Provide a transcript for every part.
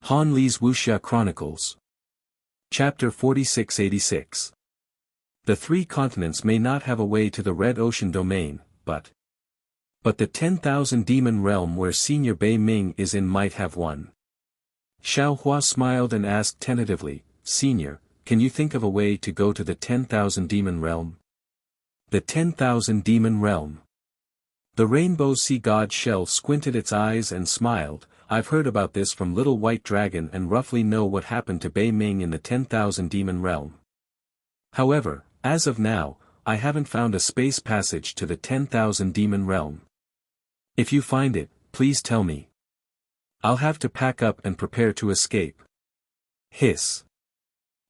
Han Li's Wuxia Chronicles. Chapter 4686. The three continents may not have a way to the Red Ocean domain, but the 10,000 demon realm where Senior Bei Ming is in might have one. Xiao Hua smiled and asked tentatively, Senior, can you think of a way to go to the 10,000 demon realm? The 10,000 demon realm. The rainbow sea god shell squinted its eyes and smiled. I've heard about this from Little White Dragon and roughly know what happened to Bei Ming in the 10,000 demon realm. However, as of now, I haven't found a space passage to the 10,000 demon realm. If you find it, please tell me. I'll have to pack up and prepare to escape. Hiss.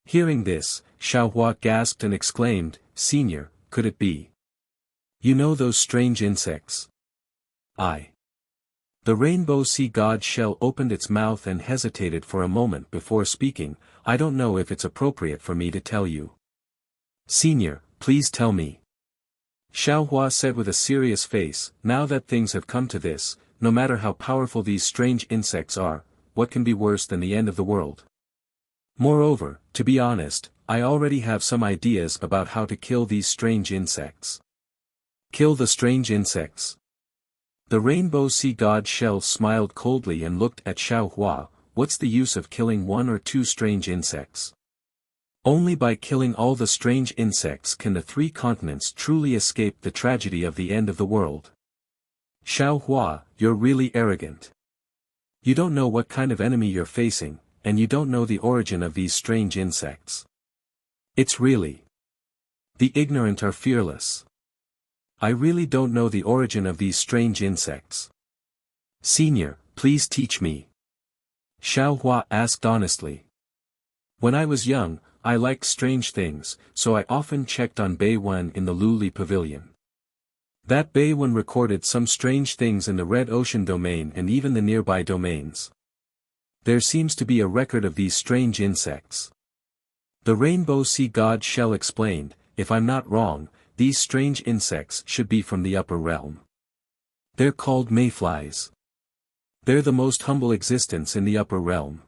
Hearing this, Xiao Hua gasped and exclaimed, Senior, could it be? You know those strange insects? The rainbow sea god shell opened its mouth and hesitated for a moment before speaking. I don't know if it's appropriate for me to tell you. Senior, please tell me. Xiao Hua said with a serious face, now that things have come to this, no matter how powerful these strange insects are, what can be worse than the end of the world? Moreover, to be honest, I already have some ideas about how to kill these strange insects. Kill the strange insects. The rainbow sea god shell smiled coldly and looked at Xiao Hua. What's the use of killing one or two strange insects? Only by killing all the strange insects can the three continents truly escape the tragedy of the end of the world. Xiao Hua, you're really arrogant. You don't know what kind of enemy you're facing, and you don't know the origin of these strange insects. It's really. The ignorant are fearless. I really don't know the origin of these strange insects. Senior, please teach me. Xiao Hua asked honestly. When I was young, I liked strange things, so I often checked on Bei Wen in the Luli Pavilion. That Bei Wen recorded some strange things in the Red Ocean domain and even the nearby domains. There seems to be a record of these strange insects. The rainbow sea god shell explained, if I'm not wrong, these strange insects should be from the upper realm. They're called mayflies. They're the most humble existence in the upper realm.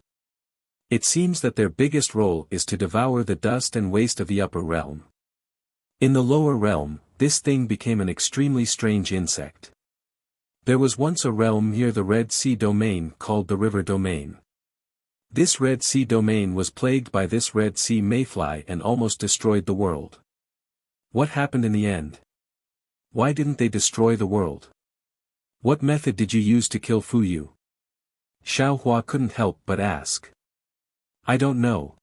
It seems that their biggest role is to devour the dust and waste of the upper realm. In the lower realm, this thing became an extremely strange insect. There was once a realm near the Red Sea domain called the River Domain. This Red Sea domain was plagued by this Red Sea mayfly and almost destroyed the world. What happened in the end? Why didn't they destroy the world? What method did you use to kill Fuyu? Xiao Hua couldn't help but ask. I don't know.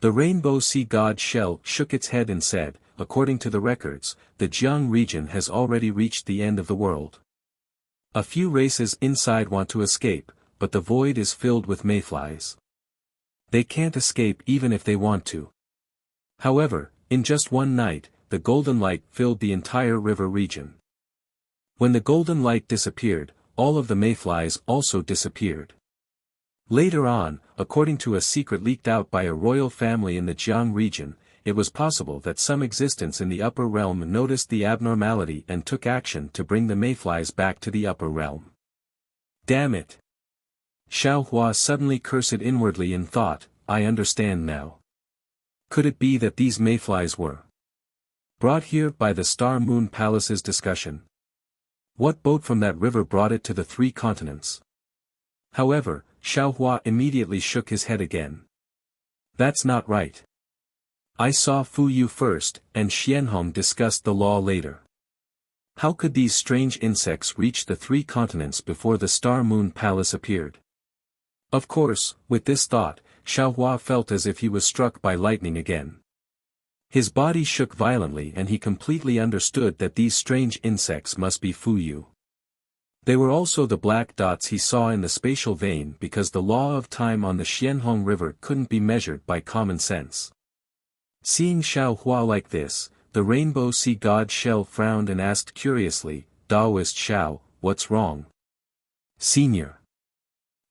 The rainbow sea god shell shook its head and said, according to the records, the Jiang region has already reached the end of the world. A few races inside want to escape, but the void is filled with mayflies. They can't escape even if they want to. However, in just one night, the golden light filled the entire river region. When the golden light disappeared, all of the mayflies also disappeared. Later on, according to a secret leaked out by a royal family in the Jiang region, it was possible that some existence in the upper realm noticed the abnormality and took action to bring the mayflies back to the upper realm. Damn it! Xiao Hua suddenly cursed inwardly and thought, I understand now. Could it be that these mayflies were brought here by the Star Moon Palace's discussion? What boat from that river brought it to the three continents? However, Xiao Hua immediately shook his head again. That's not right. I saw Fuyu first, and Xianhong discussed the law later. How could these strange insects reach the three continents before the Star Moon Palace appeared? Of course, with this thought, Xiao Hua felt as if he was struck by lightning again. His body shook violently and he completely understood that these strange insects must be Fuyu. They were also the black dots he saw in the spatial vein because the law of time on the Xianhong River couldn't be measured by common sense. Seeing Xiao Hua like this, the rainbow sea god shell frowned and asked curiously, Daoist Xiao, what's wrong? Senior.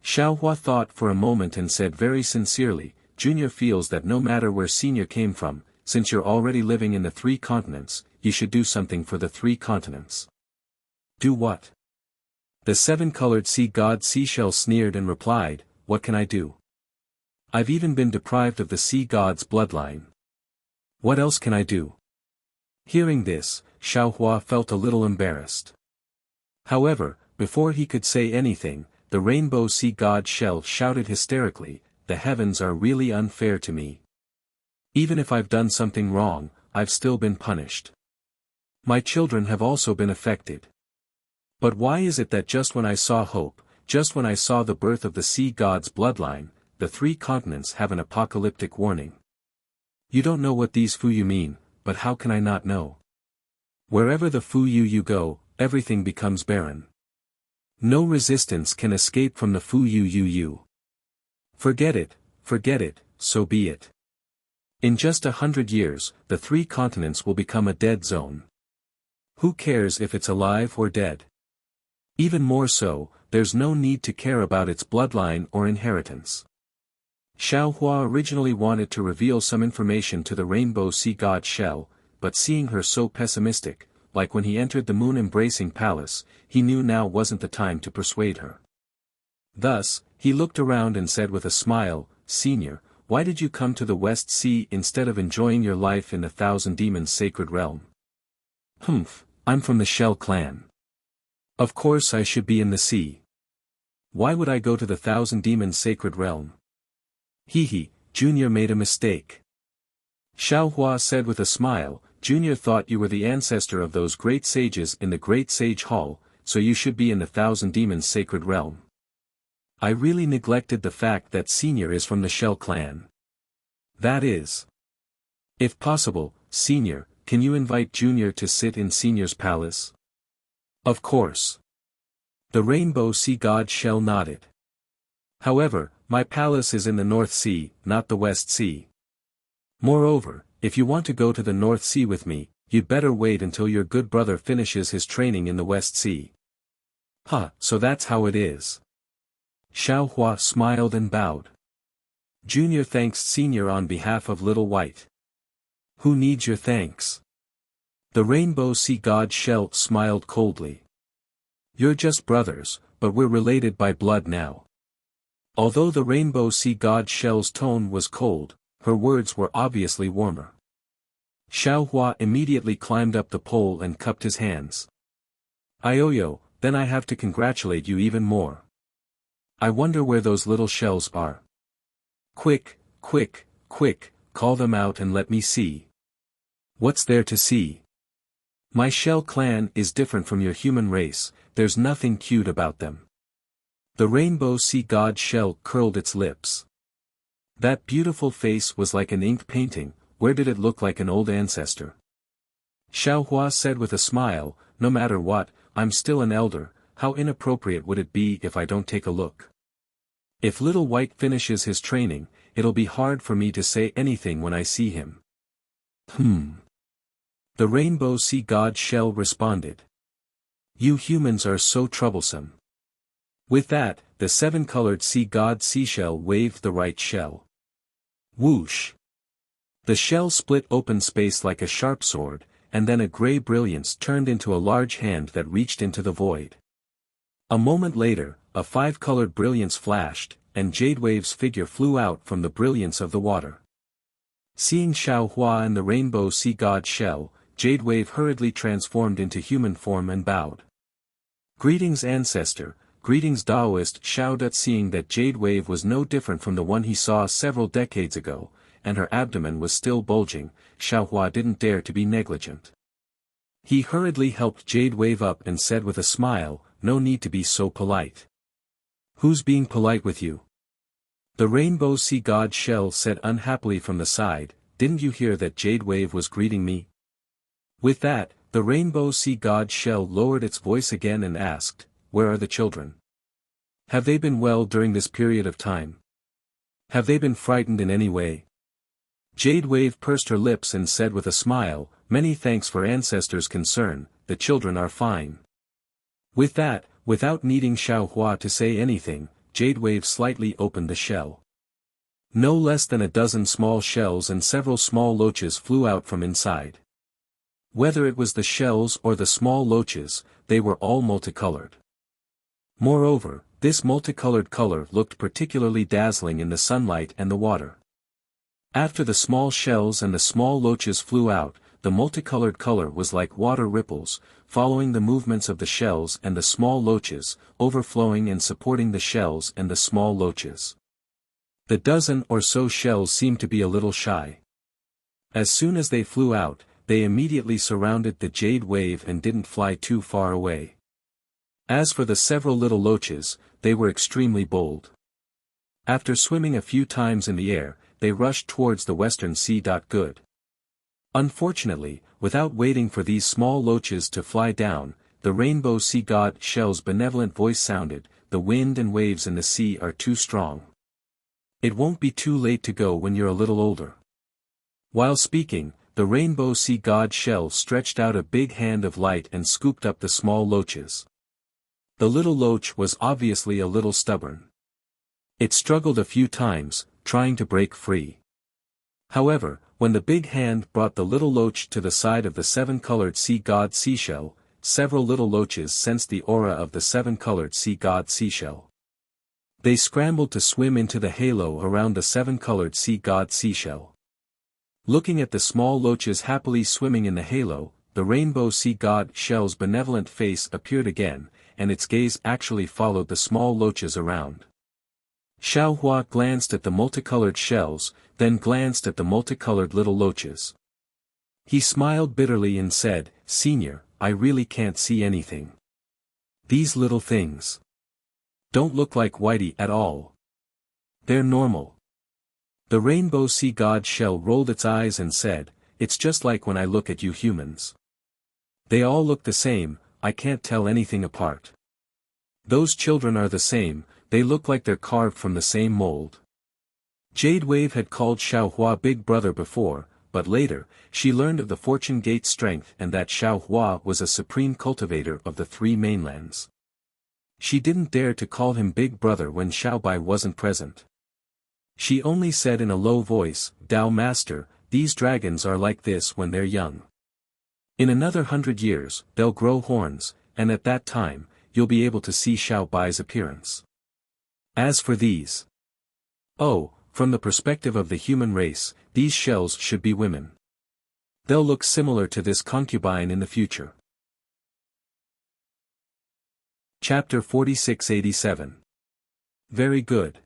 Xiao Hua thought for a moment and said very sincerely, Junior feels that no matter where Senior came from, since you're already living in the three continents, you should do something for the three continents. Do what? The seven-colored sea god Seashell sneered and replied, what can I do? I've even been deprived of the sea god's bloodline. What else can I do? Hearing this, Xiaohua felt a little embarrassed. However, before he could say anything, the rainbow sea god shell shouted hysterically, "The heavens are really unfair to me. Even if I've done something wrong, I've still been punished. My children have also been affected. But why is it that just when I saw hope, just when I saw the birth of the sea god's bloodline, the three continents have an apocalyptic warning? You don't know what these Fuyu mean, but how can I not know? Wherever the Fuyu you go, everything becomes barren. No resistance can escape from the Fuyu you. Forget it, so be it. In just 100 years, the three continents will become a dead zone. Who cares if it's alive or dead? Even more so, there's no need to care about its bloodline or inheritance." Xiaohua originally wanted to reveal some information to the rainbow sea god shell, but seeing her so pessimistic, like when he entered the moon-embracing palace, he knew now wasn't the time to persuade her. Thus, he looked around and said with a smile, "Senior, why did you come to the West Sea instead of enjoying your life in the Thousand Demons' sacred realm?" "Humph, I'm from the Shell clan. Of course I should be in the sea. Why would I go to the Thousand Demons' sacred realm?" "Hee, Junior made a mistake," Xiaohua said with a smile. "Junior thought you were the ancestor of those great sages in the Great Sage Hall, so you should be in the Thousand Demons' sacred realm. I really neglected the fact that Senior is from the Shell clan. That is. If possible, Senior, can you invite Junior to sit in Senior's palace?" "Of course." The rainbow sea god Shell nodded. "However, my palace is in the North Sea, not the West Sea. Moreover, if you want to go to the North Sea with me, you'd better wait until your good brother finishes his training in the West Sea." So that's how it is." Xiaohua smiled and bowed. "Junior thanks Senior on behalf of Little White." "Who needs your thanks?" The rainbow sea god Shell smiled coldly. "You're just brothers, but we're related by blood now." Although the rainbow sea god Shell's tone was cold, her words were obviously warmer. Xiaohua immediately climbed up the pole and cupped his hands. "Ioyo, then I have to congratulate you even more. I wonder where those little shells are. Quick, call them out and let me see." "What's there to see? My Shell clan is different from your human race, there's nothing cute about them." The rainbow sea god Shell curled its lips. That beautiful face was like an ink painting, where did it look like an old ancestor? Xiaohua said with a smile, "No matter what, I'm still an elder, how inappropriate would it be if I don't take a look? If Little White finishes his training, it'll be hard for me to say anything when I see him." The rainbow sea god Shell responded. "You humans are so troublesome." With that, the seven-colored sea god Seashell waved the right shell. Whoosh! The shell split open space like a sharp sword, and then a gray brilliance turned into a large hand that reached into the void. A moment later, a five-colored brilliance flashed, and Jadewave's figure flew out from the brilliance of the water. Seeing Xiaohua and the rainbow sea god Shell, Jadewave hurriedly transformed into human form and bowed. "Greetings ancestor, greetings Taoist." Xiaodut, seeing that Jadewave was no different from the one he saw several decades ago, and her abdomen was still bulging, Xiaohua didn't dare to be negligent. He hurriedly helped Jadewave up and said with a smile, "No need to be so polite." "Who's being polite with you?" The rainbow sea god Shell said unhappily from the side, "Didn't you hear that Jadewave was greeting me?" With that, the rainbow sea god Shell lowered its voice again and asked, "Where are the children? Have they been well during this period of time? Have they been frightened in any way?" Jadewave pursed her lips and said with a smile, "Many thanks for ancestors' concern, the children are fine." With that, without needing Xiaohua to say anything, Jadewave slightly opened the shell. No less than a dozen small shells and several small loaches flew out from inside. Whether it was the shells or the small loaches, they were all multicolored. Moreover, This multicolored color looked particularly dazzling in the sunlight and the water. After the small shells and the small loaches flew out, the multicolored color was like water ripples, following the movements of the shells and the small loaches, overflowing and supporting the shells and the small loaches. The dozen or so shells seemed to be a little shy. As soon as they flew out, they immediately surrounded the jade wave and didn't fly too far away. As for the several little loaches, they were extremely bold. After swimming a few times in the air, they rushed towards the western sea. Good. Unfortunately, without waiting for these small loaches to fly down, the rainbow sea god shell's benevolent voice sounded, "The wind and waves in the sea are too strong. It won't be too late to go when you're a little older." While speaking, the rainbow sea god shell stretched out a big hand of light and scooped up the small loaches. The little loach was obviously a little stubborn. It struggled a few times, trying to break free. However, when the big hand brought the little loach to the side of the seven-colored sea god seashell, several little loaches sensed the aura of the seven-colored sea god seashell. They scrambled to swim into the halo around the seven-colored sea god seashell. Looking at the small loaches happily swimming in the halo, the rainbow sea god shell's benevolent face appeared again, and its gaze actually followed the small loaches around. Xiao Hua glanced at the multicolored shells, then glanced at the multicolored little loaches. He smiled bitterly and said, "Senior, I really can't see anything. These little things don't look like Whitey at all. They're normal." The rainbow sea god shell rolled its eyes and said, "It's just like when I look at you humans. They all look the same, I can't tell anything apart. Those children are the same, they look like they're carved from the same mold." Jade Wave had called Xiao Hua Big Brother before, but later, she learned of the Fortune Gate strength and that Xiao Hua was a supreme cultivator of the three mainlands. She didn't dare to call him Big Brother when Xiao Bai wasn't present. She only said in a low voice, "Tao Master, these dragons are like this when they're young. In another 100 years, they'll grow horns, and at that time, you'll be able to see Xiao Bai's appearance. As for these, oh, from the perspective of the human race, these shells should be women. They'll look similar to this concubine in the future." Chapter 4687. Very good.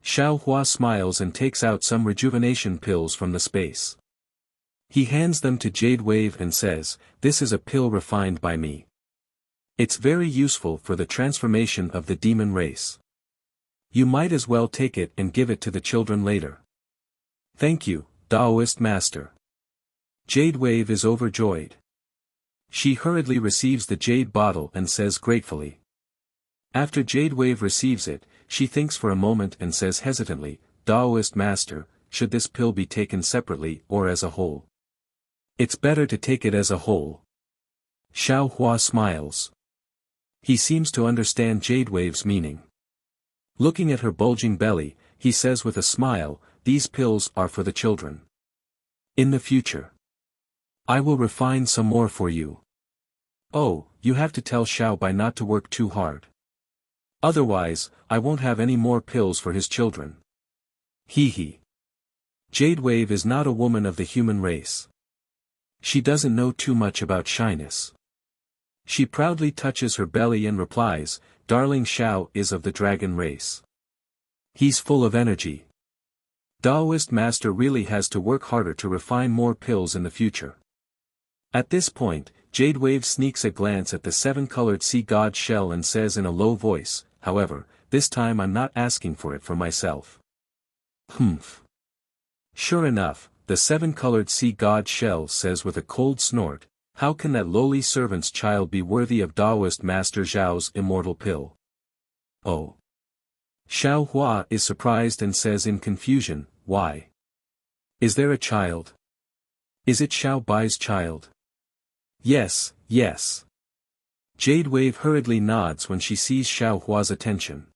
Xiao Hua smiles and takes out some rejuvenation pills from the space. He hands them to Jade Wave and says, "This is a pill refined by me. It's very useful for the transformation of the demon race. You might as well take it and give it to the children later." "Thank you, Taoist Master." Jade Wave is overjoyed. She hurriedly receives the jade bottle and says gratefully. After Jade Wave receives it, she thinks for a moment and says hesitantly, "Taoist Master, should this pill be taken separately or as a whole?" "It's better to take it as a whole." Xiao Hua smiles. He seems to understand Jade Wave's meaning. Looking at her bulging belly, he says with a smile, "These pills are for the children. In the future, I will refine some more for you. Oh, you have to tell Xiao Bai not to work too hard. Otherwise, I won't have any more pills for his children." Hee hee. Jade Wave is not a woman of the human race. She doesn't know too much about shyness. She proudly touches her belly and replies, "Darling Xiao is of the dragon race. He's full of energy. Taoist Master really has to work harder to refine more pills in the future." At this point, Jade Wave sneaks a glance at the seven-colored sea god shell and says in a low voice, "However, this time I'm not asking for it for myself." Humph. Sure enough, the seven-colored sea god shell says with a cold snort, "How can that lowly servant's child be worthy of Taoist Master Zhao's immortal pill?" Oh. Xiao Hua is surprised and says in confusion, "Why? Is there a child? Is it Xiao Bai's child?" "Yes, yes." Jade Wave hurriedly nods when she sees Xiao Hua's attention.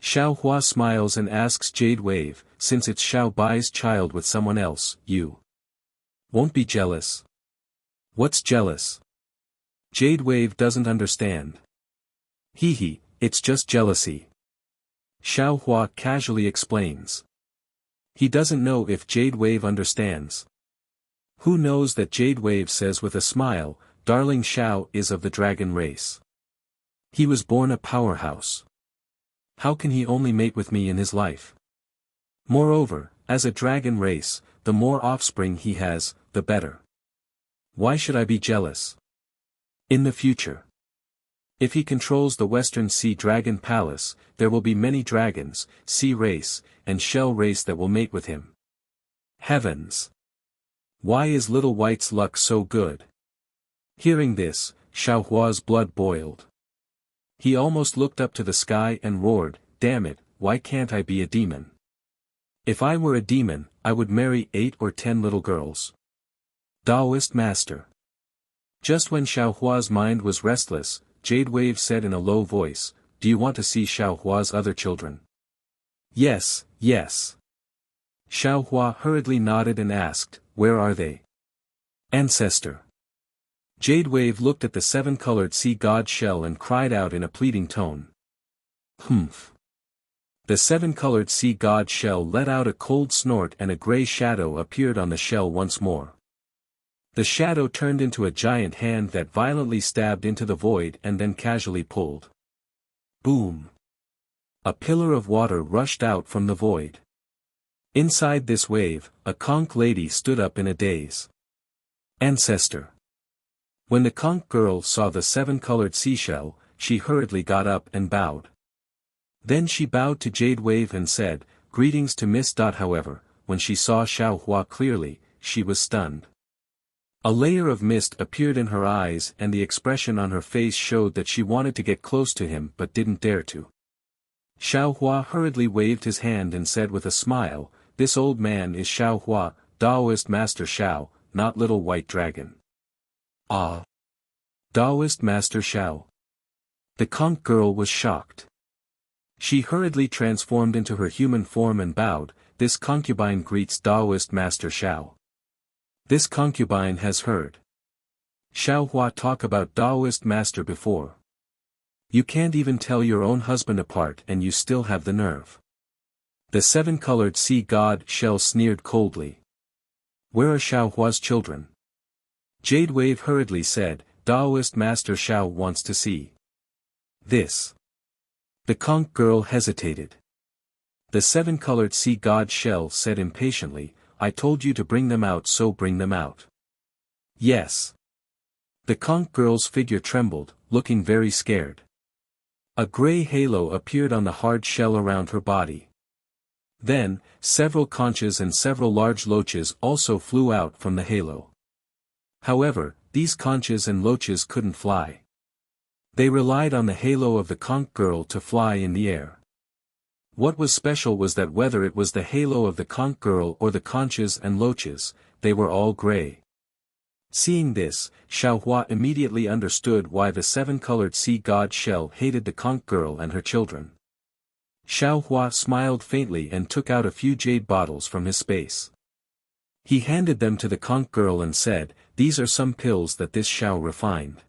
Xiao Hua smiles and asks Jade Wave, "Since it's Xiao Bai's child with someone else, you won't be jealous?" "What's jealous?" Jade Wave doesn't understand. Hee hee, It's just jealousy. Xiao Hua casually explains. He doesn't know if Jade Wave understands. Who knows that Jade Wave says with a smile, darling Xiao is of the dragon race. He was born a powerhouse. How can he only mate with me in his life? Moreover, as a dragon race, the more offspring he has, the better. Why should I be jealous? In the future, if he controls the Western Sea Dragon Palace, there will be many dragons, sea race, and shell race that will mate with him. Heavens! Why is Little White's luck so good? Hearing this, Xiao Hua's blood boiled. He almost looked up to the sky and roared, damn it, why can't I be a demon? If I were a demon, I would marry 8 or 10 little girls. Taoist Master. Just when Xiao Hua's mind was restless, Jade Wave said in a low voice, do you want to see Xiao Hua's other children? Yes, yes. Xiao Hua hurriedly nodded and asked, where are they? Ancestor. Jade Wave looked at the 7-colored sea god shell and cried out in a pleading tone. Humph. The 7-colored sea god shell let out a cold snort and a gray shadow appeared on the shell once more. The shadow turned into a giant hand that violently stabbed into the void and then casually pulled. Boom! A pillar of water rushed out from the void. Inside this wave, a conch lady stood up in a daze. Ancestor. When the conch girl saw the 7-colored seashell, she hurriedly got up and bowed. Then she bowed to Jade Wave and said, greetings to Miss. However, when she saw Xiao Hua clearly, she was stunned. A layer of mist appeared in her eyes and the expression on her face showed that she wanted to get close to him but didn't dare to. Xiao Hua hurriedly waved his hand and said with a smile, this old man is Xiao Hua, Taoist Master Xiao, not Little White Dragon. Ah! Taoist Master Xiao. The conch girl was shocked. She hurriedly transformed into her human form and bowed, this concubine greets Taoist Master Xiao. This concubine has heard Xiao Hua talk about Taoist Master before. You can't even tell your own husband apart and you still have the nerve. The 7-colored sea god shell sneered coldly. Where are Xiao Hua's children? Jade Wave hurriedly said, Taoist Master Xiao wants to see this. The conch girl hesitated. The 7-colored sea god shell said impatiently, I told you to bring them out, so bring them out. Yes. The conch girl's figure trembled, looking very scared. A gray halo appeared on the hard shell around her body. Then, several conches and several large loaches also flew out from the halo. However, these conches and loaches couldn't fly. They relied on the halo of the conch girl to fly in the air. What was special was that whether it was the halo of the conch girl or the conches and loaches, they were all gray. Seeing this, Xiao Hua immediately understood why the 7-colored sea god shell hated the conch girl and her children. Xiao Hua smiled faintly and took out a few jade bottles from his space. He handed them to the conch girl and said, these are some pills that this Xiao refined.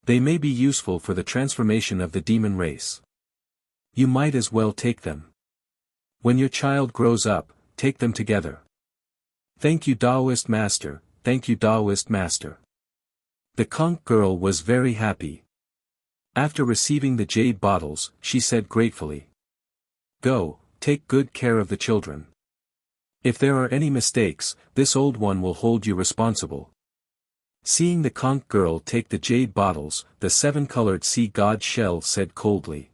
They may be useful for the transformation of the demon race. You might as well take them. When your child grows up, take them together. Thank you Taoist Master, thank you Taoist Master. The conch girl was very happy. After receiving the jade bottles, she said gratefully. Go, take good care of the children. If there are any mistakes, this old one will hold you responsible. Seeing the conch girl take the jade bottles, the 7-colored sea god shell said coldly.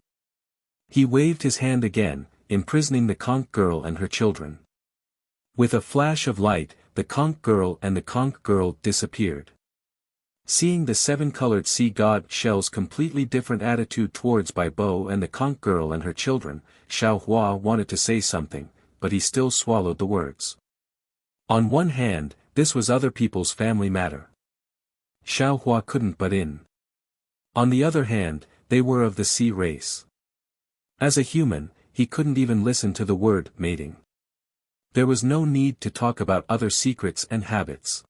He waved his hand again, imprisoning the conch girl and her children. With a flash of light, the conch girl and the conch girl disappeared. Seeing the 7-colored sea god shell's completely different attitude towards Bai Bo and the conch girl and her children, Xiao Hua wanted to say something, but he still swallowed the words. On one hand, this was other people's family matter. Xiao Hua couldn't butt in. On the other hand, they were of the sea race. As a human, he couldn't even listen to the word mating. There was no need to talk about other secrets and habits.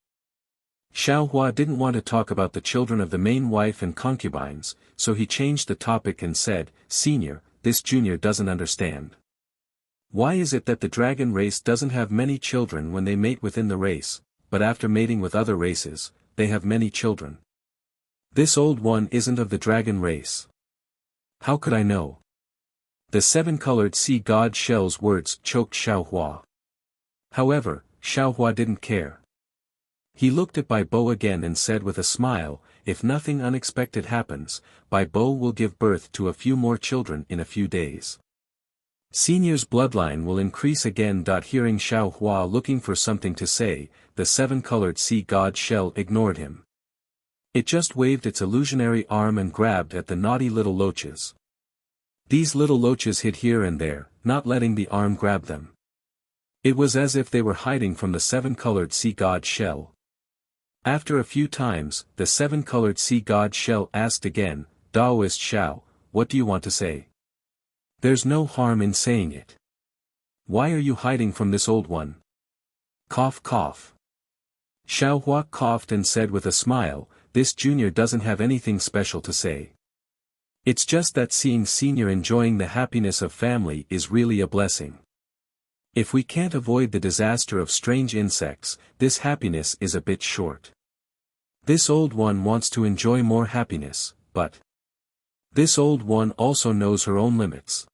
Xiao Hua didn't want to talk about the children of the main wife and concubines, so he changed the topic and said, "Senior, this junior doesn't understand. Why is it that the dragon race doesn't have many children when they mate within the race, but after mating with other races, they have many children? This old one isn't of the dragon race. How could I know?" The seven-colored sea god shell's words choked Xiaohua. However, Xiaohua didn't care. He looked at Bai Bo again and said with a smile, "If nothing unexpected happens, Bai Bo will give birth to a few more children in a few days. Senior's bloodline will increase again." Hearing Xiaohua looking for something to say, the seven-colored sea god shell ignored him. It just waved its illusionary arm and grabbed at the naughty little loaches. These little loaches hid here and there, not letting the arm grab them. It was as if they were hiding from the seven-colored sea god shell. After a few times, the seven-colored sea god shell asked again, "Daoist Xiao, what do you want to say? There's no harm in saying it. Why are you hiding from this old one?" Cough cough. Xiaohua coughed and said with a smile, "This junior doesn't have anything special to say. It's just that seeing senior enjoying the happiness of family is really a blessing. If we can't avoid the disaster of strange insects, this happiness is a bit short. This old one wants to enjoy more happiness, but this old one also knows her own limits.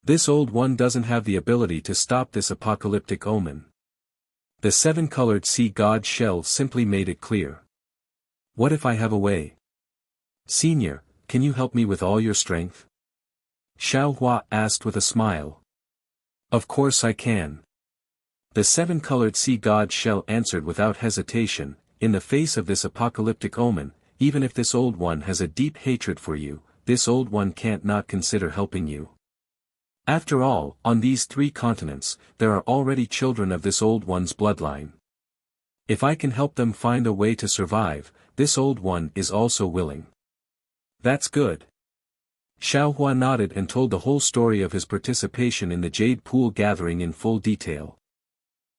This old one doesn't have the ability to stop this apocalyptic omen." The seven-colored sea god shell simply made it clear. "What if I have a way? Senior, can you help me with all your strength?" Xiaohua asked with a smile. "Of course I can." The seven-colored sea god shell answered without hesitation, "In the face of this apocalyptic omen, even if this old one has a deep hatred for you, this old one can't not consider helping you. After all, on these 3 continents, there are already children of this old one's bloodline. If I can help them find a way to survive, this old one is also willing." "That's good." Xiaohua nodded and told the whole story of his participation in the Jade Pool gathering in full detail.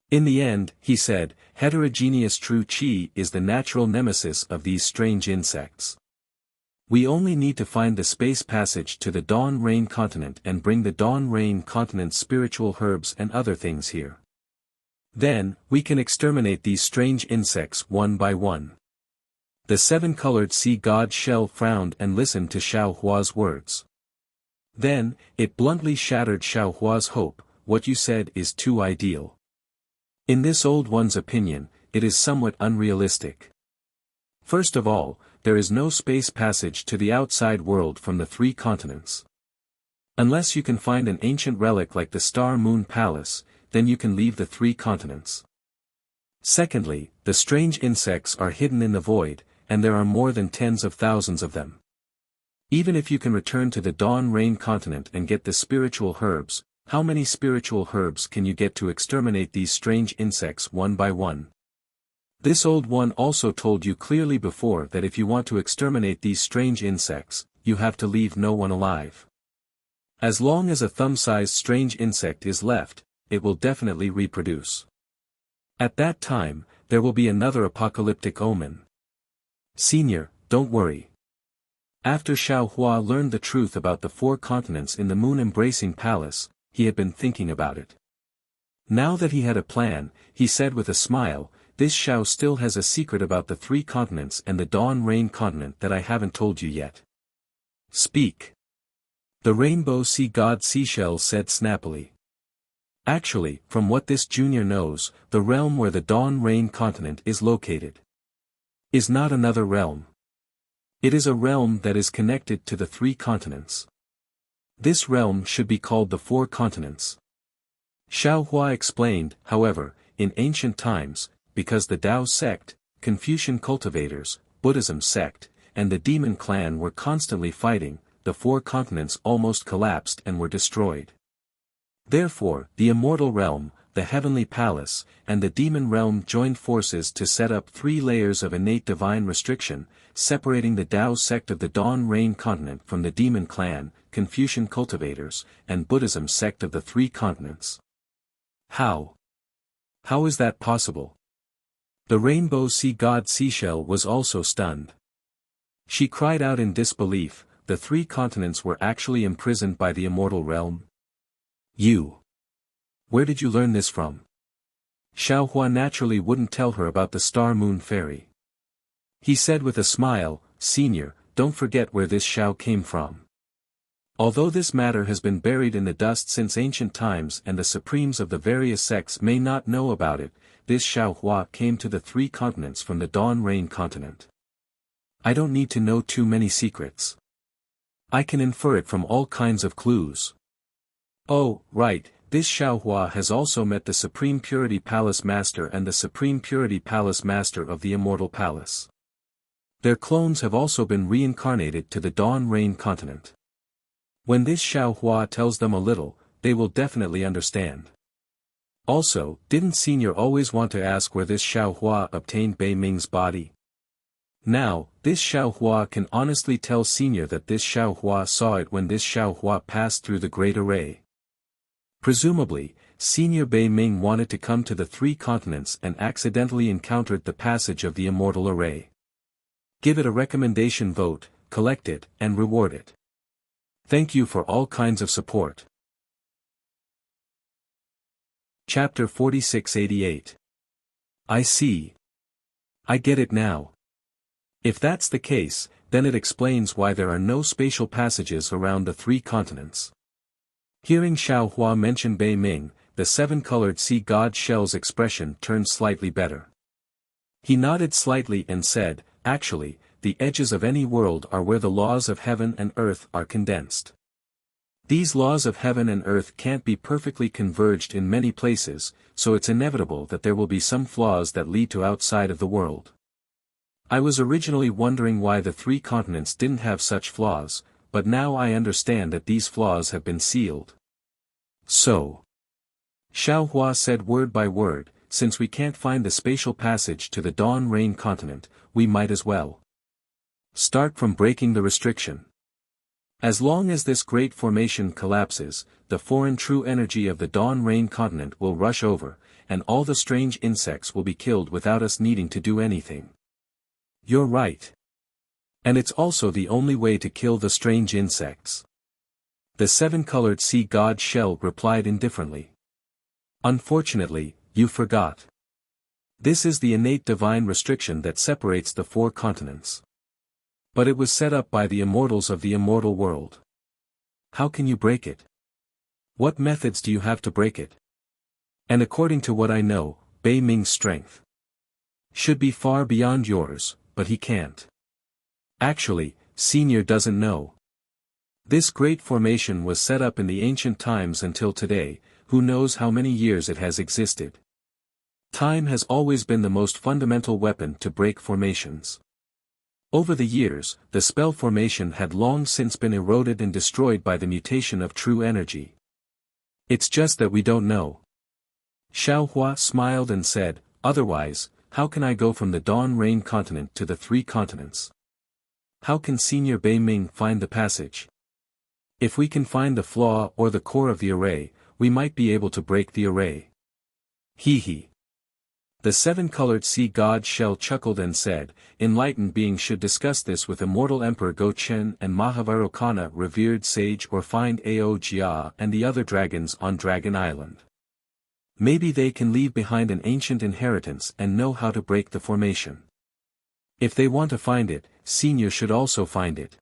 In the end, he said, "Heterogeneous true qi is the natural nemesis of these strange insects. We only need to find the space passage to the Dawn Rain continent and bring the Dawn Rain continent's spiritual herbs and other things here. Then, we can exterminate these strange insects one by one." The seven-colored sea god shell frowned and listened to Xiaohua's words. Then, it bluntly shattered Xiaohua's hope. "What you said is too ideal. In this old one's opinion, it is somewhat unrealistic. First of all, there is no space passage to the outside world from the 3 continents. Unless you can find an ancient relic like the Star Moon Palace, then you can leave the 3 continents. Secondly, the strange insects are hidden in the void, and there are more than tens of thousands of them. Even if you can return to the Dawn Rain continent and get the spiritual herbs, how many spiritual herbs can you get to exterminate these strange insects one by one? This old one also told you clearly before that if you want to exterminate these strange insects, you have to leave no one alive. As long as a thumb-sized strange insect is left, it will definitely reproduce. At that time, there will be another apocalyptic omen. Senior, don't worry." After Xiaohua learned the truth about the 4 continents in the moon-embracing palace, he had been thinking about it. Now that he had a plan, he said with a smile, "This Xiao still has a secret about the 3 continents and the Dawn Rain continent that I haven't told you yet." "Speak." The rainbow sea god seashell said snappily. "Actually, from what this junior knows, the realm where the Dawn Rain continent is located is not another realm. It is a realm that is connected to the 3 continents. This realm should be called the 4 continents." Xiaohua explained, however, in ancient times, because the Tao sect, Confucian cultivators, Buddhism sect, and the demon clan were constantly fighting, the 4 continents almost collapsed and were destroyed. Therefore, the immortal realm, the heavenly palace, and the demon realm joined forces to set up 3 layers of innate divine restriction, separating the Tao sect of the Dawn Rain continent from the demon clan, Confucian cultivators, and Buddhism sect of the 3 continents. How? How is that possible? The rainbow sea god seashell was also stunned. She cried out in disbelief, the three continents were actually imprisoned by the immortal realm? You! Where did you learn this from? Xiaohua naturally wouldn't tell her about the Star-Moon Fairy. He said with a smile, Senior, don't forget where this Xiao came from. Although this matter has been buried in the dust since ancient times and the supremes of the various sects may not know about it, this Xiaohua came to the three continents from the Dawn Rain continent. I don't need to know too many secrets. I can infer it from all kinds of clues. Oh, right, this Xiaohua has also met the Supreme Purity Palace Master and the Supreme Purity Palace Master of the Immortal Palace. Their clones have also been reincarnated to the Dawn Rain continent. When this Xiaohua tells them a little, they will definitely understand. Also, didn't Senior always want to ask where this Xiaohua obtained Bei Ming's body? Now, this Xiaohua can honestly tell Senior that this Xiaohua saw it when this Xiaohua passed through the Great Array. Presumably, Senior Bei Ming wanted to come to the three continents and accidentally encountered the passage of the Immortal Array. Give it a recommendation vote, collect it, and reward it. Thank you for all kinds of support. Chapter 4688. I see. I get it now. If that's the case, then it explains why there are no spatial passages around the three continents. Hearing Xiaohua mention Bei Ming, the seven-colored sea god Shell's expression turned slightly better. He nodded slightly and said, actually, the edges of any world are where the laws of heaven and earth are condensed. These laws of heaven and earth can't be perfectly converged in many places, so it's inevitable that there will be some flaws that lead to outside of the world. I was originally wondering why the three continents didn't have such flaws, but now I understand that these flaws have been sealed. So. Xiaohua said word by word, since we can't find the spatial passage to the Dawn Rain continent, we might as well start from breaking the restriction. As long as this great formation collapses, the foreign true energy of the Dawn Rain continent will rush over, and all the strange insects will be killed without us needing to do anything. You're right. And it's also the only way to kill the strange insects. The seven-colored sea god Shell replied indifferently. Unfortunately, you forgot. This is the innate divine restriction that separates the four continents. But it was set up by the immortals of the immortal world. How can you break it? What methods do you have to break it? And according to what I know, Bei Ming's strength should be far beyond yours, but he can't. Actually, Senior doesn't know. This great formation was set up in the ancient times until today, who knows how many years it has existed. Time has always been the most fundamental weapon to break formations. Over the years, the spell formation had long since been eroded and destroyed by the mutation of true energy. It's just that we don't know. Xiaohua smiled and said, otherwise, how can I go from the Dawn Rain continent to the three continents? How can Senior Bei Ming find the passage? If we can find the flaw or the core of the array, we might be able to break the array. Hee hee. The seven-colored sea god Shell chuckled and said, enlightened beings should discuss this with Immortal Emperor Go Chen and Mahavarokana revered sage or find Ao Jia and the other dragons on Dragon Island. Maybe they can leave behind an ancient inheritance and know how to break the formation. If they want to find it, Senior should also find it.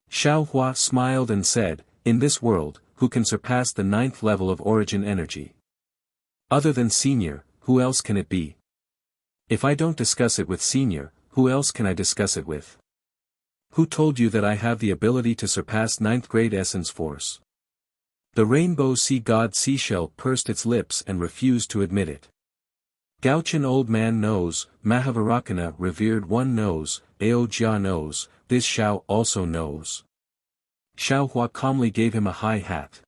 Xiaohua smiled and said, in this world, who can surpass the 9th level of origin energy? Other than Senior, who else can it be? If I don't discuss it with Senior, who else can I discuss it with? Who told you that I have the ability to surpass 9th grade essence force? The rainbow sea god Seashell pursed its lips and refused to admit it. Gaochen old man knows, Mahavarakana revered one knows, Ao Jia knows, this Xiao also knows. Xiaohua calmly gave him a high hat.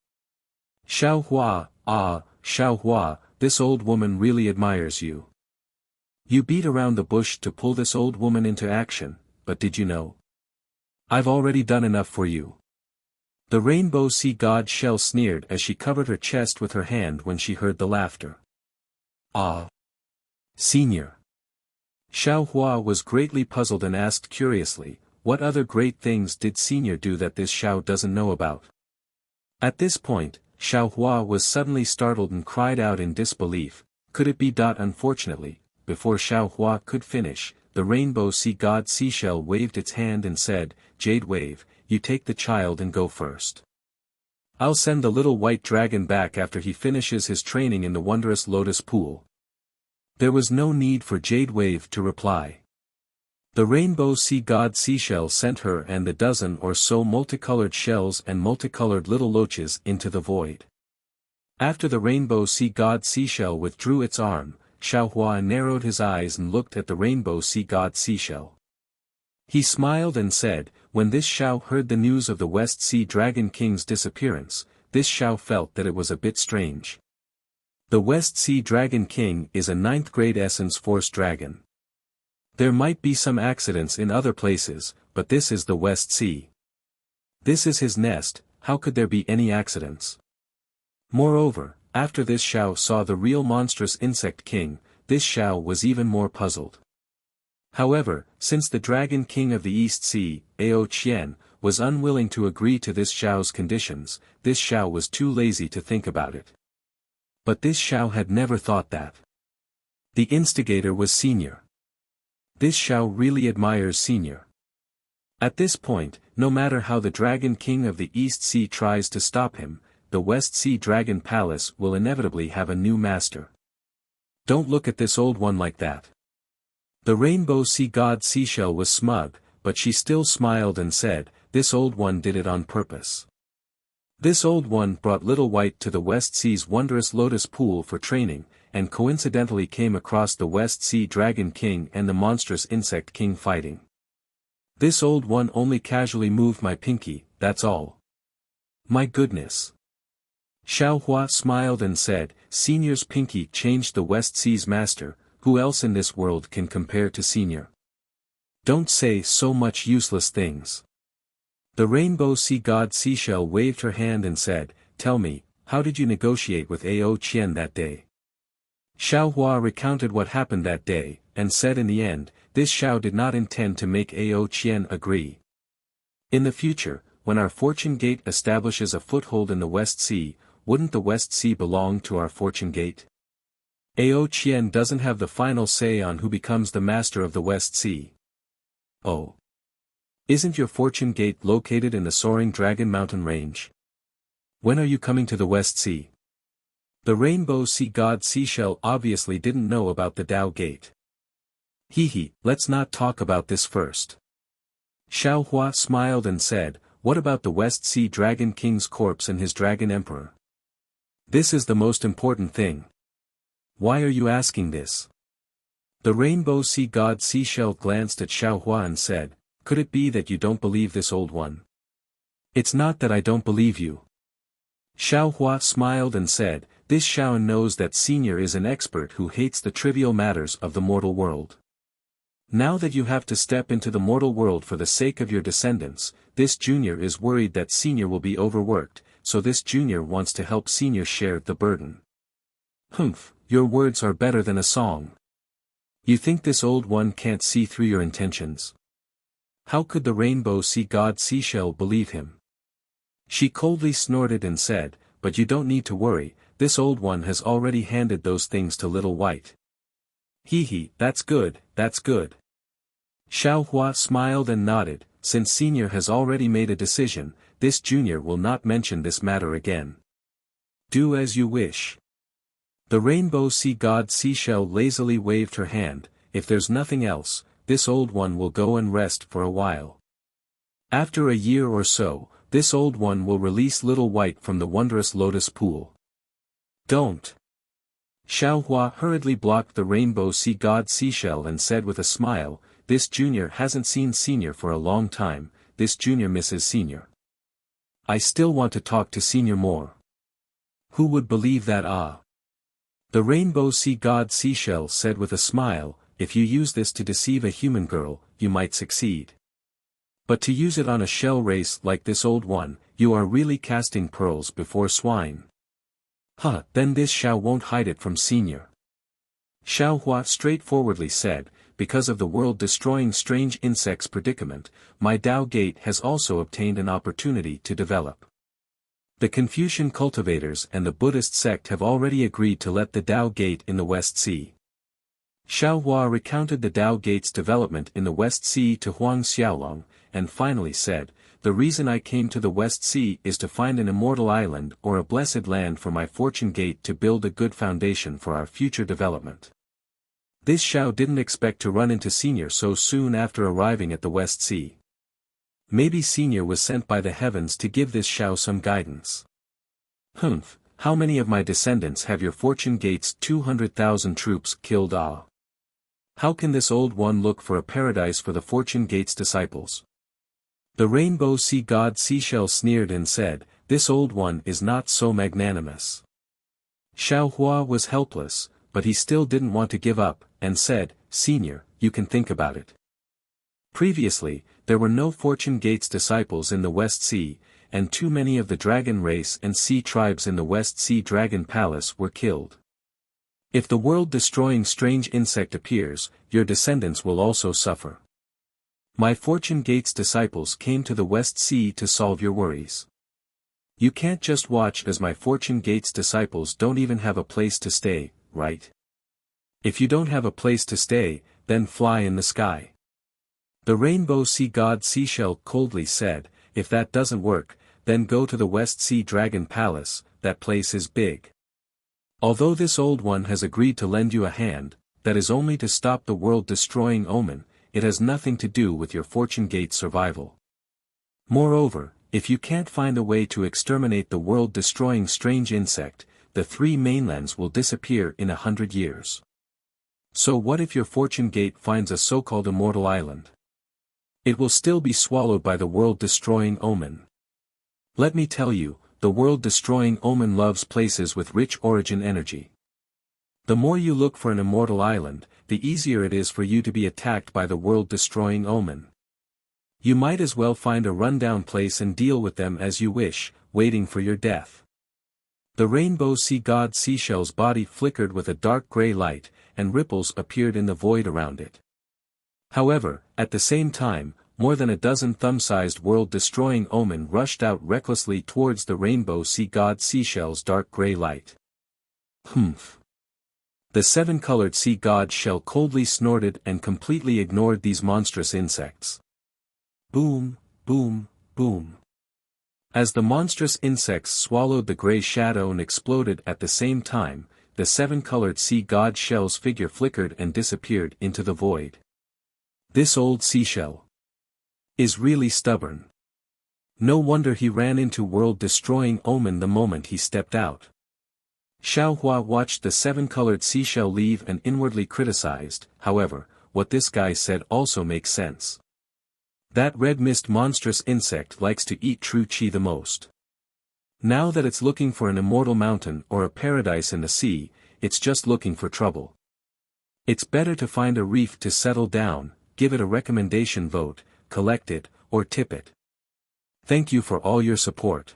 Xiaohua, Xiaohua, this old woman really admires you. You beat around the bush to pull this old woman into action, but did you know? I've already done enough for you. The rainbow sea god Shell sneered as she covered her chest with her hand when she heard the laughter. Senior. Xiaohua was greatly puzzled and asked curiously, what other great things did Senior do that this Xiao doesn't know about? At this point, Xiao Hua was suddenly startled and cried out in disbelief, could it be? Unfortunately, before Xiao Hua could finish, the rainbow sea god seashell waved its hand and said, Jade Wave, you take the child and go first. I'll send the little white dragon back after he finishes his training in the wondrous lotus pool. There was no need for Jade Wave to reply. The rainbow sea god seashell sent her and the dozen or so multicolored shells and multicolored little loaches into the void. After the rainbow sea god seashell withdrew its arm, Xiao Hua narrowed his eyes and looked at the rainbow sea god seashell. He smiled and said, when this Xiao heard the news of the West Sea Dragon King's disappearance, this Xiao felt that it was a bit strange. The West Sea Dragon King is a 9th grade essence force dragon. There might be some accidents in other places, but this is the West Sea. This is his nest, how could there be any accidents? Moreover, after this Xiao saw the real monstrous insect king, this Xiao was even more puzzled. However, since the Dragon King of the East Sea, Ao Qian, was unwilling to agree to this Xiao's conditions, this Xiao was too lazy to think about it. But this Xiao had never thought that. The instigator was Senior. This Xiao really admires Senior. At this point, no matter how the Dragon King of the East Sea tries to stop him, the West Sea Dragon Palace will inevitably have a new master. Don't look at this old one like that. The rainbow sea god seashell was smug, but she still smiled and said, this old one did it on purpose. This old one brought Little White to the West Sea's wondrous lotus pool for training, and coincidentally came across the West Sea Dragon King and the monstrous insect king fighting. This old one only casually moved my pinky, that's all. My goodness. Xiao Hua smiled and said, Senior's pinky changed the West Sea's master, who else in this world can compare to Senior? Don't say so much useless things. The rainbow sea god seashell waved her hand and said, tell me, how did you negotiate with Ao Qian that day? Xiao Hua recounted what happened that day, and said in the end, this Xiao did not intend to make Ao Qian agree. In the future, when our fortune gate establishes a foothold in the West Sea, wouldn't the West Sea belong to our fortune gate? Ao Qian doesn't have the final say on who becomes the master of the West Sea. Oh. Isn't your fortune gate located in the soaring Dragon Mountain range? When are you coming to the West Sea? The rainbow sea god seashell obviously didn't know about the Tao Gate. Let's not talk about this first. Xiao Hua smiled and said, what about the West Sea Dragon King's corpse and his Dragon Emperor? This is the most important thing. Why are you asking this? The rainbow sea god seashell glanced at Xiao Hua and said, could it be that you don't believe this old one? It's not that I don't believe you. Xiao Hua smiled and said, this Xiao knows that Senior is an expert who hates the trivial matters of the mortal world. Now that you have to step into the mortal world for the sake of your descendants, this junior is worried that Senior will be overworked, so this junior wants to help Senior share the burden. Humph, your words are better than a song. You think this old one can't see through your intentions? How could the rainbow sea god seashell believe him? She coldly snorted and said, but you don't need to worry, this old one has already handed those things to Little White. That's good, that's good. Xiao Hua smiled and nodded, since Senior has already made a decision, this junior will not mention this matter again. Do as you wish. The rainbow sea god seashell lazily waved her hand, if there's nothing else, this old one will go and rest for a while. After a year or so, this old one will release Little White from the wondrous lotus pool. Don't. Xiao Hua hurriedly blocked the rainbow sea god seashell and said with a smile, this junior hasn't seen Senior for a long time, this junior misses Senior. I still want to talk to Senior more. Who would believe that? The rainbow sea god seashell said with a smile, if you use this to deceive a human girl, you might succeed. But to use it on a shell race like this old one, you are really casting pearls before swine. Then this Xiao won't hide it from Senior. Xiao Hua straightforwardly said, because of the world-destroying strange insect's predicament, my Tao Gate has also obtained an opportunity to develop. The Confucian cultivators and the Buddhist sect have already agreed to let the Tao Gate in the West Sea. Xiao Hua recounted the Tao Gate's development in the West Sea to Huang Xiaolong, and finally said, "The reason I came to the West Sea is to find an immortal island or a blessed land for my fortune gate to build a good foundation for our future development." This Xiao didn't expect to run into Senior so soon after arriving at the West Sea. Maybe Senior was sent by the heavens to give this Xiao some guidance. "Humph, how many of my descendants have your fortune gate's 200,000 troops killed? Ah! How can this old one look for a paradise for the fortune gate's disciples?" The rainbow sea god Seashell sneered and said, "This old one is not so magnanimous." Xiao Hua was helpless, but he still didn't want to give up, and said, "Senior, you can think about it." Previously, there were no Fortune Gate's disciples in the West Sea, and too many of the dragon race and sea tribes in the West Sea Dragon Palace were killed. If the world-destroying strange insect appears, your descendants will also suffer. My Fortune Gate's disciples came to the West Sea to solve your worries. You can't just watch as my Fortune Gate's disciples don't even have a place to stay, right? If you don't have a place to stay, then fly in the sky. The rainbow sea god Seashell coldly said, "If that doesn't work, then go to the West Sea Dragon Palace, that place is big." Although this old one has agreed to lend you a hand, that is only to stop the world-destroying omen, it has nothing to do with your Fortune Gate survival. Moreover, if you can't find a way to exterminate the world-destroying strange insect, the 3 mainlands will disappear in 100 years. So what if your Fortune Gate finds a so-called immortal island? It will still be swallowed by the world-destroying omen. Let me tell you, the world-destroying omen loves places with rich origin energy. The more you look for an immortal island, the easier it is for you to be attacked by the world-destroying omen. You might as well find a rundown place and deal with them as you wish, waiting for your death. The rainbow sea god Seashell's body flickered with a dark gray light, and ripples appeared in the void around it. However, at the same time, more than a dozen thumb-sized world-destroying omen rushed out recklessly towards the rainbow sea god Seashell's dark gray light. Humph! The 7-colored sea god Shell coldly snorted and completely ignored these monstrous insects. Boom, boom, boom. As the monstrous insects swallowed the gray shadow and exploded at the same time, the 7-colored sea god Shell's figure flickered and disappeared into the void. This old seashell is really stubborn. No wonder he ran into world-destroying omen the moment he stepped out. Xiao Hua watched the 7-colored seashell leave and inwardly criticized, however, what this guy said also makes sense. That red mist monstrous insect likes to eat true chi the most. Now that it's looking for an immortal mountain or a paradise in the sea, it's just looking for trouble. It's better to find a reef to settle down, give it a recommendation vote, collect it, or tip it. Thank you for all your support.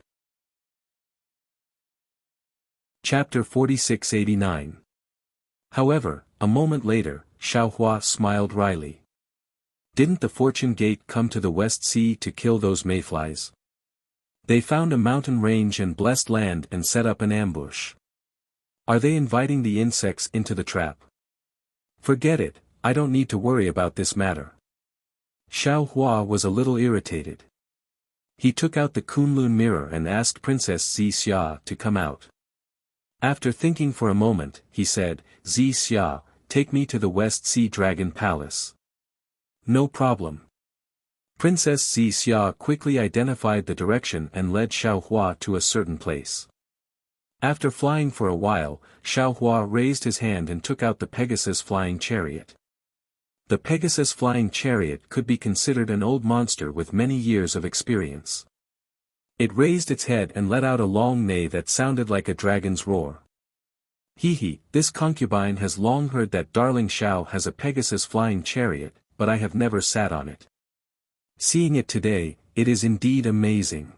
Chapter 4689. However, a moment later, Xiao Hua smiled wryly. Didn't the Fortune Gate come to the West Sea to kill those mayflies? They found a mountain range and blessed land and set up an ambush. Are they inviting the insects into the trap? Forget it, I don't need to worry about this matter. Xiao Hua was a little irritated. He took out the Kunlun mirror and asked Princess Xia to come out. After thinking for a moment, he said, "Xia, take me to the West Sea Dragon Palace." "No problem." Princess Xia quickly identified the direction and led Xiao Hua to a certain place. After flying for a while, Xiao Hua raised his hand and took out the Pegasus flying chariot. The Pegasus flying chariot could be considered an old monster with many years of experience. It raised its head and let out a long neigh that sounded like a dragon's roar. "Hee, this concubine has long heard that darling Xiao has a Pegasus flying chariot, but I have never sat on it. Seeing it today, it is indeed amazing."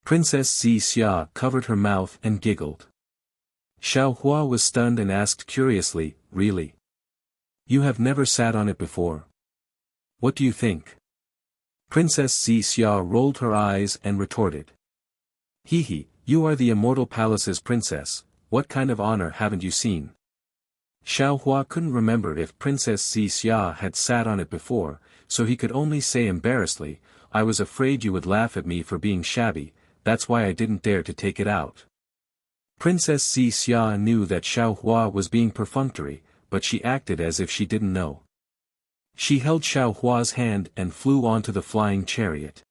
Princess Xia covered her mouth and giggled. Xiao Hua was stunned and asked curiously, "Really? You have never sat on it before. What do you think? Princess Xixia rolled her eyes and retorted. Hee, you are the Immortal Palace's princess, what kind of honor haven't you seen? Xiaohua couldn't remember if Princess Xixia had sat on it before, so he could only say embarrassedly, I was afraid you would laugh at me for being shabby, that's why I didn't dare to take it out. Princess Xixia knew that Xiaohua was being perfunctory, but she acted as if she didn't know. She held Xiaohua's hand and flew onto the flying chariot.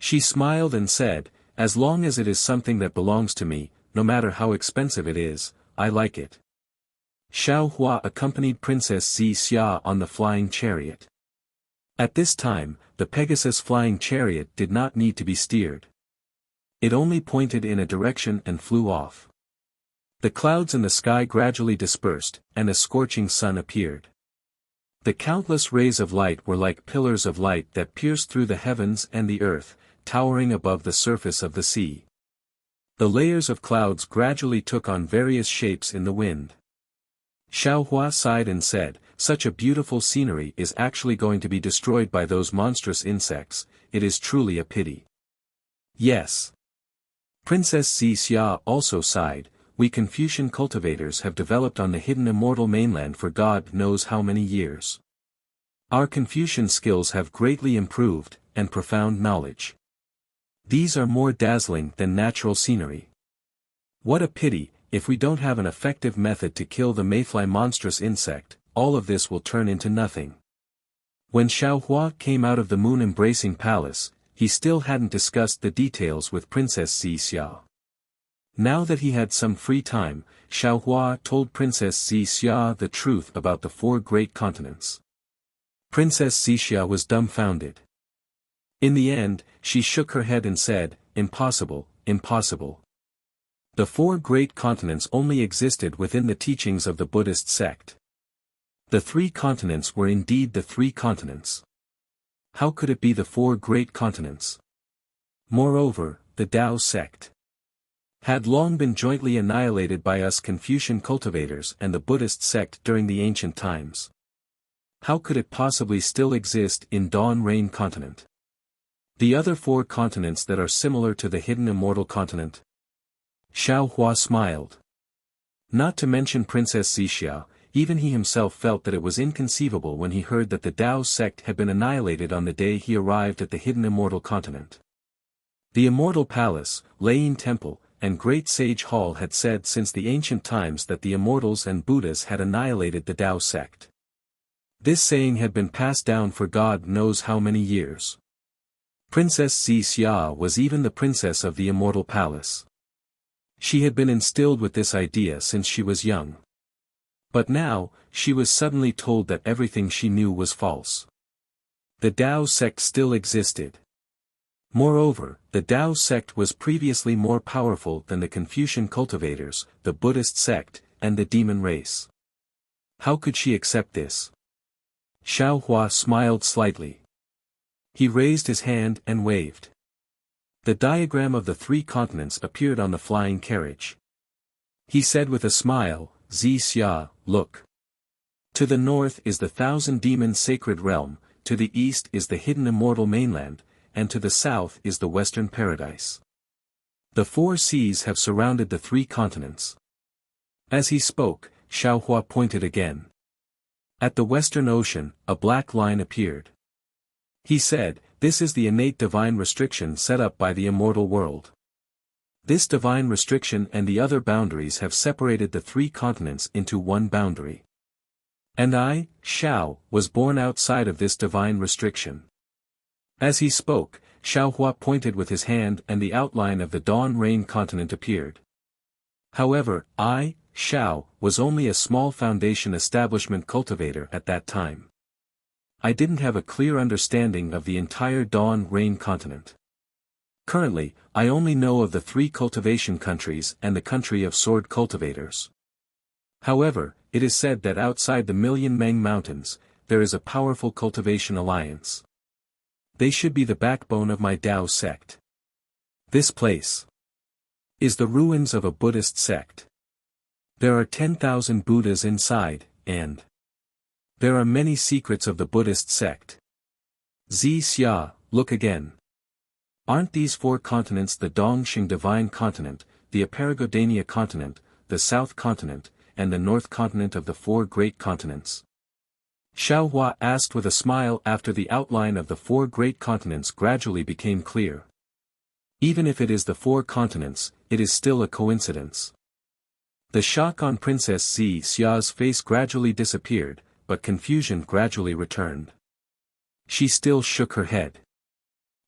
She smiled and said, as long as it is something that belongs to me, no matter how expensive it is, I like it. Xiaohua accompanied Princess Xixia on the flying chariot. At this time, the Pegasus flying chariot did not need to be steered. It only pointed in a direction and flew off. The clouds in the sky gradually dispersed, and a scorching sun appeared. The countless rays of light were like pillars of light that pierced through the heavens and the earth, towering above the surface of the sea. The layers of clouds gradually took on various shapes in the wind. Xiaohua sighed and said, such a beautiful scenery is actually going to be destroyed by those monstrous insects, it is truly a pity. Yes. Princess Xixia also sighed, we Confucian cultivators have developed on the hidden immortal mainland for God knows how many years. Our Confucian skills have greatly improved, and profound knowledge. These are more dazzling than natural scenery. What a pity, if we don't have an effective method to kill the mayfly monstrous insect, all of this will turn into nothing. When Xiaohua came out of the moon-embracing palace, he still hadn't discussed the details with Princess Xixia. Now that he had some free time, Xiaohua told Princess Xixia the truth about the 4 great continents. Princess Xixia was dumbfounded. In the end, she shook her head and said, impossible, impossible. The 4 great continents only existed within the teachings of the Buddhist sect. The 3 continents were indeed the 3 continents. How could it be the 4 great continents? Moreover, the Tao sect had long been jointly annihilated by us Confucian cultivators and the Buddhist sect during the ancient times. How could it possibly still exist in Dawn Rain continent? The other 4 continents that are similar to the hidden immortal continent? Xiaohua smiled. Not to mention Princess Xixia, even he himself felt that it was inconceivable when he heard that the Tao sect had been annihilated on the day he arrived at the hidden immortal continent. The Immortal Palace, Lane Temple, and Great Sage Hall had said since the ancient times that the immortals and Buddhas had annihilated the Tao sect. This saying had been passed down for God knows how many years. Princess Xixia was even the princess of the Immortal Palace. She had been instilled with this idea since she was young. But now, she was suddenly told that everything she knew was false. The Tao sect still existed. Moreover, the Tao sect was previously more powerful than the Confucian cultivators, the Buddhist sect, and the demon race. How could she accept this? Xiaohua smiled slightly. He raised his hand and waved. The diagram of the 3 continents appeared on the flying carriage. He said with a smile, Xixia, look. To the north is the thousand-demon sacred realm, to the east is the hidden immortal mainland, and to the south is the western paradise. The 4 seas have surrounded the 3 continents. As he spoke, Xiaohua pointed again. At the western ocean, a black line appeared. He said, this is the innate divine restriction set up by the immortal world. This divine restriction and the other boundaries have separated the 3 continents into one boundary. And I, Xiao, was born outside of this divine restriction. As he spoke, Xiaohua pointed with his hand and the outline of the Dawn Rain continent appeared. However, I, Xiao, was only a small foundation establishment cultivator at that time. I didn't have a clear understanding of the entire Dawn Rain continent. Currently, I only know of the 3 cultivation countries and the country of sword cultivators. However, it is said that outside the Million Meng Mountains, there is a powerful cultivation alliance. They should be the backbone of my Tao sect. This place is the ruins of a Buddhist sect. There are 10,000 Buddhas inside, and There are many secrets of the Buddhist sect. Xia, look again. Aren't these 4 continents the Dongxing Divine Continent, the Aparagodania Continent, the South Continent, and the North Continent of the 4 Great Continents? Xiaohua asked with a smile after the outline of the 4 great continents gradually became clear. Even if it is the 4 continents, it is still a coincidence. The shock on Princess Xia's face gradually disappeared, but confusion gradually returned. She still shook her head.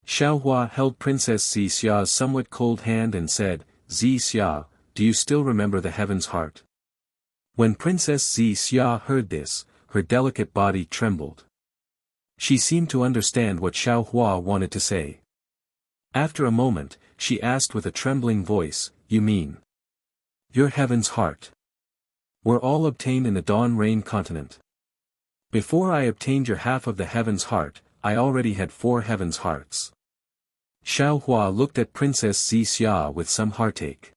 Xiaohua held Princess Xia's somewhat cold hand and said, Xia, do you still remember the Heaven's Heart? When Princess Xia heard this, her delicate body trembled. She seemed to understand what Xiaohua wanted to say. After a moment, she asked with a trembling voice, you mean? Your Heaven's Heart were all obtained in the Dawn Rain Continent. Before I obtained your half of the Heaven's Heart, I already had 4 Heaven's Hearts. Xiaohua looked at Princess Xia with some heartache.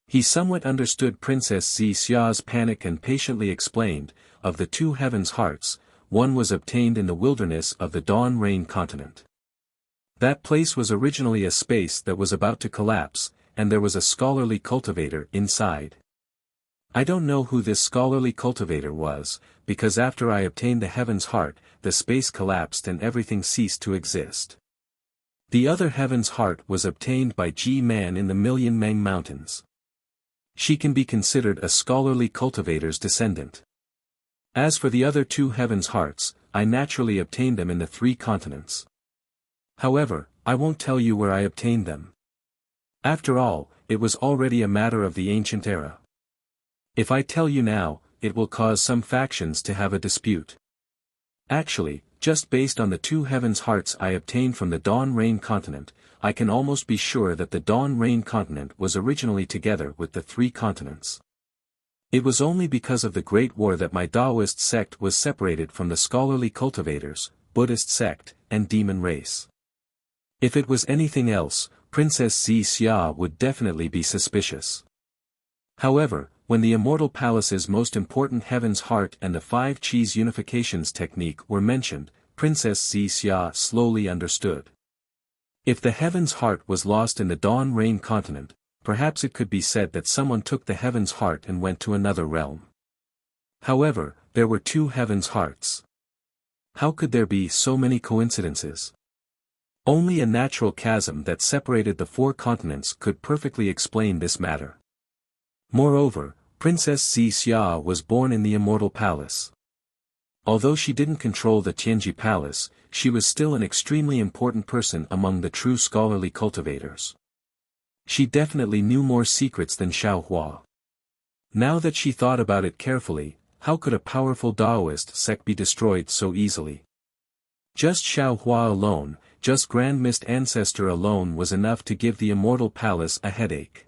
He somewhat understood Princess Xia's panic and patiently explained, of the 2 Heaven's Hearts, one was obtained in the wilderness of the Dawn Rain Continent. That place was originally a space that was about to collapse, and there was a scholarly cultivator inside. I don't know who this scholarly cultivator was, because after I obtained the Heaven's Heart, the space collapsed and everything ceased to exist. The other Heaven's Heart was obtained by Ji-Man in the Million Meng Mountains. She can be considered a scholarly cultivator's descendant. As for the other 2 Heaven's Hearts, I naturally obtained them in the 3 continents. However, I won't tell you where I obtained them. After all, it was already a matter of the ancient era. If I tell you now, it will cause some factions to have a dispute. Actually, just based on the 2 Heaven's Hearts I obtained from the Dawn Rain Continent, I can almost be sure that the Dawn Rain Continent was originally together with the 3 continents. It was only because of the Great War that my Taoist sect was separated from the scholarly cultivators, Buddhist sect, and demon race. If it was anything else, Princess Xia would definitely be suspicious. However, when the Immortal Palace's most important Heaven's Heart and the 5 Qis unifications technique were mentioned, Princess Xia slowly understood. If the Heaven's Heart was lost in the Dawn Rain Continent, perhaps it could be said that someone took the Heaven's Heart and went to another realm. However, there were 2 Heaven's Hearts. How could there be so many coincidences? Only a natural chasm that separated the 4 continents could perfectly explain this matter. Moreover, Princess Xia was born in the Immortal Palace. Although she didn't control the Tianji Palace, she was still an extremely important person among the true scholarly cultivators. She definitely knew more secrets than Xiaohua. Now that she thought about it carefully, how could a powerful Taoist sect be destroyed so easily? Just Xiaohua alone, just Grand Mist Ancestor alone was enough to give the Immortal Palace a headache.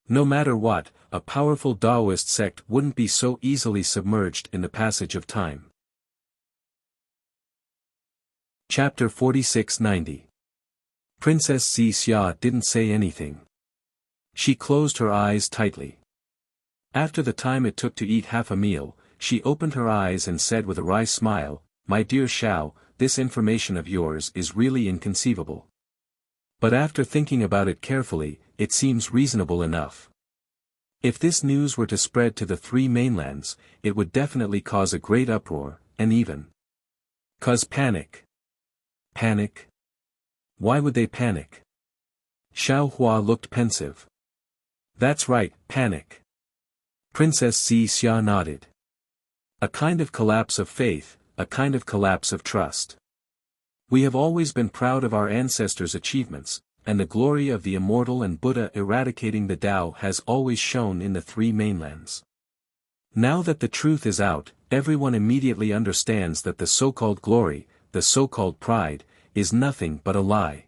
No matter what, a powerful Taoist sect wouldn't be so easily submerged in the passage of time. Chapter 4690. Princess Xia didn't say anything. She closed her eyes tightly. After the time it took to eat half a meal, she opened her eyes and said with a wry smile, "My dear Xiao, this information of yours is really inconceivable. But after thinking about it carefully, it seems reasonable enough. If this news were to spread to the 3 mainlands, it would definitely cause a great uproar, and even cause panic." Panic? Why would they panic? Xiaohua looked pensive. That's right, panic. Princess Xia nodded. A kind of collapse of faith, a kind of collapse of trust. We have always been proud of our ancestors' achievements, and the glory of the immortal and Buddha eradicating the Tao has always shone in the 3 mainlands. Now that the truth is out, everyone immediately understands that the so-called glory, the so-called pride, is nothing but a lie.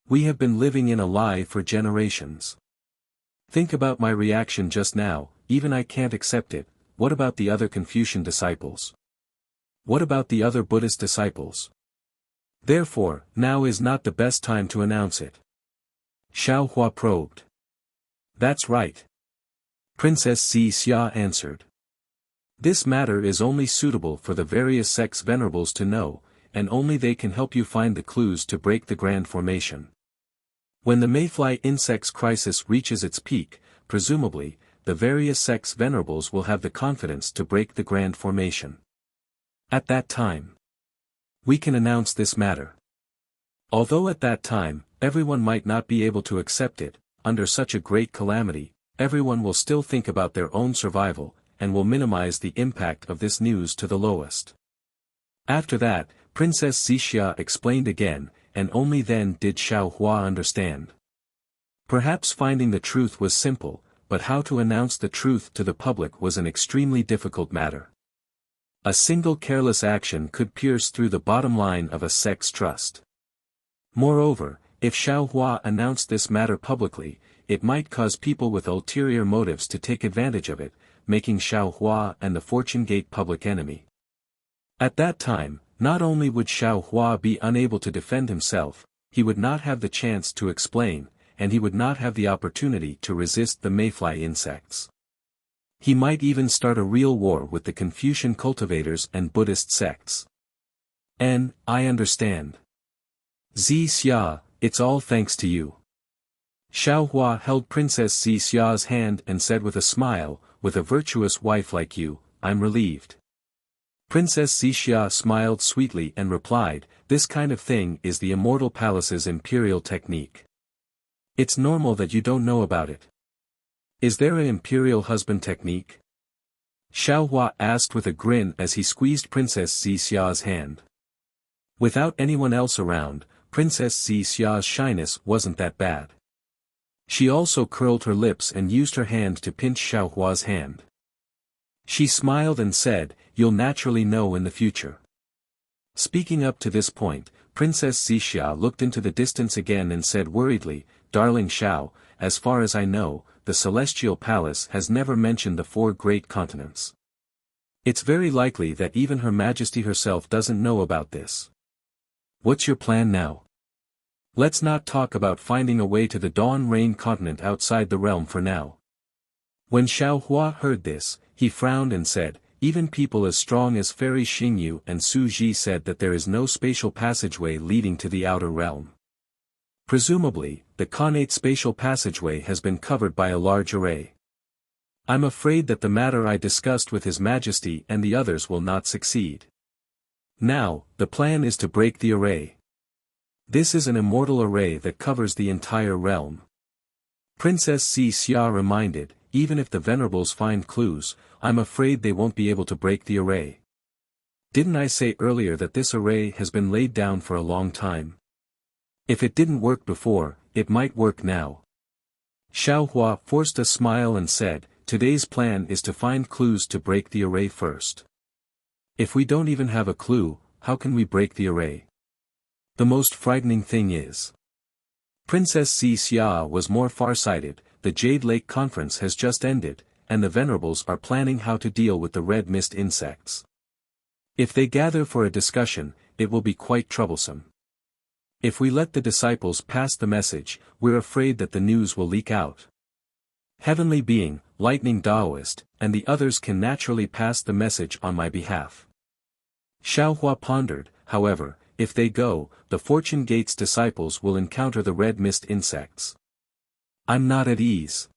We have been living in a lie for generations. Think about my reaction just now, even I can't accept it. What about the other Confucian disciples? What about the other Buddhist disciples? Therefore, now is not the best time to announce it. Xiaohua probed. That's right. Princess Xia answered. This matter is only suitable for the various sects venerables to know, and only they can help you find the clues to break the grand formation. When the mayfly insect's crisis reaches its peak, presumably, the various sects venerables will have the confidence to break the grand formation. At that time, we can announce this matter. Although at that time, everyone might not be able to accept it, under such a great calamity, everyone will still think about their own survival, and will minimize the impact of this news to the lowest. After that, Princess Xixia explained again, and only then did Xiao Hua understand. Perhaps finding the truth was simple, but how to announce the truth to the public was an extremely difficult matter. A single careless action could pierce through the bottom line of a sect's trust. Moreover, if Xiao Hua announced this matter publicly, it might cause people with ulterior motives to take advantage of it, making Xiao Hua and the Fortune Gate public enemy. At that time, not only would Xiao Hua be unable to defend himself, he would not have the chance to explain, and he would not have the opportunity to resist the mayfly insects. He might even start a real war with the Confucian cultivators and Buddhist sects. I understand. Xixia, it's all thanks to you. Xiao Hua held Princess Xixia's hand and said with a smile, with a virtuous wife like you, I'm relieved. Princess Xixia smiled sweetly and replied, this kind of thing is the Immortal Palace's imperial technique. It's normal that you don't know about it. Is there an imperial husband technique? Xiao Hua asked with a grin as he squeezed Princess Xixia's hand. Without anyone else around, Princess Xixia's shyness wasn't that bad. She also curled her lips and used her hand to pinch Xiao Hua's hand. She smiled and said, you'll naturally know in the future. Speaking up to this point, Princess Xixia looked into the distance again and said worriedly, Darling Xiao, as far as I know, the Celestial Palace has never mentioned the 4 great continents. It's very likely that even Her Majesty herself doesn't know about this. What's your plan now? Let's not talk about finding a way to the Dawn Rain continent outside the realm for now. When Xiao Hua heard this, he frowned and said, even people as strong as Fairy Xingyu and Su Ji said that there is no spatial passageway leading to the outer realm. Presumably, the Khanate spatial passageway has been covered by a large array. I'm afraid that the matter I discussed with His Majesty and the others will not succeed. Now, the plan is to break the array. This is an immortal array that covers the entire realm. Princess Xixia reminded, even if the venerables find clues, I'm afraid they won't be able to break the array. Didn't I say earlier that this array has been laid down for a long time? If it didn't work before, it might work now. Xiao Hua forced a smile and said, today's plan is to find clues to break the array first. If we don't even have a clue, how can we break the array? The most frightening thing is. Princess Xixia was more far-sighted, the Jade Lake Conference has just ended, and the venerables are planning how to deal with the red mist insects. If they gather for a discussion, it will be quite troublesome. If we let the disciples pass the message, we're afraid that the news will leak out. Heavenly Being, Lightning Taoist, and the others can naturally pass the message on my behalf. Xiao Hua pondered, however, if they go, the Fortune Gate's disciples will encounter the red mist insects. I'm not at ease.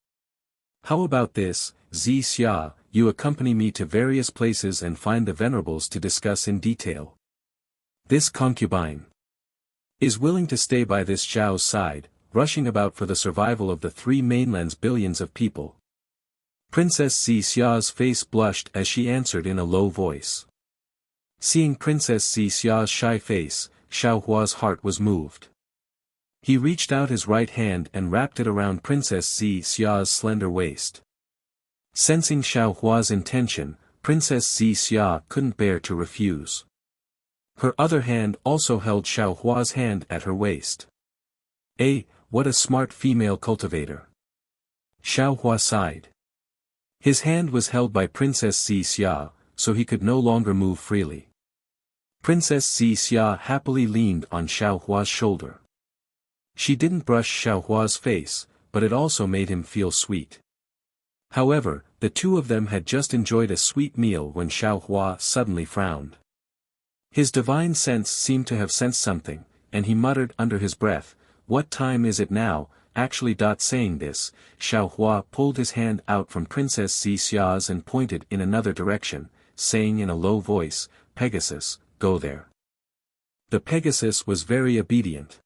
How about this, Xixia, you accompany me to various places and find the venerables to discuss in detail. This concubine is willing to stay by this Xiao's side, rushing about for the survival of the 3 mainland's billions of people. Princess Xixia's face blushed as she answered in a low voice. Seeing Princess Xixia's shy face, Xiao Hua's heart was moved. He reached out his right hand and wrapped it around Princess Xixia's slender waist. Sensing Xiao Hua's intention, Princess Xixia couldn't bear to refuse. Her other hand also held Xiao Hua's hand at her waist. What a smart female cultivator. Xiao Hua sighed. His hand was held by Princess Xixia, so he could no longer move freely. Princess Xixia happily leaned on Xiao Hua's shoulder. She didn't brush Xiao Hua's face, but it also made him feel sweet. However, the two of them had just enjoyed a sweet meal when Xiao Hua suddenly frowned. His divine sense seemed to have sensed something, and he muttered under his breath, "What time is it now?" Actually, saying this, Xiao Hua pulled his hand out from Princess Xia's and pointed in another direction, saying in a low voice, "Pegasus, go there." The Pegasus was very obedient.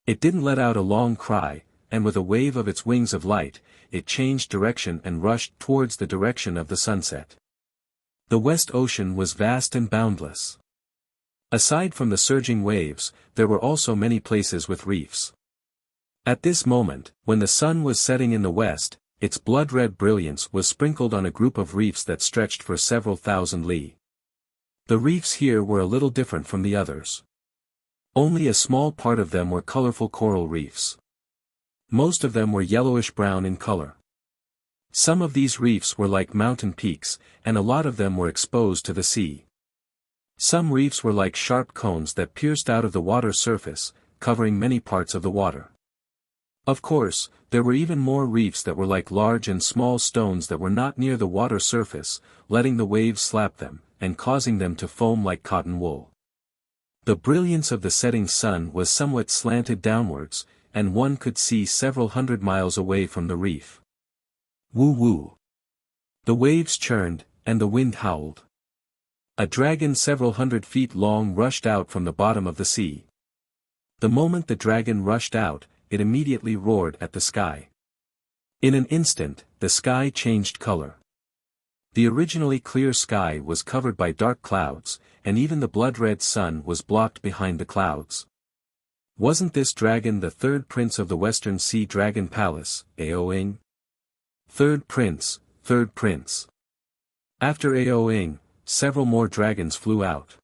It didn't let out a long cry, and with a wave of its wings of light, it changed direction and rushed towards the direction of the sunset. The West Ocean was vast and boundless. Aside from the surging waves, there were also many places with reefs. At this moment, when the sun was setting in the west, its blood-red brilliance was sprinkled on a group of reefs that stretched for several thousand li. The reefs here were a little different from the others. Only a small part of them were colorful coral reefs. Most of them were yellowish-brown in color. Some of these reefs were like mountain peaks, and a lot of them were exposed to the sea. Some reefs were like sharp cones that pierced out of the water surface, covering many parts of the water. Of course, there were even more reefs that were like large and small stones that were not near the water surface, letting the waves slap them, and causing them to foam like cotton wool. The brilliance of the setting sun was somewhat slanted downwards, and one could see several hundred miles away from the reef. Woo woo. The waves churned, and the wind howled. A dragon several hundred feet long rushed out from the bottom of the sea. The moment the dragon rushed out, it immediately roared at the sky. In an instant, the sky changed color. The originally clear sky was covered by dark clouds, and even the blood-red sun was blocked behind the clouds. Wasn't this dragon the third prince of the Western Sea Dragon Palace, Aoing? Third prince, third prince. After Aoing, several more dragons flew out.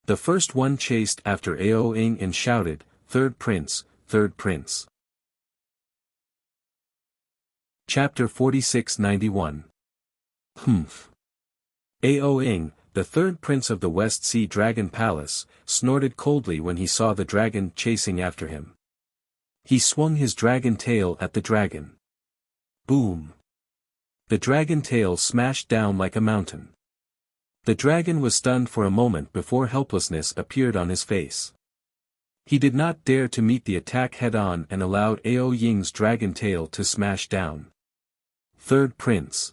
The first one chased after Aoing and shouted, "Third prince, third prince." Chapter 4691. Humph. Aoing, the third prince of the West Sea Dragon Palace, snorted coldly when he saw the dragon chasing after him. He swung his dragon tail at the dragon. Boom. The dragon tail smashed down like a mountain. The dragon was stunned for a moment before helplessness appeared on his face. He did not dare to meet the attack head-on and allowed Ao Ying's dragon tail to smash down. Third prince.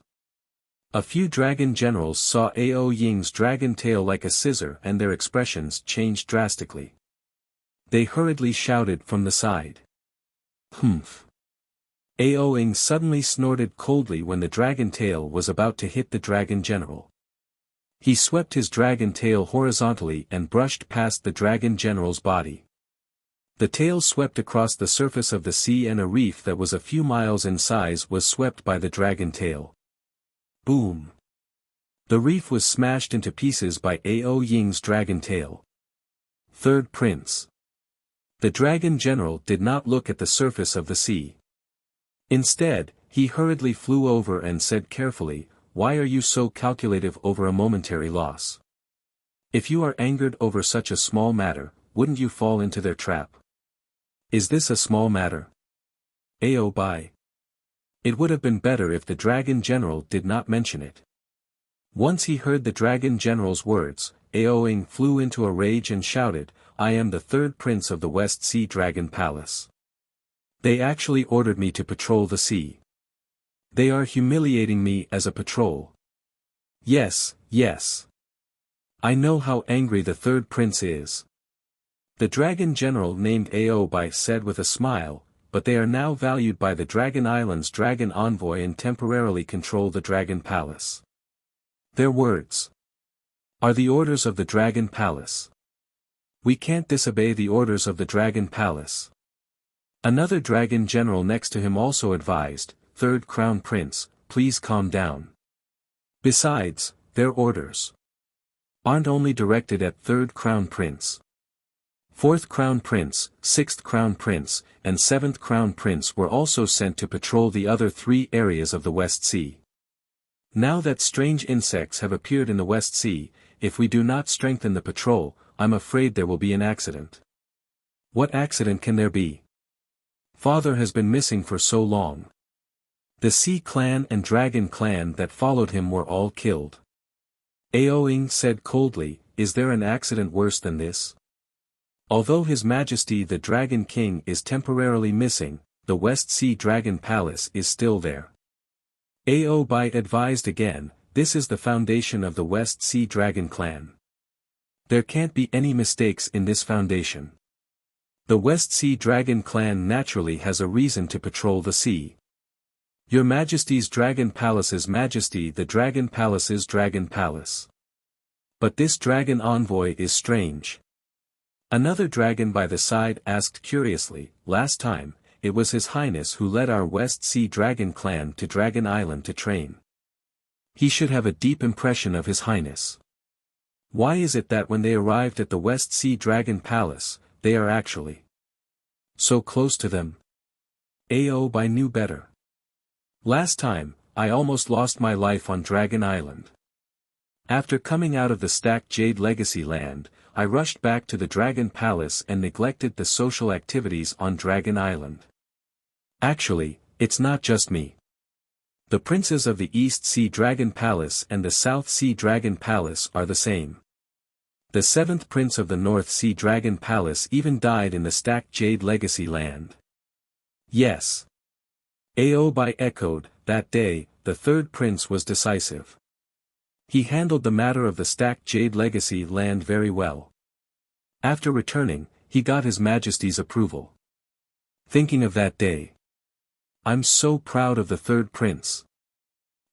A few dragon generals saw Ao Ying's dragon tail like a scissor and their expressions changed drastically. They hurriedly shouted from the side. Humph. Ao Ying suddenly snorted coldly when the dragon tail was about to hit the dragon general. He swept his dragon tail horizontally and brushed past the dragon general's body. The tail swept across the surface of the sea, and a reef that was a few miles in size was swept by the dragon tail. Boom. The reef was smashed into pieces by Ao Ying's dragon tail. Third prince. The dragon general did not look at the surface of the sea. Instead, he hurriedly flew over and said carefully, "Why are you so calculative over a momentary loss? If you are angered over such a small matter, wouldn't you fall into their trap? Is this a small matter? Ao Bai. It would have been better if the dragon general did not mention it." Once he heard the dragon general's words, Ao Ying flew into a rage and shouted, "I am the third prince of the West Sea Dragon Palace. They actually ordered me to patrol the sea. They are humiliating me as a patrol. Yes, yes. I know how angry the third prince is." The dragon general named Ao Bai said with a smile, "But they are now valued by the Dragon Island's dragon envoy and temporarily control the Dragon Palace. Their words are the orders of the Dragon Palace. We can't disobey the orders of the Dragon Palace." Another dragon general next to him also advised, "Third Crown Prince, please calm down. Besides, their orders aren't only directed at Third Crown Prince. Fourth Crown Prince, Sixth Crown Prince, and Seventh Crown Prince were also sent to patrol the other 3 areas of the West Sea. Now that strange insects have appeared in the West Sea, if we do not strengthen the patrol, I'm afraid there will be an accident." "What accident can there be? Father has been missing for so long." The Sea Clan and Dragon Clan that followed him were all killed. Aoing said coldly, "Is there an accident worse than this?" Although His Majesty the Dragon King is temporarily missing, the West Sea Dragon Palace is still there. Bai advised again, "This is the foundation of the West Sea Dragon Clan. There can't be any mistakes in this foundation. The West Sea Dragon Clan naturally has a reason to patrol the sea. Your Majesty's Dragon Palace's Majesty the Dragon Palace's Dragon Palace. But this dragon envoy is strange." Another dragon by the side asked curiously, "Last time, it was His Highness who led our West Sea Dragon Clan to Dragon Island to train. He should have a deep impression of His Highness. Why is it that when they arrived at the West Sea Dragon Palace, they are actually so close to them?" Bai knew better. "Last time, I almost lost my life on Dragon Island. After coming out of the Stacked Jade Legacy Land, I rushed back to the Dragon Palace and neglected the social activities on Dragon Island. Actually, it's not just me. The princes of the East Sea Dragon Palace and the South Sea Dragon Palace are the same. The 7th Prince of the North Sea Dragon Palace even died in the Stacked Jade Legacy Land." "Yes." Bai echoed, "That day, the 3rd Prince was decisive. He handled the matter of the Stacked Jade Legacy Land very well. After returning, he got His Majesty's approval. Thinking of that day, I'm so proud of the 3rd Prince.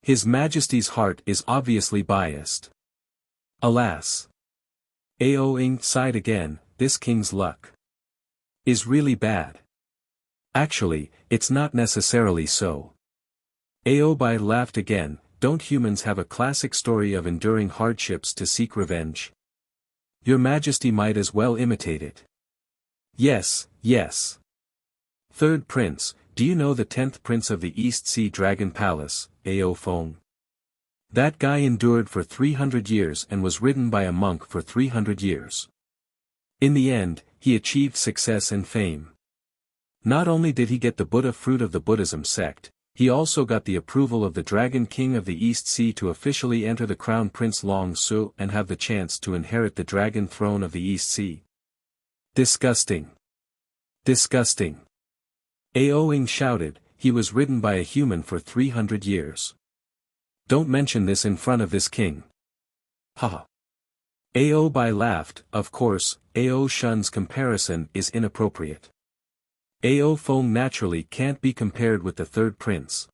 His Majesty's heart is obviously biased. Alas." Aoing sighed again, "This king's luck is really bad. Actually, it's not necessarily so." Bai laughed again, "Don't humans have a classic story of enduring hardships to seek revenge? Your Majesty might as well imitate it." "Yes, yes. 3rd Prince, do you know the 10th Prince of the East Sea Dragon Palace, Ao Feng? That guy endured for 300 years and was ridden by a monk for 300 years. In the end, he achieved success and fame. Not only did he get the Buddha fruit of the Buddhism sect, he also got the approval of the Dragon King of the East Sea to officially enter the Crown Prince Long Su and have the chance to inherit the Dragon Throne of the East Sea. Disgusting. Disgusting." Aoing shouted, "He was ridden by a human for 300 years. Don't mention this in front of this king." "Haha." Bai laughed, "Of course, Ao Shun's comparison is inappropriate. Ao Feng naturally can't be compared with the 3rd Prince.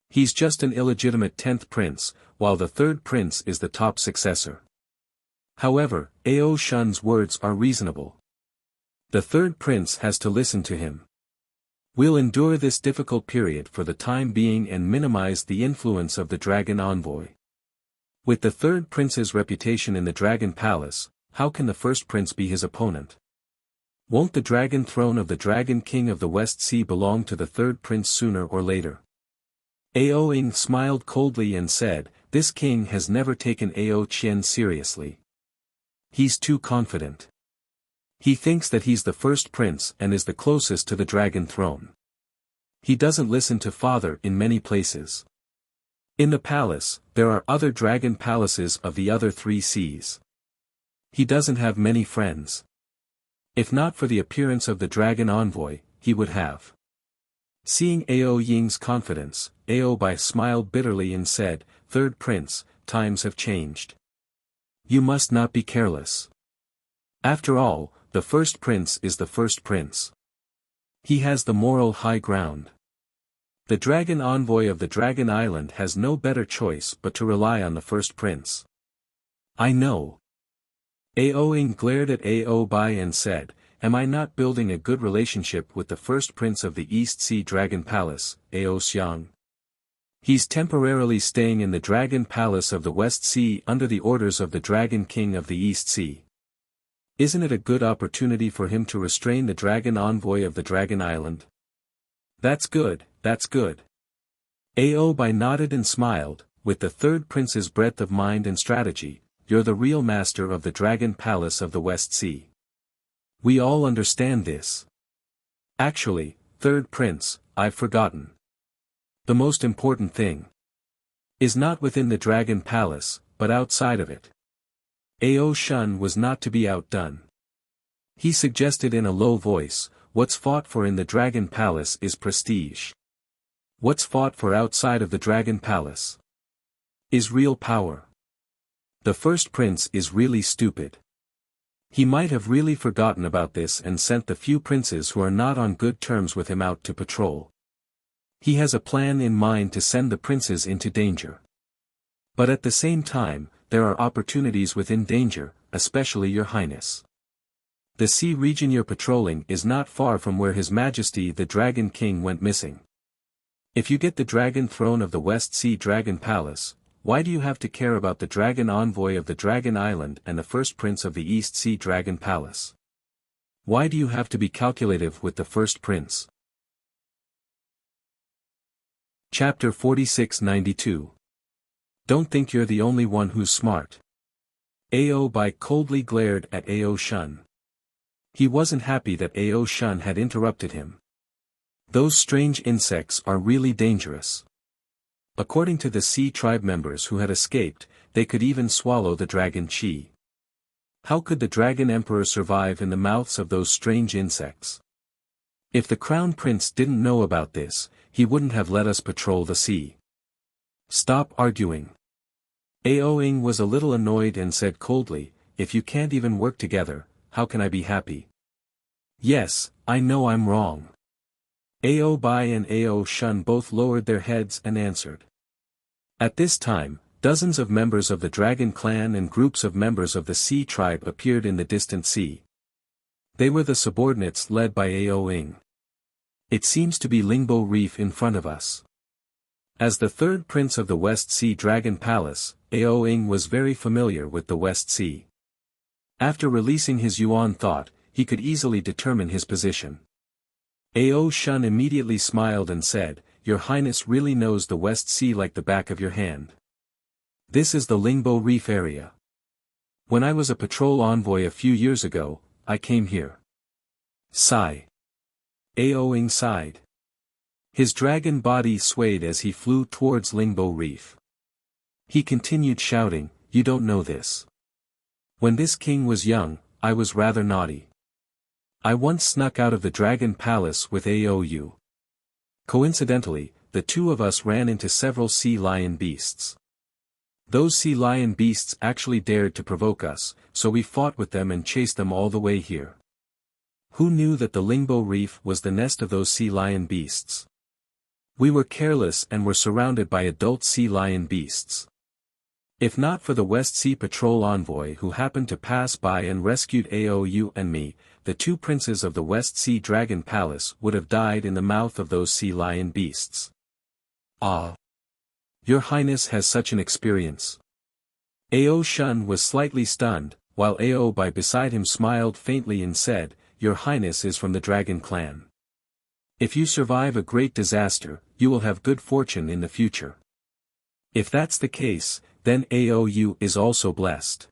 He's just an illegitimate 10th Prince, while the 3rd Prince is the top successor. However, Ao Shun's words are reasonable. The 3rd Prince has to listen to him. We'll endure this difficult period for the time being and minimize the influence of the Dragon Envoy. With the 3rd Prince's reputation in the Dragon Palace, how can the 1st Prince be his opponent? Won't the Dragon Throne of the Dragon King of the West Sea belong to the 3rd Prince sooner or later?" Aoing smiled coldly and said, "This king has never taken Ao Qian seriously. He's too confident. He thinks that he's the 1st Prince and is the closest to the Dragon Throne. He doesn't listen to father in many places. In the palace, there are other dragon palaces of the other 3 seas. He doesn't have many friends. If not for the appearance of the Dragon Envoy, he would have." Seeing Aoying's confidence, Bai smiled bitterly and said, "3rd Prince, times have changed. You must not be careless. After all, the 1st Prince is the 1st Prince. He has the moral high ground. The Dragon Envoy of the Dragon Island has no better choice but to rely on the 1st Prince." "I know." Aoing glared at Bai and said, "Am I not building a good relationship with the 1st Prince of the East Sea Dragon Palace, Ao Xiang? He's temporarily staying in the Dragon Palace of the West Sea under the orders of the Dragon King of the East Sea. Isn't it a good opportunity for him to restrain the Dragon Envoy of the Dragon Island?" That's good, that's good." Bai nodded and smiled, "With the 3rd Prince's breadth of mind and strategy, you're the real master of the Dragon Palace of the West Sea. We all understand this. Actually, 3rd Prince, I've forgotten. The most important thing is not within the dragon palace, but outside of it. Ao Shun was not to be outdone. He suggested in a low voice, what's fought for in the dragon palace is prestige. What's fought for outside of the dragon palace is real power. The first prince is really stupid. He might have really forgotten about this and sent the few princes who are not on good terms with him out to patrol. He has a plan in mind to send the princes into danger. But at the same time, there are opportunities within danger, especially your highness. The sea region you're patrolling is not far from where His Majesty the Dragon King went missing. If you get the dragon throne of the West Sea Dragon Palace, why do you have to care about the dragon envoy of the Dragon Island and the first prince of the East Sea Dragon Palace? Why do you have to be calculative with the first prince? Chapter 4692. Don't think you're the only one who's smart. Ao Bai coldly glared at Ao Shun. He wasn't happy that Ao Shun had interrupted him. Those strange insects are really dangerous. According to the sea tribe members who had escaped, they could even swallow the dragon chi. How could the dragon emperor survive in the mouths of those strange insects? If the crown prince didn't know about this, he wouldn't have let us patrol the sea. Stop arguing. Ao Ing was a little annoyed and said coldly, if you can't even work together, how can I be happy? Yes, I know I'm wrong. Ao Bai and Ao Shun both lowered their heads and answered. At this time, dozens of members of the Dragon Clan and groups of members of the Sea Tribe appeared in the distant sea. They were the subordinates led by Ao Ing. It seems to be Lingbo Reef in front of us. As the third prince of the West Sea Dragon Palace, Ao Ing was very familiar with the West Sea. After releasing his Yuan thought, he could easily determine his position. Ao Shun immediately smiled and said, Your Highness really knows the West Sea like the back of your hand. This is the Lingbo Reef area. When I was a patrol envoy a few years ago, I came here. Sigh. Ao Ing sighed. His dragon body swayed as he flew towards Lingbo Reef. He continued shouting, You don't know this. When this king was young, I was rather naughty. I once snuck out of the Dragon Palace with Aou. Coincidentally, the two of us ran into several sea lion beasts. Those sea lion beasts actually dared to provoke us, so we fought with them and chased them all the way here. Who knew that the Lingbo Reef was the nest of those sea lion beasts? We were careless and were surrounded by adult sea lion beasts. If not for the West Sea Patrol envoy who happened to pass by and rescued Aou and me, the two princes of the West Sea Dragon Palace would have died in the mouth of those sea lion beasts. Ah! Your Highness has such an experience. Ao Shun was slightly stunned, while Ao Bai beside him smiled faintly and said, Your Highness is from the Dragon Clan. If you survive a great disaster, you will have good fortune in the future. If that's the case, then Aou is also blessed.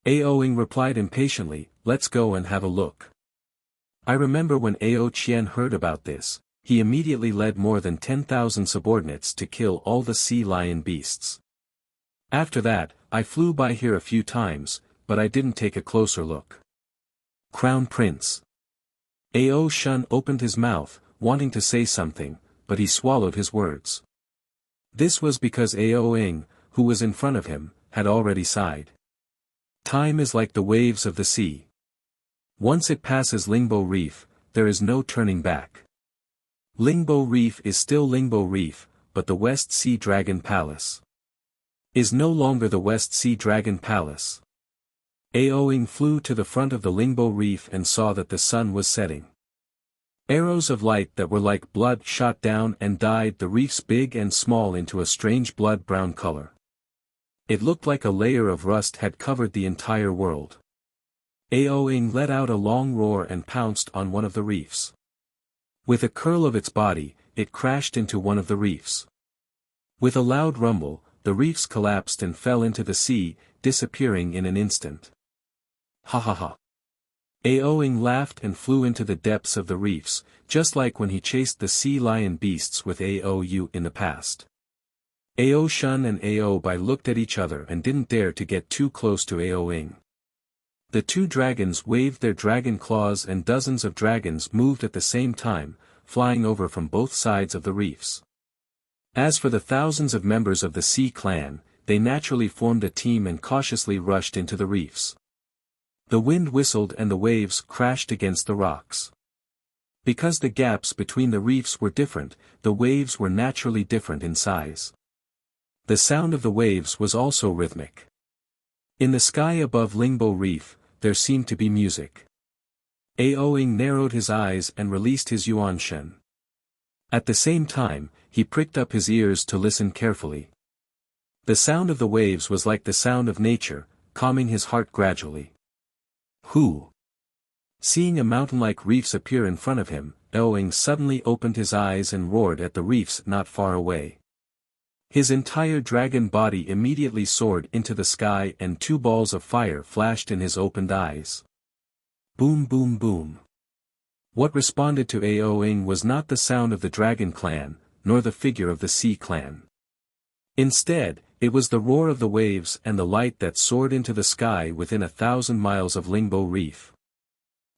Ao Ing replied impatiently, Let's go and have a look. I remember when Ao Qian heard about this, he immediately led more than 10,000 subordinates to kill all the sea lion beasts. After that, I flew by here a few times, but I didn't take a closer look. Crown Prince. Ao Shun opened his mouth, wanting to say something, but he swallowed his words. This was because Ao Ing, who was in front of him, had already sighed. Time is like the waves of the sea. Once it passes Lingbo Reef, there is no turning back. Lingbo Reef is still Lingbo Reef, but the West Sea Dragon Palace is no longer the West Sea Dragon Palace. Ao Ing flew to the front of the Lingbo Reef and saw that the sun was setting. Arrows of light that were like blood shot down and dyed the reefs big and small into a strange blood-brown color. It looked like a layer of rust had covered the entire world. Ao Ing let out a long roar and pounced on one of the reefs. With a curl of its body, it crashed into one of the reefs. With a loud rumble, the reefs collapsed and fell into the sea, disappearing in an instant. Ha ha ha. Aoing laughed and flew into the depths of the reefs, just like when he chased the sea lion beasts with Aou in the past. Ao Shun and Ao Bai looked at each other and didn't dare to get too close to Aoing. The two dragons waved their dragon claws and dozens of dragons moved at the same time, flying over from both sides of the reefs. As for the thousands of members of the Sea clan, they naturally formed a team and cautiously rushed into the reefs. The wind whistled and the waves crashed against the rocks. Because the gaps between the reefs were different, the waves were naturally different in size. The sound of the waves was also rhythmic. In the sky above Lingbo Reef, there seemed to be music. Aoing narrowed his eyes and released his Yuan Shen. At the same time, he pricked up his ears to listen carefully. The sound of the waves was like the sound of nature, calming his heart gradually. Who? Seeing a mountain-like reefs appear in front of him, Aoing suddenly opened his eyes and roared at the reefs not far away. His entire dragon body immediately soared into the sky and two balls of fire flashed in his opened eyes. Boom boom boom. What responded to Aoing was not the sound of the Dragon Clan, nor the figure of the Sea Clan. Instead, it was the roar of the waves and the light that soared into the sky within 1,000 miles of Lingbo Reef.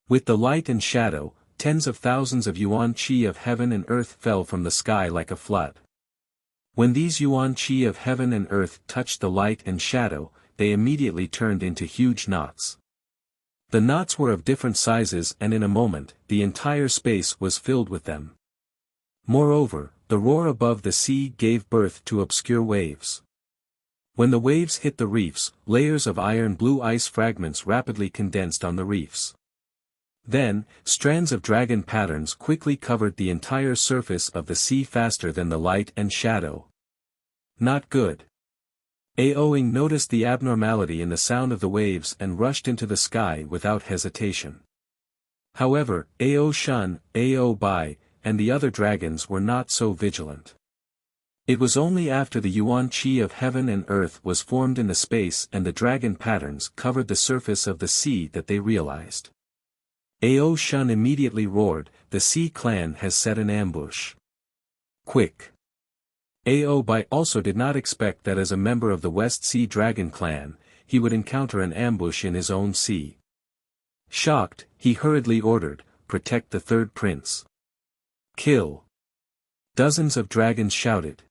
With the light and shadow, tens of thousands of yuan qi of heaven and earth fell from the sky like a flood. When these yuan qi of heaven and earth touched the light and shadow, they immediately turned into huge knots. The knots were of different sizes and in a moment, the entire space was filled with them. Moreover, the roar above the sea gave birth to obscure waves. When the waves hit the reefs, layers of iron-blue ice fragments rapidly condensed on the reefs. Then, strands of dragon patterns quickly covered the entire surface of the sea faster than the light and shadow. Not good. Aoing noticed the abnormality in the sound of the waves and rushed into the sky without hesitation. However, Ao Shun, Ao Bai, and the other dragons were not so vigilant. It was only after the yuan qi of heaven and earth was formed in the space and the dragon patterns covered the surface of the sea that they realized. Ao Shun immediately roared, "The Sea Clan has set an ambush. Quick!" Ao Bai also did not expect that as a member of the West Sea Dragon Clan, he would encounter an ambush in his own sea. Shocked, he hurriedly ordered, "Protect the third prince. Kill!" Dozens of dragons shouted.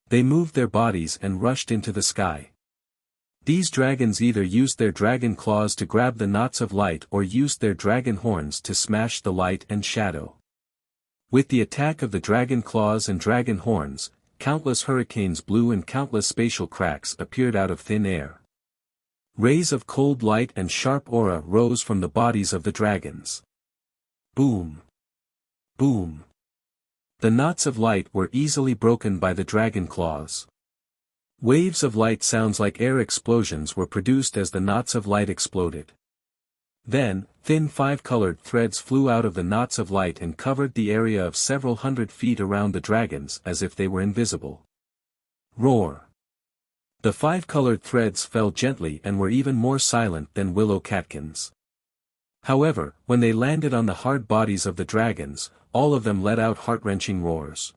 They moved their bodies and rushed into the sky. These dragons either used their dragon claws to grab the knots of light or used their dragon horns to smash the light and shadow. With the attack of the dragon claws and dragon horns, countless hurricanes blew and countless spatial cracks appeared out of thin air. Rays of cold light and sharp aura rose from the bodies of the dragons. Boom! Boom! The knots of light were easily broken by the dragon claws. Waves of light sounds like air explosions were produced as the knots of light exploded. Then, thin five-colored threads flew out of the knots of light and covered the area of several hundred feet around the dragons as if they were invisible. Roar! The five-colored threads fell gently and were even more silent than willow catkins. However, when they landed on the hard bodies of the dragons, all of them let out heart-wrenching roars.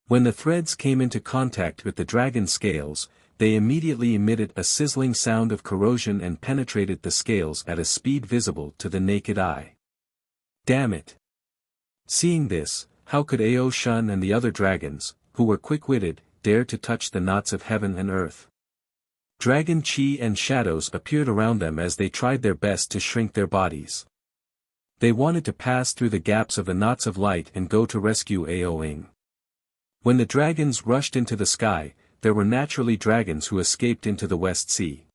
When the threads came into contact with the dragon scales, they immediately emitted a sizzling sound of corrosion and penetrated the scales at a speed visible to the naked eye. Damn it! Seeing this, how could Ao Shun and the other dragons, who were quick-witted, dare to touch the knots of heaven and earth? Dragon chi and shadows appeared around them as they tried their best to shrink their bodies. They wanted to pass through the gaps of the knots of light and go to rescue Aoing. When the dragons rushed into the sky, there were naturally dragons who escaped into the West Sea.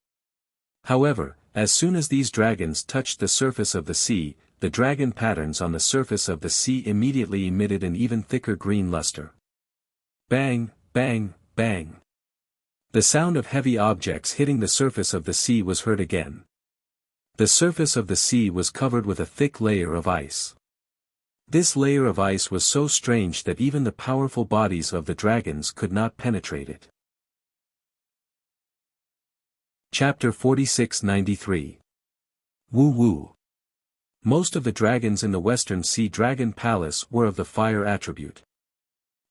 However, as soon as these dragons touched the surface of the sea, the dragon patterns on the surface of the sea immediately emitted an even thicker green luster. Bang, bang, bang. The sound of heavy objects hitting the surface of the sea was heard again. The surface of the sea was covered with a thick layer of ice. This layer of ice was so strange that even the powerful bodies of the dragons could not penetrate it. Chapter 4693. Woo Woo. Most of the dragons in the Western Sea Dragon Palace were of the fire attribute.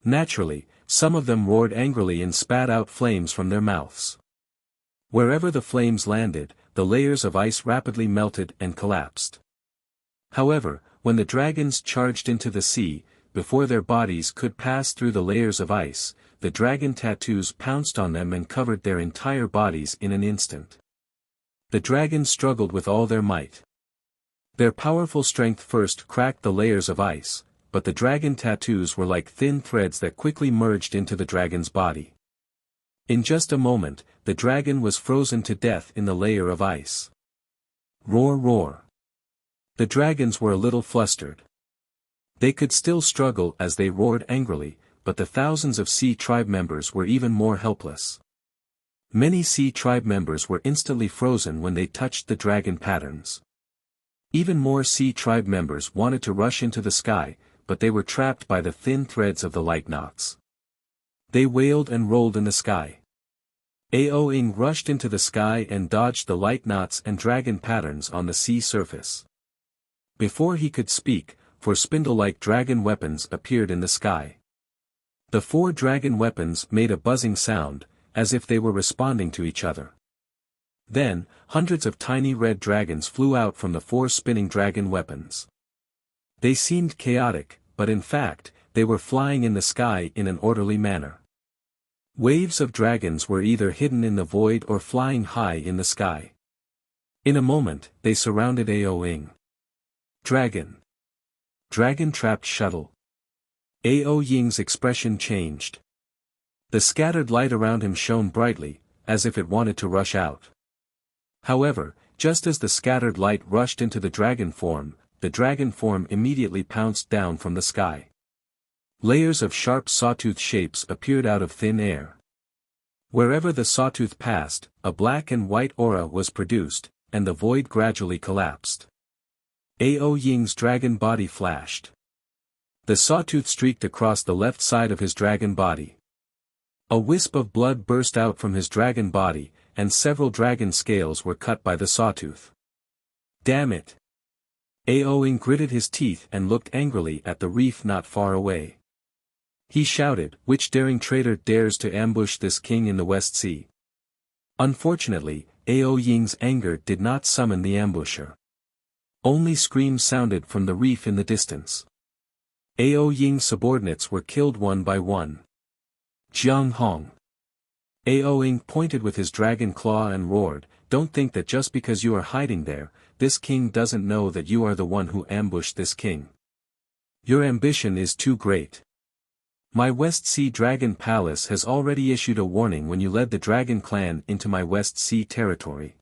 Naturally, some of them roared angrily and spat out flames from their mouths. Wherever the flames landed, the layers of ice rapidly melted and collapsed. However, when the dragons charged into the sea, before their bodies could pass through the layers of ice, the dragon tattoos pounced on them and covered their entire bodies in an instant. The dragons struggled with all their might. Their powerful strength first cracked the layers of ice, but the dragon tattoos were like thin threads that quickly merged into the dragon's body. In just a moment, the dragon was frozen to death in the layer of ice. Roar, roar. The dragons were a little flustered. They could still struggle as they roared angrily, but the thousands of Sea Tribe members were even more helpless. Many Sea Tribe members were instantly frozen when they touched the dragon patterns. Even more Sea Tribe members wanted to rush into the sky, but they were trapped by the thin threads of the light knots. They wailed and rolled in the sky. Ao-ing rushed into the sky and dodged the light knots and dragon patterns on the sea surface. Before he could speak, 4 spindle-like dragon weapons appeared in the sky. The 4 dragon weapons made a buzzing sound, as if they were responding to each other. Then, hundreds of tiny red dragons flew out from the 4 spinning dragon weapons. They seemed chaotic, but in fact, they were flying in the sky in an orderly manner. Waves of dragons were either hidden in the void or flying high in the sky. In a moment, they surrounded Ao-ing. Dragon. Dragon-trapped shuttle. Ao-ying's expression changed. The scattered light around him shone brightly, as if it wanted to rush out. However, just as the scattered light rushed into the dragon form immediately pounced down from the sky. Layers of sharp sawtooth shapes appeared out of thin air. Wherever the sawtooth passed, a black and white aura was produced, and the void gradually collapsed. Ao-ying's dragon body flashed. The sawtooth streaked across the left side of his dragon body. A wisp of blood burst out from his dragon body, and several dragon scales were cut by the sawtooth. Damn it! Ao-ing gritted his teeth and looked angrily at the reef not far away. He shouted, "Which daring traitor dares to ambush this king in the West Sea?" Unfortunately, Ao-ying's anger did not summon the ambusher. Only screams sounded from the reef in the distance. Ao-ying's subordinates were killed one by one. Jiang Hong. Ao-ing pointed with his dragon claw and roared, "Don't think that just because you are hiding there, this king doesn't know that you are the one who ambushed this king. Your ambition is too great. My West Sea Dragon Palace has already issued a warning when you led the Dragon Clan into my West Sea territory.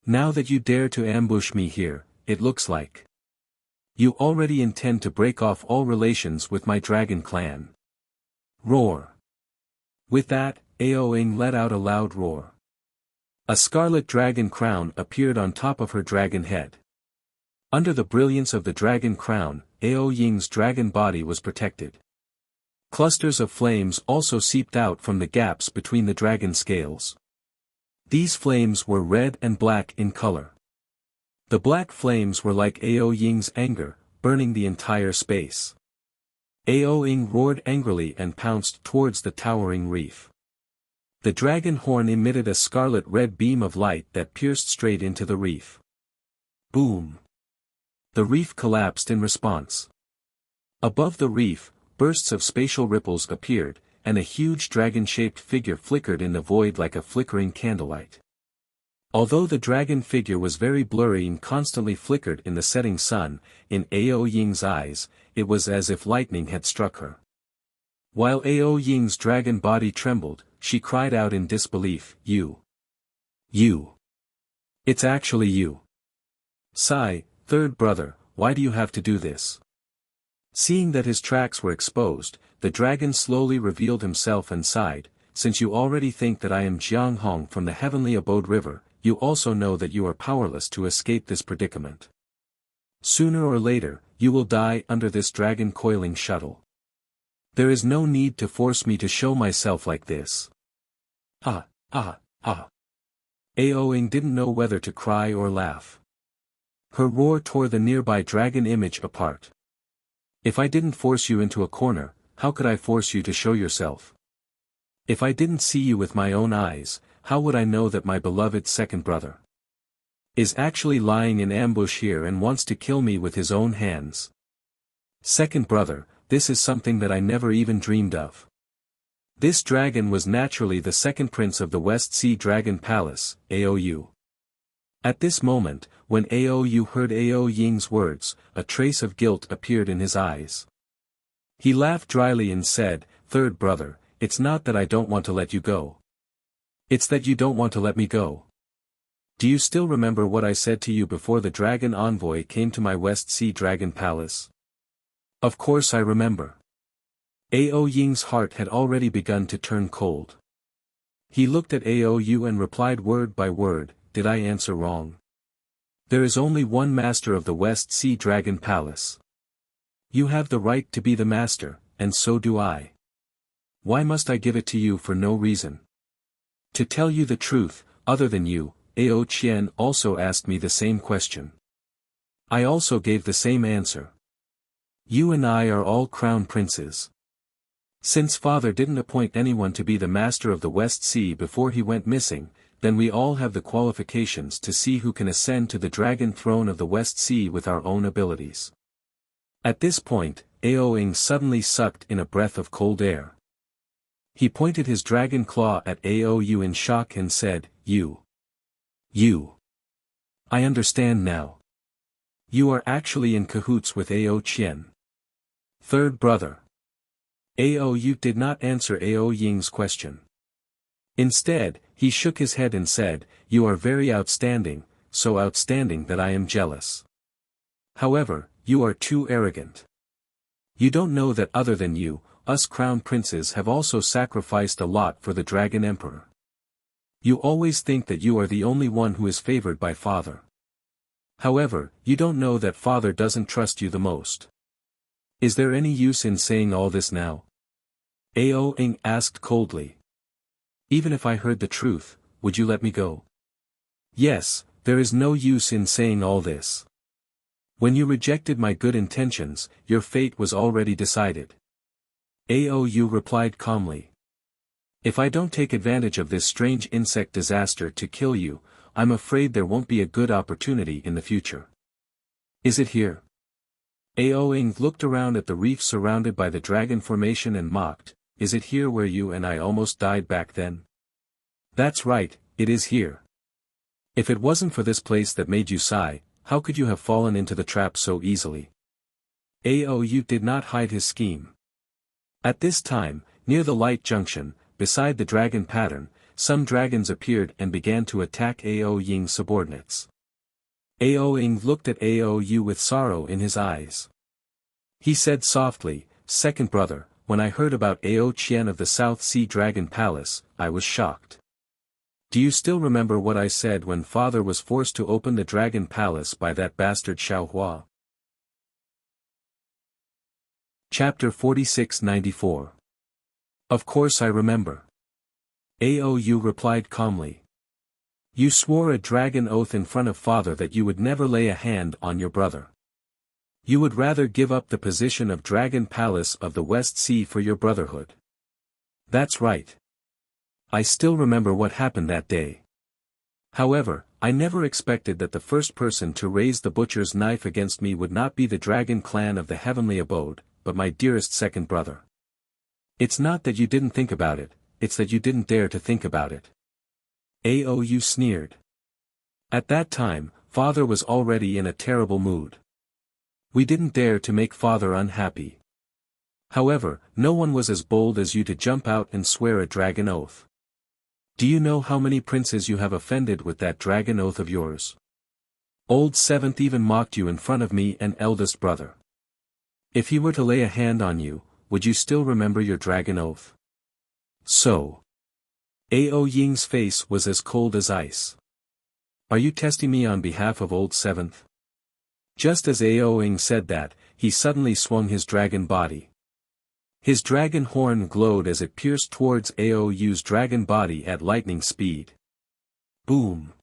Now that you dare to ambush me here, it looks like you already intend to break off all relations with my Dragon Clan." Roar. With that, Ao-ing let out a loud roar. A scarlet dragon crown appeared on top of her dragon head. Under the brilliance of the dragon crown, Ao-ying's dragon body was protected. Clusters of flames also seeped out from the gaps between the dragon scales. These flames were red and black in color. The black flames were like Ao-ying's anger, burning the entire space. Ao-ing roared angrily and pounced towards the towering reef. The dragon horn emitted a scarlet-red beam of light that pierced straight into the reef. Boom! The reef collapsed in response. Above the reef, bursts of spatial ripples appeared, and a huge dragon-shaped figure flickered in the void like a flickering candlelight. Although the dragon figure was very blurry and constantly flickered in the setting sun, in Ao-ying's eyes, it was as if lightning had struck her. While Ao-ying's dragon body trembled, she cried out in disbelief, You! It's actually you! Sai, third brother, why do you have to do this?" Seeing that his tracks were exposed, the dragon slowly revealed himself and sighed, "Since you already think that I am Jiang Hong from the Heavenly Abode River, you also know that you are powerless to escape this predicament. Sooner or later, you will die under this dragon coiling shuttle. There is no need to force me to show myself like this." Ao-ing didn't know whether to cry or laugh. Her roar tore the nearby dragon image apart. If I didn't force you into a corner, how could I force you to show yourself? If I didn't see you with my own eyes, how would I know that my beloved second brother is actually lying in ambush here and wants to kill me with his own hands? Second brother, this is something that I never even dreamed of. This dragon was naturally the second prince of the West Sea Dragon Palace, Aou. At this moment, when Aou heard Ao Ying's words, a trace of guilt appeared in his eyes. He laughed dryly and said, "Third brother, it's not that I don't want to let you go. It's that you don't want to let me go. Do you still remember what I said to you before the dragon envoy came to my West Sea Dragon Palace?" "Of course I remember." Ao Ying's heart had already begun to turn cold. He looked at Aou and replied word by word, "Did I answer wrong? There is only one master of the West Sea Dragon Palace. You have the right to be the master, and so do I. Why must I give it to you for no reason? To tell you the truth, other than you, Ao Qian also asked me the same question. I also gave the same answer. You and I are all crown princes. Since father didn't appoint anyone to be the master of the West Sea before he went missing, then we all have the qualifications to see who can ascend to the dragon throne of the West Sea with our own abilities." At this point, Ao Ying suddenly sucked in a breath of cold air. He pointed his dragon claw at Aou in shock and said, You. I understand now. You are actually in cahoots with Ao Qian. Third brother. Aou did not answer Ao Ying's question. Instead, he shook his head and said, "You are very outstanding, so outstanding that I am jealous. However, you are too arrogant. You don't know that other than you, us crown princes have also sacrificed a lot for the Dragon Emperor. You always think that you are the only one who is favored by father. However, you don't know that father doesn't trust you the most. Is there any use in saying all this now?" Ao Ying asked coldly. "Even if I heard the truth, would you let me go?" "Yes, there is no use in saying all this. When you rejected my good intentions, your fate was already decided." Aou replied calmly. "If I don't take advantage of this strange insect disaster to kill you, I'm afraid there won't be a good opportunity in the future. Is it here?" Ao Ying looked around at the reef surrounded by the dragon formation and mocked, "Is it here where you and I almost died back then?" "That's right, it is here. If it wasn't for this place that made you sigh, how could you have fallen into the trap so easily?" Aou did not hide his scheme. At this time, near the light junction, beside the dragon pattern, some dragons appeared and began to attack Ao Ying's subordinates. Ao Ying looked at Aou with sorrow in his eyes. He said softly, "Second brother, when I heard about Ao Qian of the South Sea Dragon Palace, I was shocked. Do you still remember what I said when father was forced to open the Dragon Palace by that bastard Xiaohua?" Chapter 46-94. Of course I remember. Aou replied calmly. You swore a dragon oath in front of father that you would never lay a hand on your brother. You would rather give up the position of Dragon Palace of the West Sea for your brotherhood. That's right. I still remember what happened that day. However, I never expected that the first person to raise the butcher's knife against me would not be the dragon clan of the heavenly abode, but my dearest second brother. It's not that you didn't think about it, it's that you didn't dare to think about it. Aou sneered. At that time, father was already in a terrible mood. We didn't dare to make father unhappy. However, no one was as bold as you to jump out and swear a dragon oath. Do you know how many princes you have offended with that dragon oath of yours? Old Seventh even mocked you in front of me and eldest brother. If he were to lay a hand on you, would you still remember your dragon oath? So. Ao Ying's face was as cold as ice. Are you testing me on behalf of Old Seventh? Just as Ao Ying said that, he suddenly swung his dragon body. His dragon horn glowed as it pierced towards Aou's dragon body at lightning speed. Boom!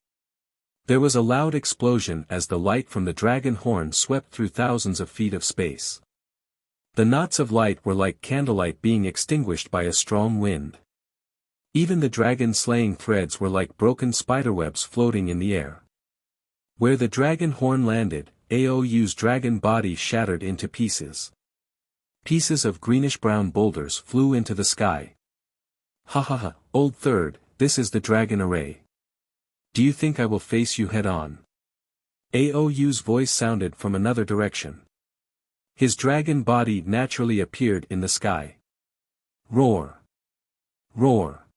There was a loud explosion as the light from the dragon horn swept through thousands of feet of space. The knots of light were like candlelight being extinguished by a strong wind. Even the dragon-slaying threads were like broken spiderwebs floating in the air. Where the dragon horn landed, Aou's dragon body shattered into pieces. Pieces of greenish-brown boulders flew into the sky. Ha ha ha, old third, this is the dragon array. Do you think I will face you head-on? Aou's voice sounded from another direction. His dragon body naturally appeared in the sky. Roar! Roar!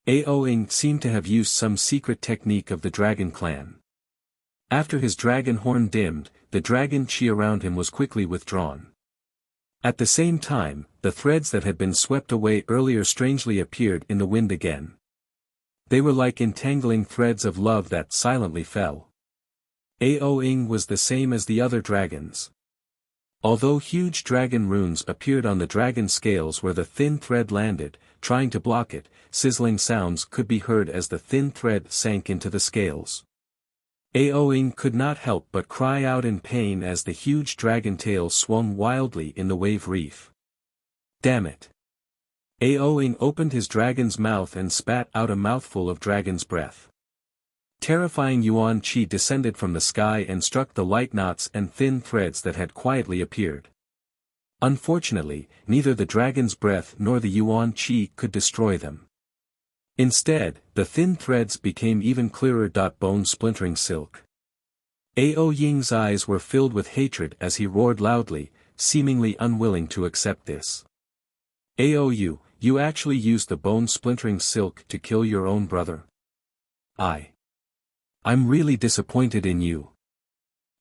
Aoing seemed to have used some secret technique of the dragon clan. After his dragon horn dimmed, the dragon chi around him was quickly withdrawn. At the same time, the threads that had been swept away earlier strangely appeared in the wind again. They were like entangling threads of love that silently fell. Aoing was the same as the other dragons. Although huge dragon runes appeared on the dragon scales where the thin thread landed, trying to block it, sizzling sounds could be heard as the thin thread sank into the scales. Aoing could not help but cry out in pain as the huge dragon tail swung wildly in the wave reef. Damn it! Aoing opened his dragon's mouth and spat out a mouthful of dragon's breath. Terrifying yuan qi descended from the sky and struck the light knots and thin threads that had quietly appeared. Unfortunately, neither the dragon's breath nor the yuan qi could destroy them. Instead, the thin threads became even clearer. Bone-splintering silk. Aoying's eyes were filled with hatred as he roared loudly, seemingly unwilling to accept this. Aou, you actually used the bone-splintering silk to kill your own brother? I'm really disappointed in you.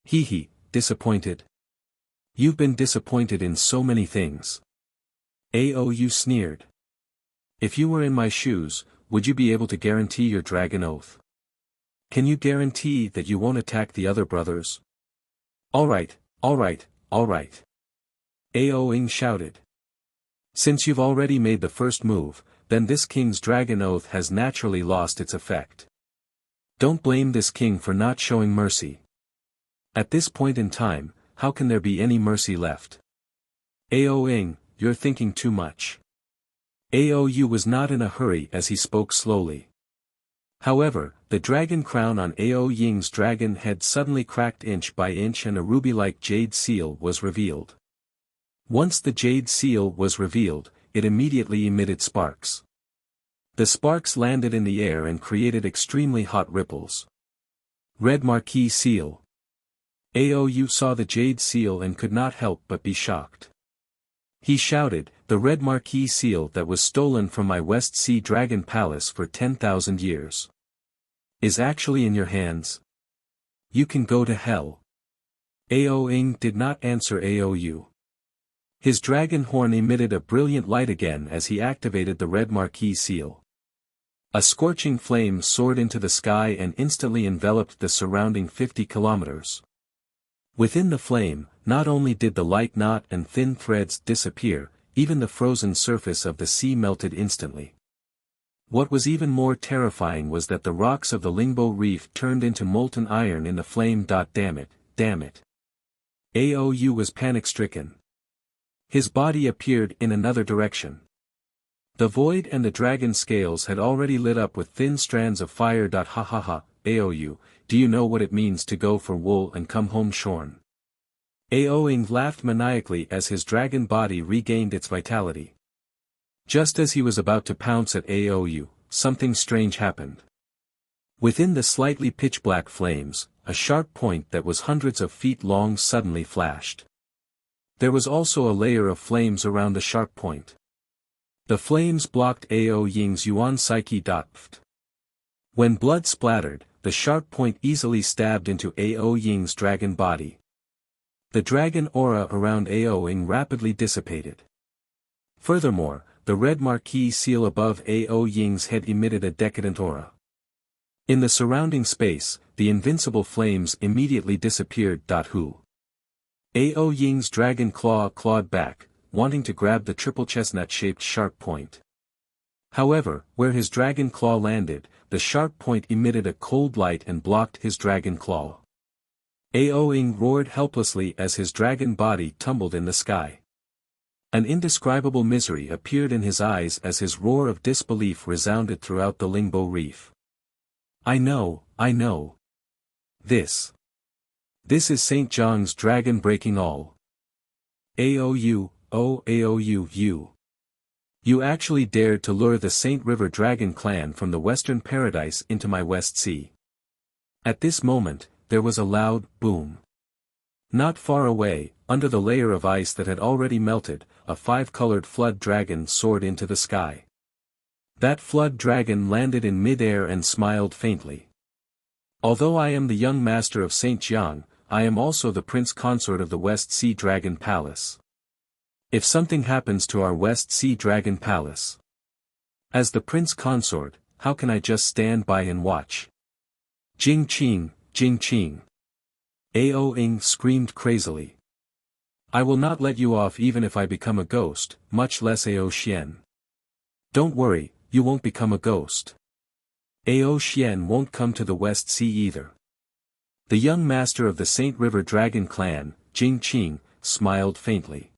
Hee, disappointed? You've been disappointed in so many things. Aou sneered. If you were in my shoes, would you be able to guarantee your dragon oath? Can you guarantee that you won't attack the other brothers? Alright. Aoing shouted. Since you've already made the first move, then this king's dragon oath has naturally lost its effect. Don't blame this king for not showing mercy. At this point in time, how can there be any mercy left? Aoing, you're thinking too much. Aou was not in a hurry as he spoke slowly. However, the dragon crown on Aoying's dragon head suddenly cracked inch by inch and a ruby-like jade seal was revealed. Once the jade seal was revealed, it immediately emitted sparks. The sparks landed in the air and created extremely hot ripples. Red Marquis Seal. Aou saw the jade seal and could not help but be shocked. He shouted, the Red Marquis Seal that was stolen from my West Sea Dragon Palace for 10,000 years. Is actually in your hands. You can go to hell. Aoing did not answer Aou. His dragon horn emitted a brilliant light again as he activated the Red Marquis Seal. A scorching flame soared into the sky and instantly enveloped the surrounding 50 kilometers. Within the flame, not only did the light knot and thin threads disappear, even the frozen surface of the sea melted instantly. What was even more terrifying was that the rocks of the Lingbo Reef turned into molten iron in the flame. Damn it. Aou was panic-stricken. His body appeared in another direction. The void and the dragon scales had already lit up with thin strands of fire. Ha ha ha, Aou, do you know what it means to go for wool and come home shorn? Aoing laughed maniacally as his dragon body regained its vitality. Just as he was about to pounce at Aou, something strange happened. Within the slightly pitch-black flames, a sharp point that was hundreds of feet long suddenly flashed. There was also a layer of flames around the sharp point. The flames blocked Aoying's yuan psyche. When blood splattered, the sharp point easily stabbed into Aoying's dragon body. The dragon aura around Aoing rapidly dissipated. Furthermore, the Red Marquis Seal above Aoying's head emitted a decadent aura. In the surrounding space, the invincible flames immediately disappeared. Aoying's dragon claw clawed back, wanting to grab the triple chestnut-shaped sharp point. However, where his dragon claw landed, the sharp point emitted a cold light and blocked his dragon claw. Aoing roared helplessly as his dragon body tumbled in the sky. An indescribable misery appeared in his eyes as his roar of disbelief resounded throughout the Lingbo Reef. I know. This is Saint Zhang's dragon breaking all. Aou, oh Aou you. You actually dared to lure the Saint River Dragon clan from the Western Paradise into my West Sea. At this moment, there was a loud boom. Not far away, under the layer of ice that had already melted, a five-colored flood dragon soared into the sky. That flood dragon landed in mid-air and smiled faintly. Although I am the young master of Saint Jiang, I am also the prince consort of the West Sea Dragon Palace. If something happens to our West Sea Dragon Palace, as the prince consort, how can I just stand by and watch? Jing Qing, Jing Qing. Aoing screamed crazily. I will not let you off even if I become a ghost, much less Ao Xian. Don't worry, you won't become a ghost. Ao Xian won't come to the West Sea either. The young master of the Saint River Dragon clan, Jing Qing, smiled faintly.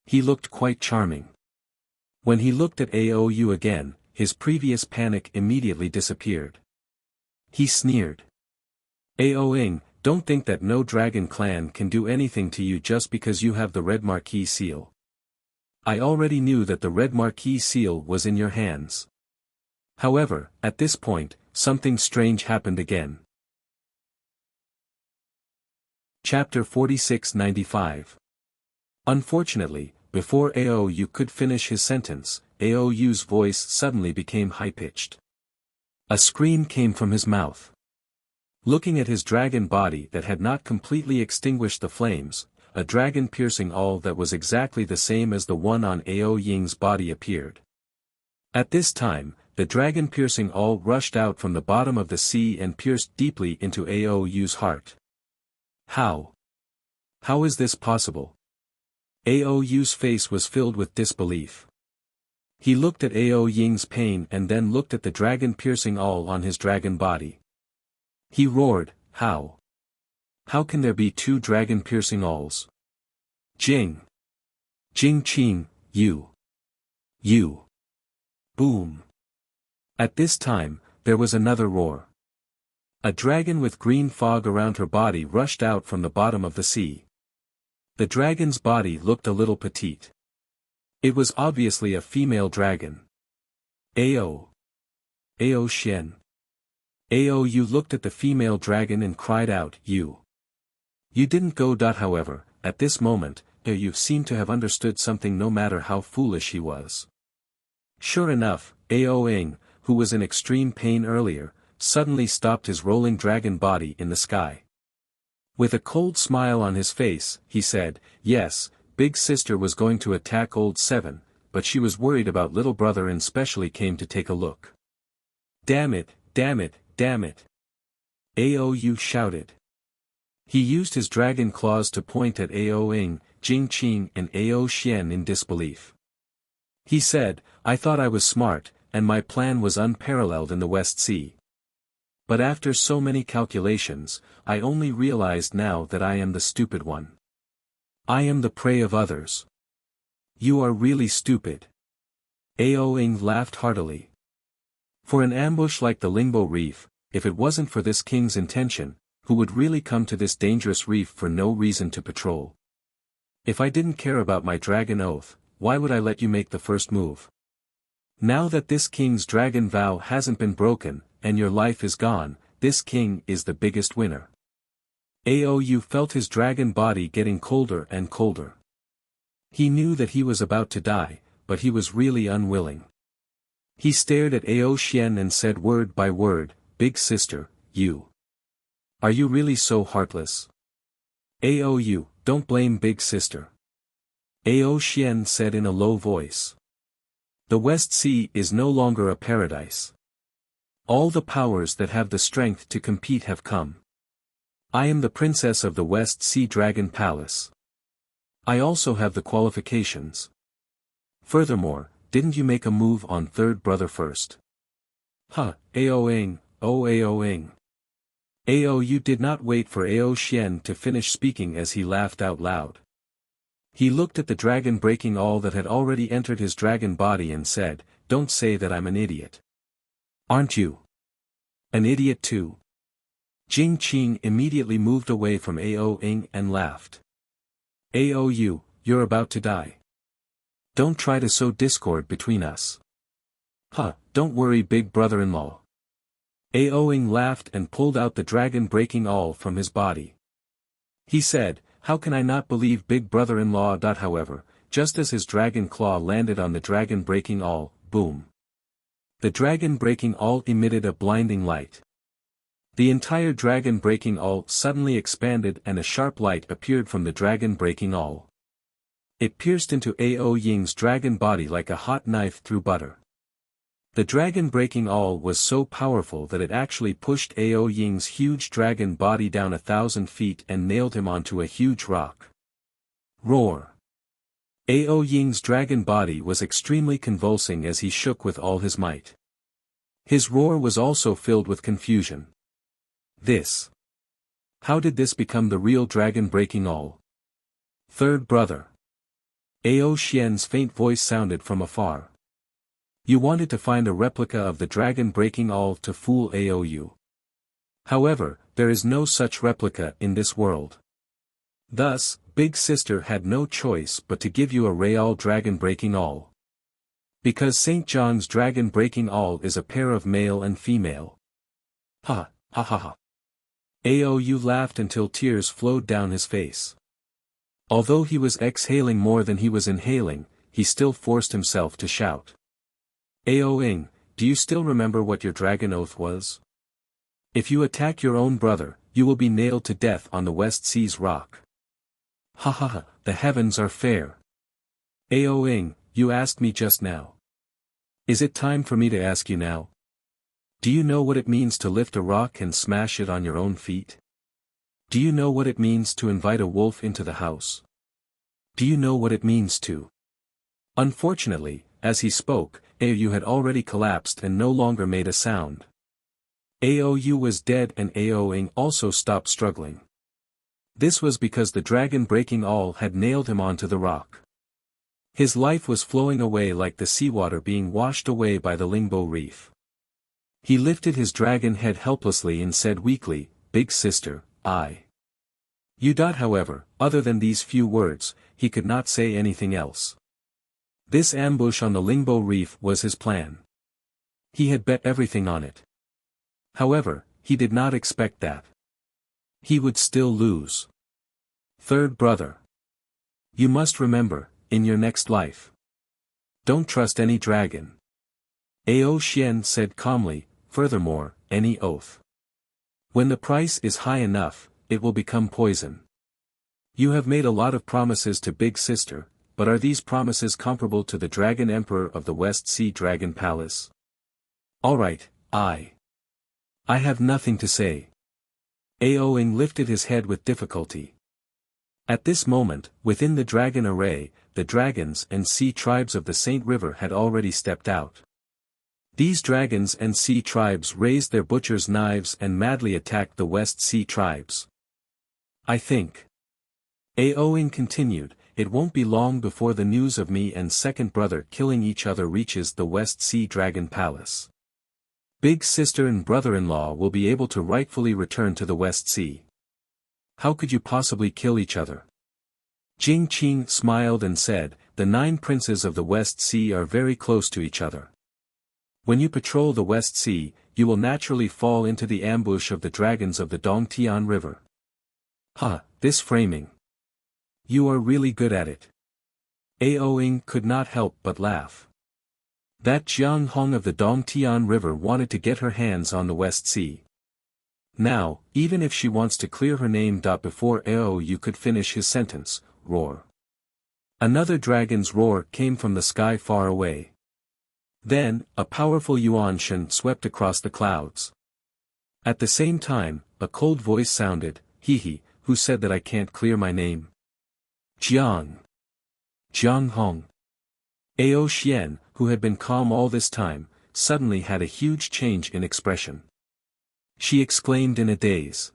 He looked quite charming. When he looked at Aou again, his previous panic immediately disappeared. He sneered. Aoing, don't think that no dragon clan can do anything to you just because you have the red marquee seal. I already knew that the red marquee seal was in your hands. However, at this point, something strange happened again. Chapter 4695. Unfortunately, before Aou could finish his sentence, Aou's voice suddenly became high-pitched. A scream came from his mouth. Looking at his dragon body that had not completely extinguished the flames, a dragon piercing awl that was exactly the same as the one on Ao Ying's body appeared. At this time, the dragon piercing awl rushed out from the bottom of the sea and pierced deeply into Aou's heart. How? How is this possible? Aou's face was filled with disbelief. He looked at Ao Ying's pain and then looked at the dragon piercing awl on his dragon body. He roared, how? How can there be two dragon piercing awls? Jing Qing, you. Boom. At this time, there was another roar. A dragon with green fog around her body rushed out from the bottom of the sea. The dragon's body looked a little petite. It was obviously a female dragon. Ao Xian. Aou looked at the female dragon and cried out, You didn't go. However, at this moment, Aou seemed to have understood something no matter how foolish he was. Sure enough, Aoing, who was in extreme pain earlier, suddenly stopped his rolling dragon body in the sky. With a cold smile on his face, he said, Yes, big sister was going to attack old Seven, but she was worried about little brother and specially came to take a look. Damn it. Aou shouted. He used his dragon claws to point at Aoing, Jing Qing and Ao Xian in disbelief. He said, I thought I was smart, and my plan was unparalleled in the West Sea. But after so many calculations, I only realized now that I am the stupid one. I am the prey of others. You are really stupid. Aoing laughed heartily. For an ambush like the Lingbo Reef, if it wasn't for this king's intention, who would really come to this dangerous reef for no reason to patrol? If I didn't care about my dragon oath, why would I let you make the first move? Now that this king's dragon vow hasn't been broken, and your life is gone, this king is the biggest winner. Aou felt his dragon body getting colder and colder. He knew that he was about to die, but he was really unwilling. He stared at Ao Xian and said word by word, Big sister, you. Are you really so heartless? Aou, don't blame big sister. Ao Xian said in a low voice. The West Sea is no longer a paradise. All the powers that have the strength to compete have come. I am the princess of the West Sea Dragon Palace. I also have the qualifications. Furthermore, didn't you make a move on third brother first? Huh, Aoing, oh Aoing. Ao Yu did not wait for Ao Xian to finish speaking as he laughed out loud. He looked at the dragon breaking all that had already entered his dragon body and said, "Don't say that I'm an idiot. Aren't you an idiot too?" Jing Qing immediately moved away from Ao Ing and laughed. Ao Yu, you're about to die. Don't try to sow discord between us. Huh, don't worry big brother-in-law. Ao Ing laughed and pulled out the dragon breaking all from his body. He said, "How can I not believe big brother-in-law?" However, just as his dragon claw landed on the dragon breaking all, boom. The dragon breaking all emitted a blinding light. The entire dragon breaking all suddenly expanded and a sharp light appeared from the dragon breaking all. It pierced into Ao Ying's dragon body like a hot knife through butter. The dragon breaking all was so powerful that it actually pushed Ao Ying's huge dragon body down 1,000 feet and nailed him onto a huge rock. Roar! Ao Ying's dragon body was extremely convulsing as he shook with all his might. His roar was also filled with confusion. This. How did this become the real dragon breaking all? Third brother. Ao Xian's faint voice sounded from afar. You wanted to find a replica of the dragon breaking all to fool Ao Yu. However, there is no such replica in this world. Thus, Big Sister had no choice but to give you a real dragon breaking all. Because St. John's dragon breaking all is a pair of male and female. Ha, ha ha ha. Ao Yu laughed until tears flowed down his face. Although he was exhaling more than he was inhaling, he still forced himself to shout. Ao Ing, do you still remember what your dragon oath was? If you attack your own brother, you will be nailed to death on the West Sea's rock. Ha ha ha, the heavens are fair. Ao Ing, you asked me just now. Is it time for me to ask you now? Do you know what it means to lift a rock and smash it on your own feet? Do you know what it means to invite a wolf into the house? Do you know what it means to? Unfortunately, as he spoke, Ao Yu had already collapsed and no longer made a sound. Ao Yu was dead and Ao Ing also stopped struggling. This was because the dragon breaking all had nailed him onto the rock. His life was flowing away like the seawater being washed away by the Lingbo reef. He lifted his dragon head helplessly and said weakly, "Big sister, I." However, other than these few words, he could not say anything else. This ambush on the Lingbo reef was his plan. He had bet everything on it. However, he did not expect that he would still lose. Third brother. You must remember, in your next life, don't trust any dragon. Ao Xian said calmly, furthermore, any oath. When the price is high enough, it will become poison. You have made a lot of promises to Big Sister, but are these promises comparable to the Dragon Emperor of the West Sea Dragon Palace? Alright, I have nothing to say. Ao Ing lifted his head with difficulty. At this moment, within the dragon array, the dragons and sea tribes of the Saint River had already stepped out. These dragons and sea tribes raised their butcher's knives and madly attacked the West Sea tribes. I think. Ao Ing continued, it won't be long before the news of me and second brother killing each other reaches the West Sea Dragon Palace. Big sister and brother-in-law will be able to rightfully return to the West Sea. How could you possibly kill each other? Jing Qing smiled and said, the 9 princes of the West Sea are very close to each other. When you patrol the West Sea, you will naturally fall into the ambush of the dragons of the Dongtian River. This framing. You are really good at it. Ao Ing could not help but laugh. That Jiang Hong of the Dongtian River wanted to get her hands on the West Sea. Now, even if she wants to clear her name. Before Ao Yu could finish his sentence, roar. Another dragon's roar came from the sky far away. Then, a powerful yuan shen swept across the clouds. At the same time, a cold voice sounded, "He, who said that I can't clear my name?" Jiang Hong. Ao Xian, who had been calm all this time, suddenly had a huge change in expression. She exclaimed in a daze.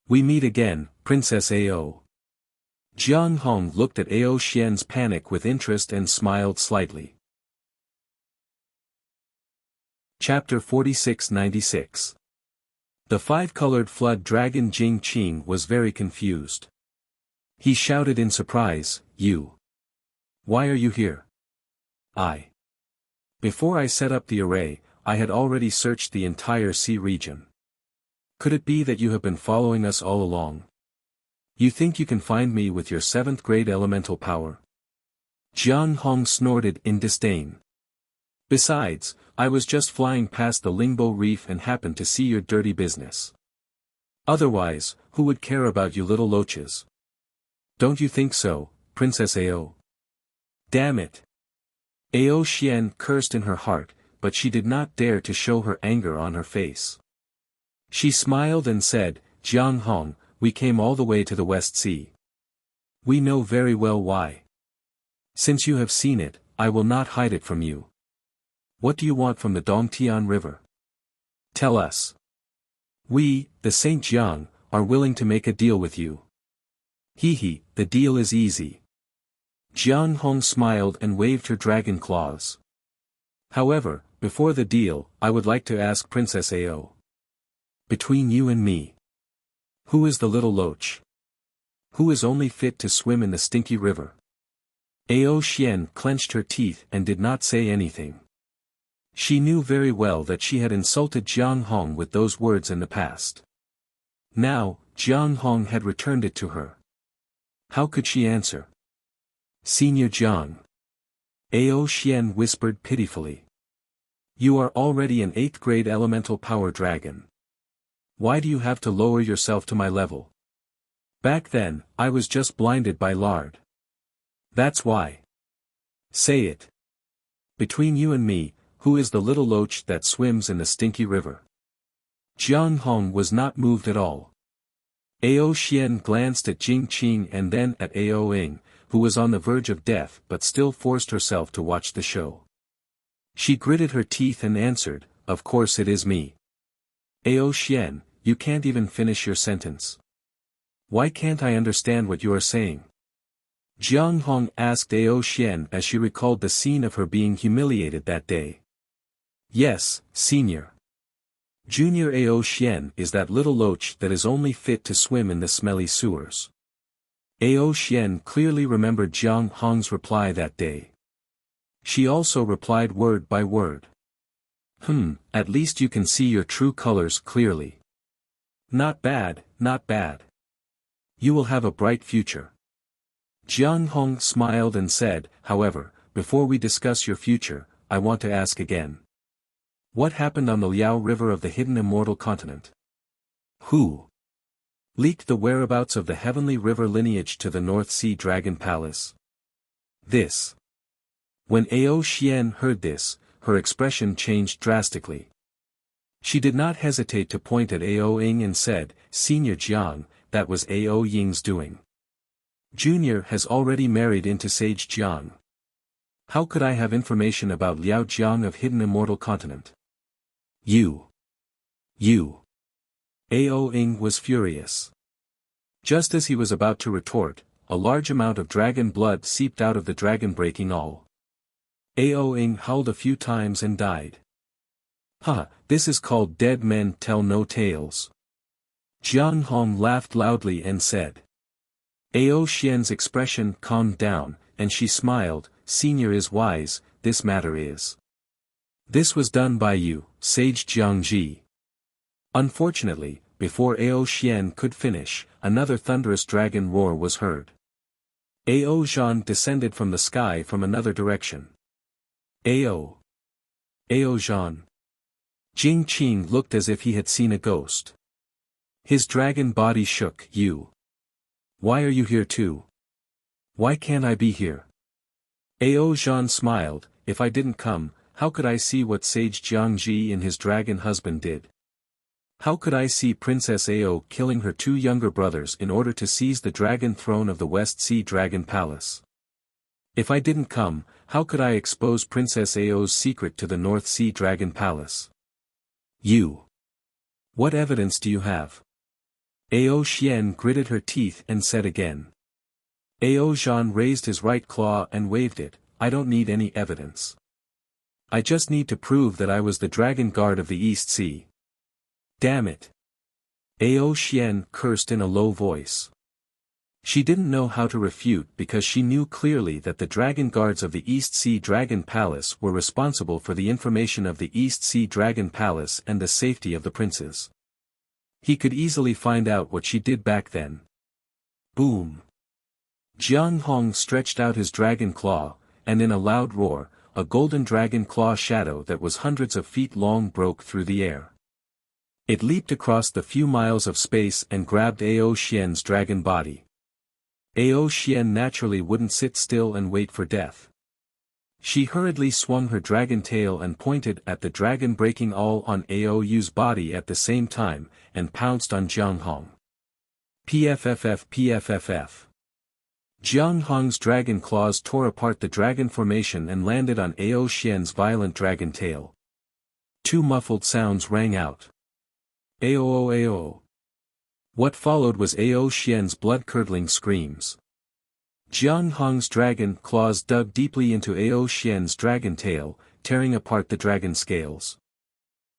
"We meet again, Princess Ao." Jiang Hong looked at Ao Xian's panic with interest and smiled slightly. Chapter 4696. The five-colored flood dragon Jing Qing was very confused. He shouted in surprise, "You! Why are you here?" Before I set up the array, I had already searched the entire sea region. Could it be that you have been following us all along? You think you can find me with your 7th grade elemental power?" Jiang Hong snorted in disdain. "Besides, I was just flying past the Lingbo Reef and happened to see your dirty business. Otherwise, who would care about you little loaches? Don't you think so, Princess Ao?" "Damn it!" Ao Xian cursed in her heart, but she did not dare to show her anger on her face. She smiled and said, "Jiang Hong, we came all the way to the West Sea. We know very well why. Since you have seen it, I will not hide it from you. What do you want from the Dongtian River? Tell us. We, the Saint Jiang, are willing to make a deal with you." "Hee, the deal is easy." Jiang Hong smiled and waved her dragon claws. "However, before the deal, I would like to ask Princess Ao. Between you and me, who is the little loach? Who is only fit to swim in the stinky river?" Ao Xian clenched her teeth and did not say anything. She knew very well that she had insulted Jiang Hong with those words in the past. Now, Jiang Hong had returned it to her. How could she answer? "Senior Jiang," Ao Xian whispered pitifully. "You are already an 8th grade elemental power dragon. Why do you have to lower yourself to my level? Back then, I was just blinded by lard. That's why. Say it. Between you and me, who is the little loach that swims in the stinky river?" Jiang Hong was not moved at all. Ao Xian glanced at Jing Qing and then at Ao Ying, who was on the verge of death but still forced herself to watch the show. She gritted her teeth and answered, "Of course it is me." "Ao Xian, you can't even finish your sentence. Why can't I understand what you are saying?" Jiang Hong asked Ao Xian as she recalled the scene of her being humiliated that day. "Yes, Senior. Junior Ao Xian is that little loach that is only fit to swim in the smelly sewers." Ao Xian clearly remembered Jiang Hong's reply that day. She also replied word by word. At least you can see your true colors clearly. Not bad, not bad. You will have a bright future." Jiang Hong smiled and said, "However, before we discuss your future, I want to ask again. What happened on the Liao River of the hidden immortal continent? Who leaked the whereabouts of the heavenly river lineage to the North Sea Dragon Palace?" This. When Ao Xian heard this, her expression changed drastically. She did not hesitate to point at Ao Ying and said, "Senior Jiang, that was Ao Ying's doing. Junior has already married into Sage Jiang. How could I have information about Liao Jiang of hidden immortal continent?" You. Ao Ying was furious. Just as he was about to retort, a large amount of dragon blood seeped out of the dragon breaking all. Ao Ying howled a few times and died. This is called dead men tell no tales. Jiang Hong laughed loudly and said. Ao Xian's expression calmed down, and she smiled, "Senior is wise, this matter is. This was done by you, Sage Jiangji." Unfortunately, before Ao Xian could finish, another thunderous dragon roar was heard. Ao Zhan descended from the sky from another direction. Ao Zhan. Jing Qing looked as if he had seen a ghost. His dragon body shook. "You. Why are you here too? Why can't I be here?" Ao Zhan smiled, "If I didn't come, how could I see what Sage Jiangji and his dragon husband did? How could I see Princess Ao killing her 2 younger brothers in order to seize the dragon throne of the West Sea Dragon Palace? If I didn't come, how could I expose Princess Ao's secret to the North Sea Dragon Palace? You. What evidence do you have? Ao Xian gritted her teeth and said again. Ao Zhan raised his right claw and waved it, I don't need any evidence. I just need to prove that I was the dragon guard of the East Sea. Damn it. Ao Xian cursed in a low voice. She didn't know how to refute because she knew clearly that the dragon guards of the East Sea Dragon Palace were responsible for the information of the East Sea Dragon Palace and the safety of the princes. He could easily find out what she did back then. Boom. Jiang Hong stretched out his dragon claw, and in a loud roar, a golden dragon claw shadow that was hundreds of feet long broke through the air. It leaped across the few miles of space and grabbed Ao Xian's dragon body. Ao Xian naturally wouldn't sit still and wait for death. She hurriedly swung her dragon tail and pointed at the dragon, breaking all on Ao Yu's body at the same time, and pounced on Jiang Hong. PFFF PFFF. Jiang Hong's dragon claws tore apart the dragon formation and landed on Ao Xian's violent dragon tail. Two muffled sounds rang out. Ao Ao. What followed was Ao Xian's blood-curdling screams. Jiang Hong's dragon claws dug deeply into Ao Xian's dragon tail, tearing apart the dragon scales.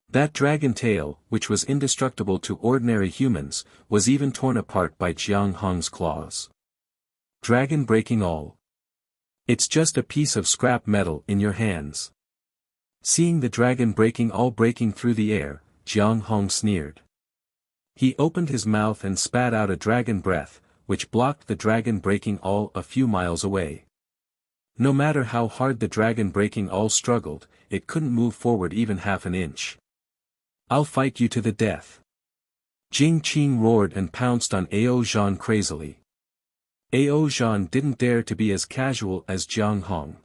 That dragon tail, which was indestructible to ordinary humans, was even torn apart by Jiang Hong's claws. Dragon breaking all. It's just a piece of scrap metal in your hands. Seeing the dragon breaking through the air, Jiang Hong sneered. He opened his mouth and spat out a dragon breath, which blocked the dragon breaking all a few miles away. No matter how hard the dragon breaking all struggled, it couldn't move forward even half an inch. I'll fight you to the death. Jing Qing roared and pounced on Ao Zhan crazily. Ao Zhan didn't dare to be as casual as Jiang Hong.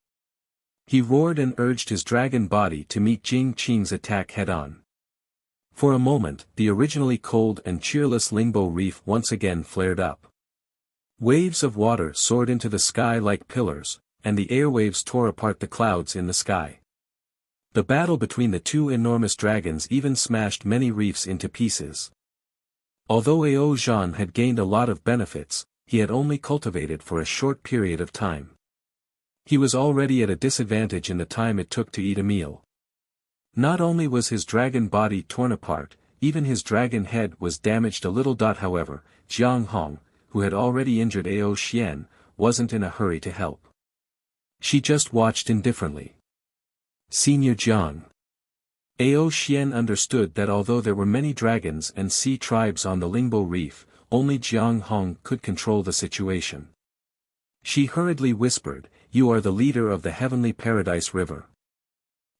He roared and urged his dragon body to meet Jing Qing's attack head-on. For a moment, the originally cold and cheerless Lingbo Reef once again flared up. Waves of water soared into the sky like pillars, and the airwaves tore apart the clouds in the sky. The battle between the two enormous dragons even smashed many reefs into pieces. Although Ao Zhan had gained a lot of benefits, he had only cultivated for a short period of time. He was already at a disadvantage in the time it took to eat a meal. Not only was his dragon body torn apart, even his dragon head was damaged a little. However, Jiang Hong, who had already injured Ao Xian, wasn't in a hurry to help. She just watched indifferently. Senior Jiang. Ao Xian understood that although there were many dragons and sea tribes on the Lingbo Reef, only Jiang Hong could control the situation. She hurriedly whispered, "You are the leader of the Heavenly Paradise River.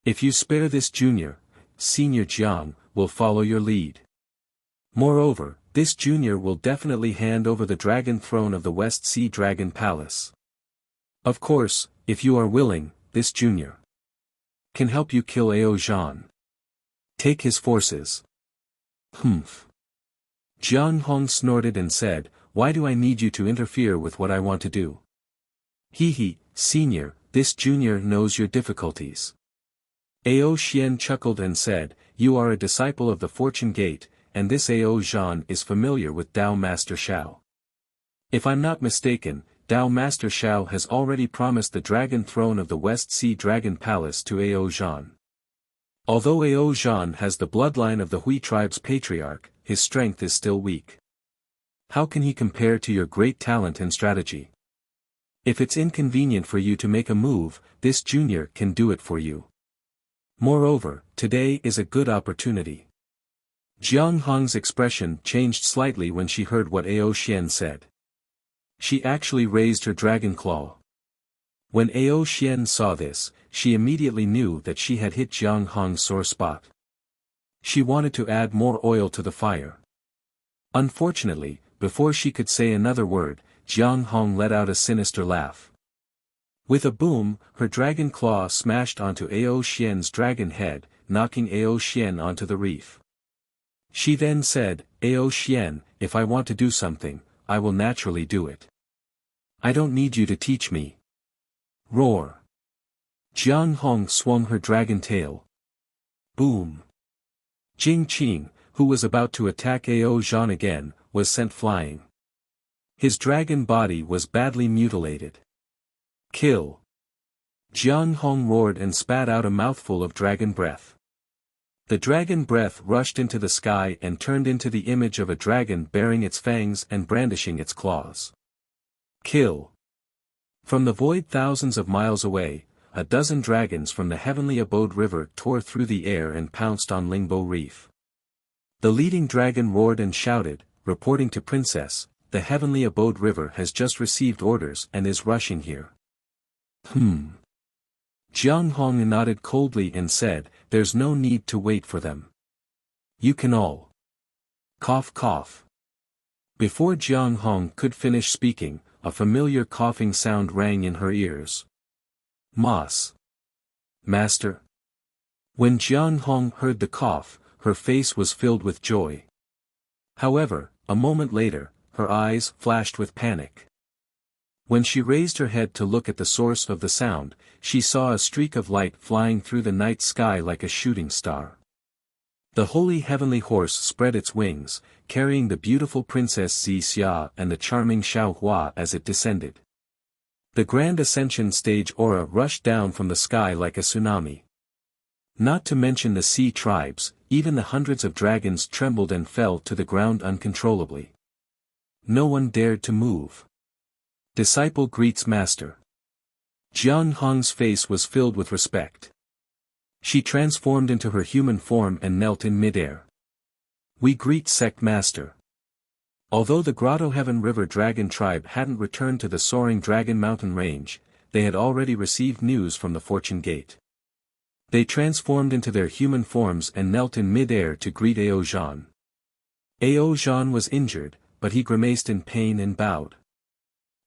If you spare this junior, Senior Jiang will follow your lead. Moreover, this junior will definitely hand over the dragon throne of the West Sea Dragon Palace. Of course, if you are willing, this junior can help you kill Ao Zhan. Take his forces." Humph. Jiang Hong snorted and said, "Why do I need you to interfere with what I want to do?" Hee, Senior, this junior knows your difficulties. Ao Xian chuckled and said, "You are a disciple of the Fortune Gate, and this Ao Zhan is familiar with Tao Master Shao. If I'm not mistaken, Tao Master Shao has already promised the dragon throne of the West Sea Dragon Palace to Ao Zhan. Although Ao Zhan has the bloodline of the Hui tribe's patriarch, his strength is still weak. How can he compare to your great talent and strategy? If it's inconvenient for you to make a move, this junior can do it for you. Moreover, today is a good opportunity." Jiang Hong's expression changed slightly when she heard what Ao Xian said. She actually raised her dragon claw. When Ao Xian saw this, she immediately knew that she had hit Jiang Hong's sore spot. She wanted to add more oil to the fire. Unfortunately, before she could say another word, Jiang Hong let out a sinister laugh. With a boom, her dragon claw smashed onto Ao Xian's dragon head, knocking Ao Xian onto the reef. She then said, "Ao Xian, if I want to do something, I will naturally do it. I don't need you to teach me." Roar. Jiang Hong swung her dragon tail. Boom! Jing Qing, who was about to attack Ao Zhan again, was sent flying. His dragon body was badly mutilated. Kill! Jiang Hong roared and spat out a mouthful of dragon breath. The dragon breath rushed into the sky and turned into the image of a dragon bearing its fangs and brandishing its claws. Kill! From the void thousands of miles away, a dozen dragons from the heavenly abode river tore through the air and pounced on Lingbo Reef. The leading dragon roared and shouted, reporting to Princess, "The heavenly abode river has just received orders and is rushing here." Jiang Hong nodded coldly and said, "There's no need to wait for them. You can all." Cough cough. Before Jiang Hong could finish speaking, a familiar coughing sound rang in her ears. Moss. Master. When Jiang Hong heard the cough, her face was filled with joy. However, a moment later, her eyes flashed with panic. When she raised her head to look at the source of the sound, she saw a streak of light flying through the night sky like a shooting star. The holy heavenly horse spread its wings, carrying the beautiful Princess Xixia and the charming Xiaohua as it descended. The grand ascension stage aura rushed down from the sky like a tsunami. Not to mention the sea tribes, even the hundreds of dragons trembled and fell to the ground uncontrollably. No one dared to move. Disciple greets master. Jiang Hong's face was filled with respect. She transformed into her human form and knelt in midair. We greet sect master. Although the Grotto Heaven River Dragon tribe hadn't returned to the soaring Dragon Mountain range, they had already received news from the Fortune Gate. They transformed into their human forms and knelt in midair to greet Ao Zhan. Ao Zhan was injured, but he grimaced in pain and bowed.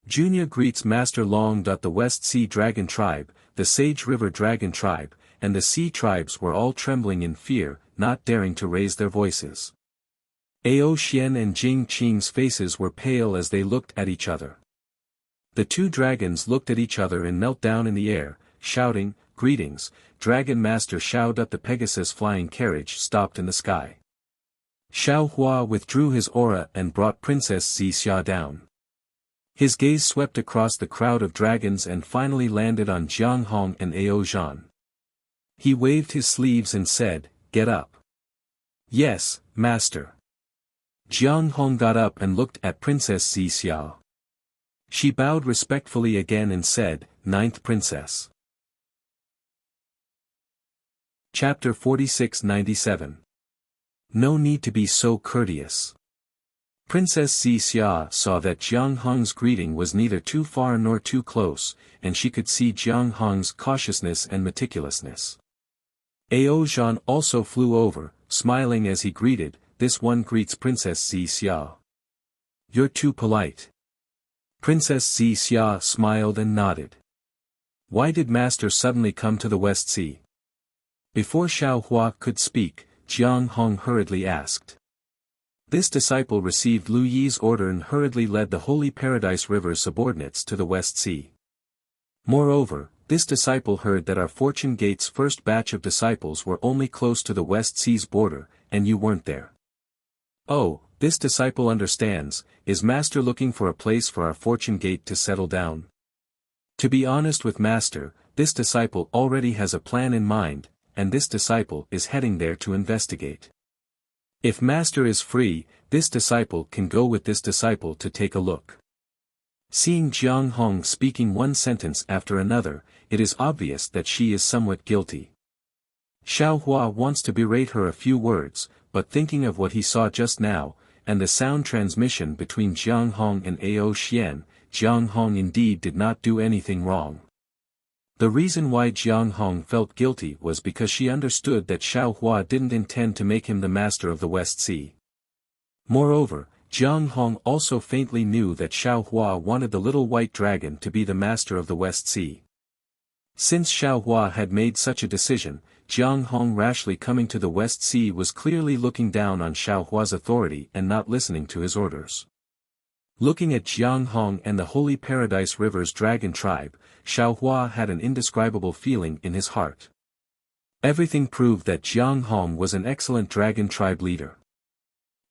Junior greets Master Long. The West Sea Dragon Tribe, the Sage River Dragon Tribe, and the Sea Tribes were all trembling in fear, not daring to raise their voices. Ao Xian and Jing Qing's faces were pale as they looked at each other. The two dragons looked at each other and knelt down in the air, shouting, "Greetings, Dragon Master Xiao." The Pegasus flying carriage stopped in the sky. Xiaohua withdrew his aura and brought Princess Xixia down. His gaze swept across the crowd of dragons and finally landed on Jiang Hong and Ao Zhan. He waved his sleeves and said, "Get up." "Yes, master." Jiang Hong got up and looked at Princess Xixia. She bowed respectfully again and said, "Ninth Princess." Chapter 4697. No need to be so courteous. Princess Xixia saw that Jiang Hong's greeting was neither too far nor too close, and she could see Jiang Hong's cautiousness and meticulousness. Ao Zhan also flew over, smiling as he greeted, "This one greets Princess Xixia. You're too polite." Princess Xixia smiled and nodded. Why did Master suddenly come to the West Sea? Before Xiaohua could speak, Jiang Hong hurriedly asked. This disciple received Lu Yi's order and hurriedly led the Holy Paradise River subordinates to the West Sea. Moreover, this disciple heard that our Fortune Gate's first batch of disciples were only close to the West Sea's border, and you weren't there. Oh, this disciple understands. Is Master looking for a place for our Fortune Gate to settle down? To be honest with Master, this disciple already has a plan in mind, and this disciple is heading there to investigate. If Master is free, this disciple can go with this disciple to take a look. Seeing Jiang Hong speaking one sentence after another, it is obvious that she is somewhat guilty. Xiaohua wants to berate her a few words, but thinking of what he saw just now, and the sound transmission between Jiang Hong and Ao Xian, Jiang Hong indeed did not do anything wrong. The reason why Jiang Hong felt guilty was because she understood that Xiaohua didn't intend to make him the master of the West Sea. Moreover, Jiang Hong also faintly knew that Xiaohua wanted the little white dragon to be the master of the West Sea. Since Xiaohua had made such a decision, Jiang Hong rashly coming to the West Sea was clearly looking down on Xiaohua's authority and not listening to his orders. Looking at Jiang Hong and the Holy Paradise River's dragon tribe, Xiaohua had an indescribable feeling in his heart. Everything proved that Jiang Hong was an excellent dragon tribe leader.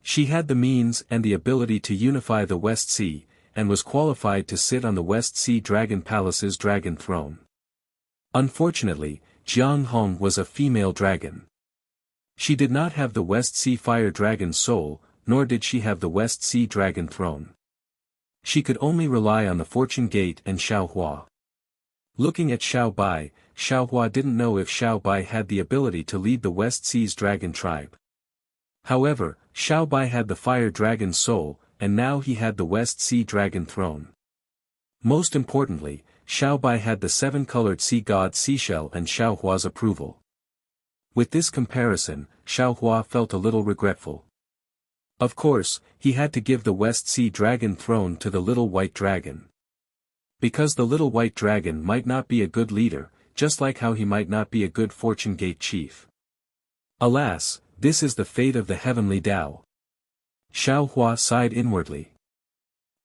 She had the means and the ability to unify the West Sea, and was qualified to sit on the West Sea Dragon Palace's dragon throne. Unfortunately, Jiang Hong was a female dragon. She did not have the West Sea Fire Dragon's soul, nor did she have the West Sea Dragon throne. She could only rely on the Fortune Gate and Xiaohua. Looking at Xiao Bai, Xiaohua didn't know if Xiao Bai had the ability to lead the West Sea's dragon tribe. However, Xiao Bai had the Fire Dragon's soul, and now he had the West Sea Dragon throne. Most importantly, Xiao Bai had the seven-colored sea god seashell and Xiaohua's approval. With this comparison, Xiaohua felt a little regretful. Of course, he had to give the West Sea Dragon throne to the little white dragon. Because the little white dragon might not be a good leader, just like how he might not be a good Fortune Gate chief. Alas, this is the fate of the heavenly Tao. Xiaohua sighed inwardly.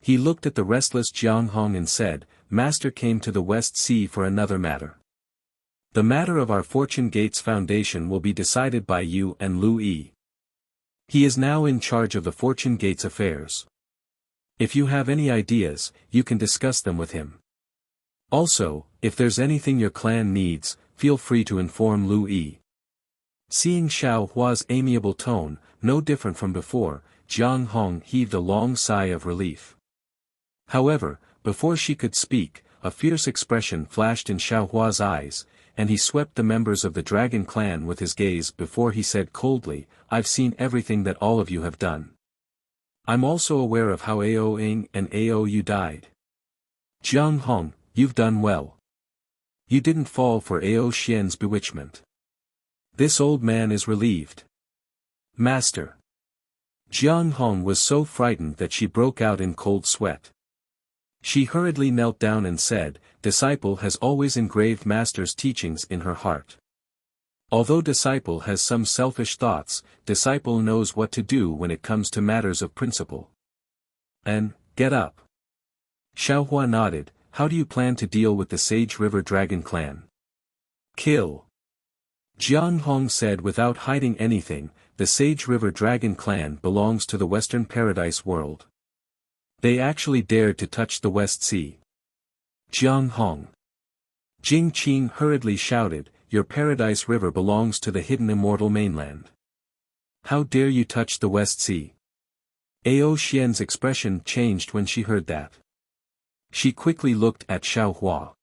He looked at the restless Jiang Hong and said, "Master came to the West Sea for another matter. The matter of our Fortune Gate's foundation will be decided by you and Lu Yi. He is now in charge of the Fortune Gate's affairs. If you have any ideas, you can discuss them with him. Also, if there's anything your clan needs, feel free to inform Lu Yi." Seeing Xiaohua's amiable tone, no different from before, Jiang Hong heaved a long sigh of relief. However, before she could speak, a fierce expression flashed in Xiaohua's eyes, and he swept the members of the dragon clan with his gaze before he said coldly, "I've seen everything that all of you have done. I'm also aware of how Ao Ing and Ao Yu died. Jiang Hong, you've done well. You didn't fall for Ao Xian's bewitchment. This old man is relieved. Master." Jiang Hong was so frightened that she broke out in cold sweat. She hurriedly knelt down and said, "Disciple has always engraved Master's teachings in her heart. Although disciple has some selfish thoughts, disciple knows what to do when it comes to matters of principle." "And, get up." Xiaohua nodded. "How do you plan to deal with the Sage River Dragon clan?" "Kill." Jiang Hong said without hiding anything, "The Sage River Dragon clan belongs to the Western Paradise world. They actually dared to touch the West Sea." Jiang Hong. Jing Qing hurriedly shouted, "Your Paradise River belongs to the hidden immortal mainland. How dare you touch the West Sea?" Ao Xian's expression changed when she heard that. She quickly looked at Xiaohua.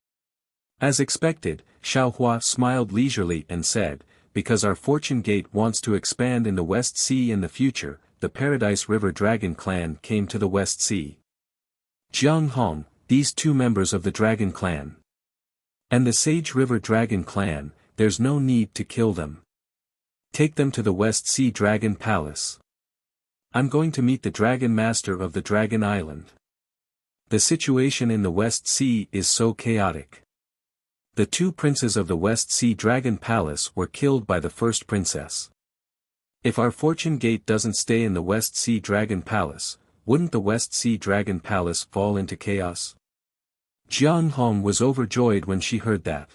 As expected, Xiaohua smiled leisurely and said, "Because our Fortune Gate wants to expand in the West Sea in the future, the Paradise River Dragon clan came to the West Sea. Jiang Hong, these two members of the Dragon clan. And the Sage River Dragon clan, there's no need to kill them. Take them to the West Sea Dragon Palace. I'm going to meet the Dragon Master of the Dragon Island. The situation in the West Sea is so chaotic. The two princes of the West Sea Dragon Palace were killed by the first princess. If our Fortune Gate doesn't stay in the West Sea Dragon Palace, wouldn't the West Sea Dragon Palace fall into chaos?" Jiang Hong was overjoyed when she heard that.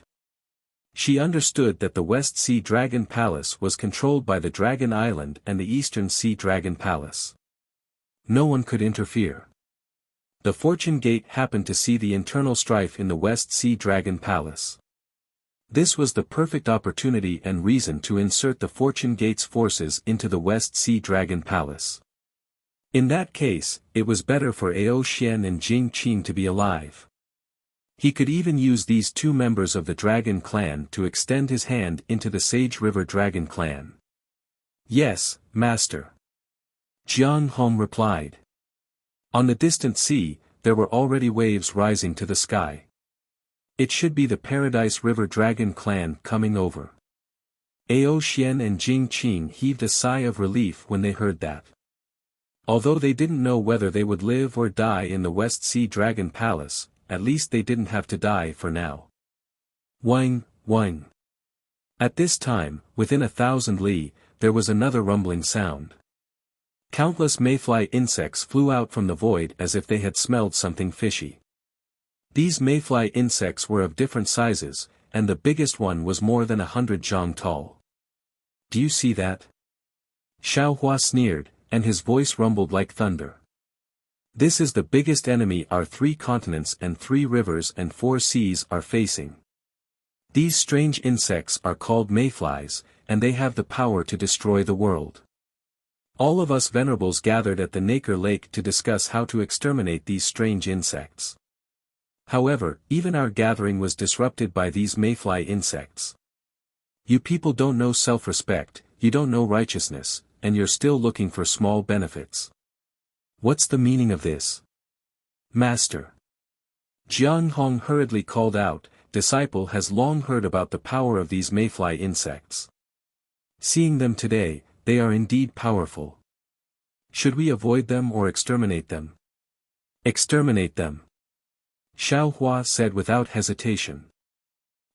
She understood that the West Sea Dragon Palace was controlled by the Dragon Island and the Eastern Sea Dragon Palace. No one could interfere. The Fortune Gate happened to see the internal strife in the West Sea Dragon Palace. This was the perfect opportunity and reason to insert the Fortune Gate's forces into the West Sea Dragon Palace. In that case, it was better for Ao Xian and Jing Qing to be alive. He could even use these two members of the Dragon clan to extend his hand into the Sage River Dragon clan. "Yes, Master." Jiang Hong replied. On the distant sea, there were already waves rising to the sky. It should be the Paradise River Dragon clan coming over. Ao Xian and Jing Qing heaved a sigh of relief when they heard that. Although they didn't know whether they would live or die in the West Sea Dragon Palace, at least they didn't have to die for now. Whing, whing. At this time, within 1,000 li, there was another rumbling sound. Countless mayfly insects flew out from the void as if they had smelled something fishy. These mayfly insects were of different sizes, and the biggest one was more than 100 zhang tall. Do you see that? Xiao Hua sneered, and his voice rumbled like thunder. This is the biggest enemy our 3 continents and 3 rivers and 4 seas are facing. These strange insects are called mayflies, and they have the power to destroy the world. All of us venerables gathered at the Nacre Lake to discuss how to exterminate these strange insects. However, even our gathering was disrupted by these mayfly insects. You people don't know self-respect, you don't know righteousness, and you're still looking for small benefits. What's the meaning of this? Master. Jiang Hong hurriedly called out, disciple has long heard about the power of these mayfly insects. Seeing them today, they are indeed powerful. Should we avoid them or exterminate them? Exterminate them. Xiao Hua said without hesitation.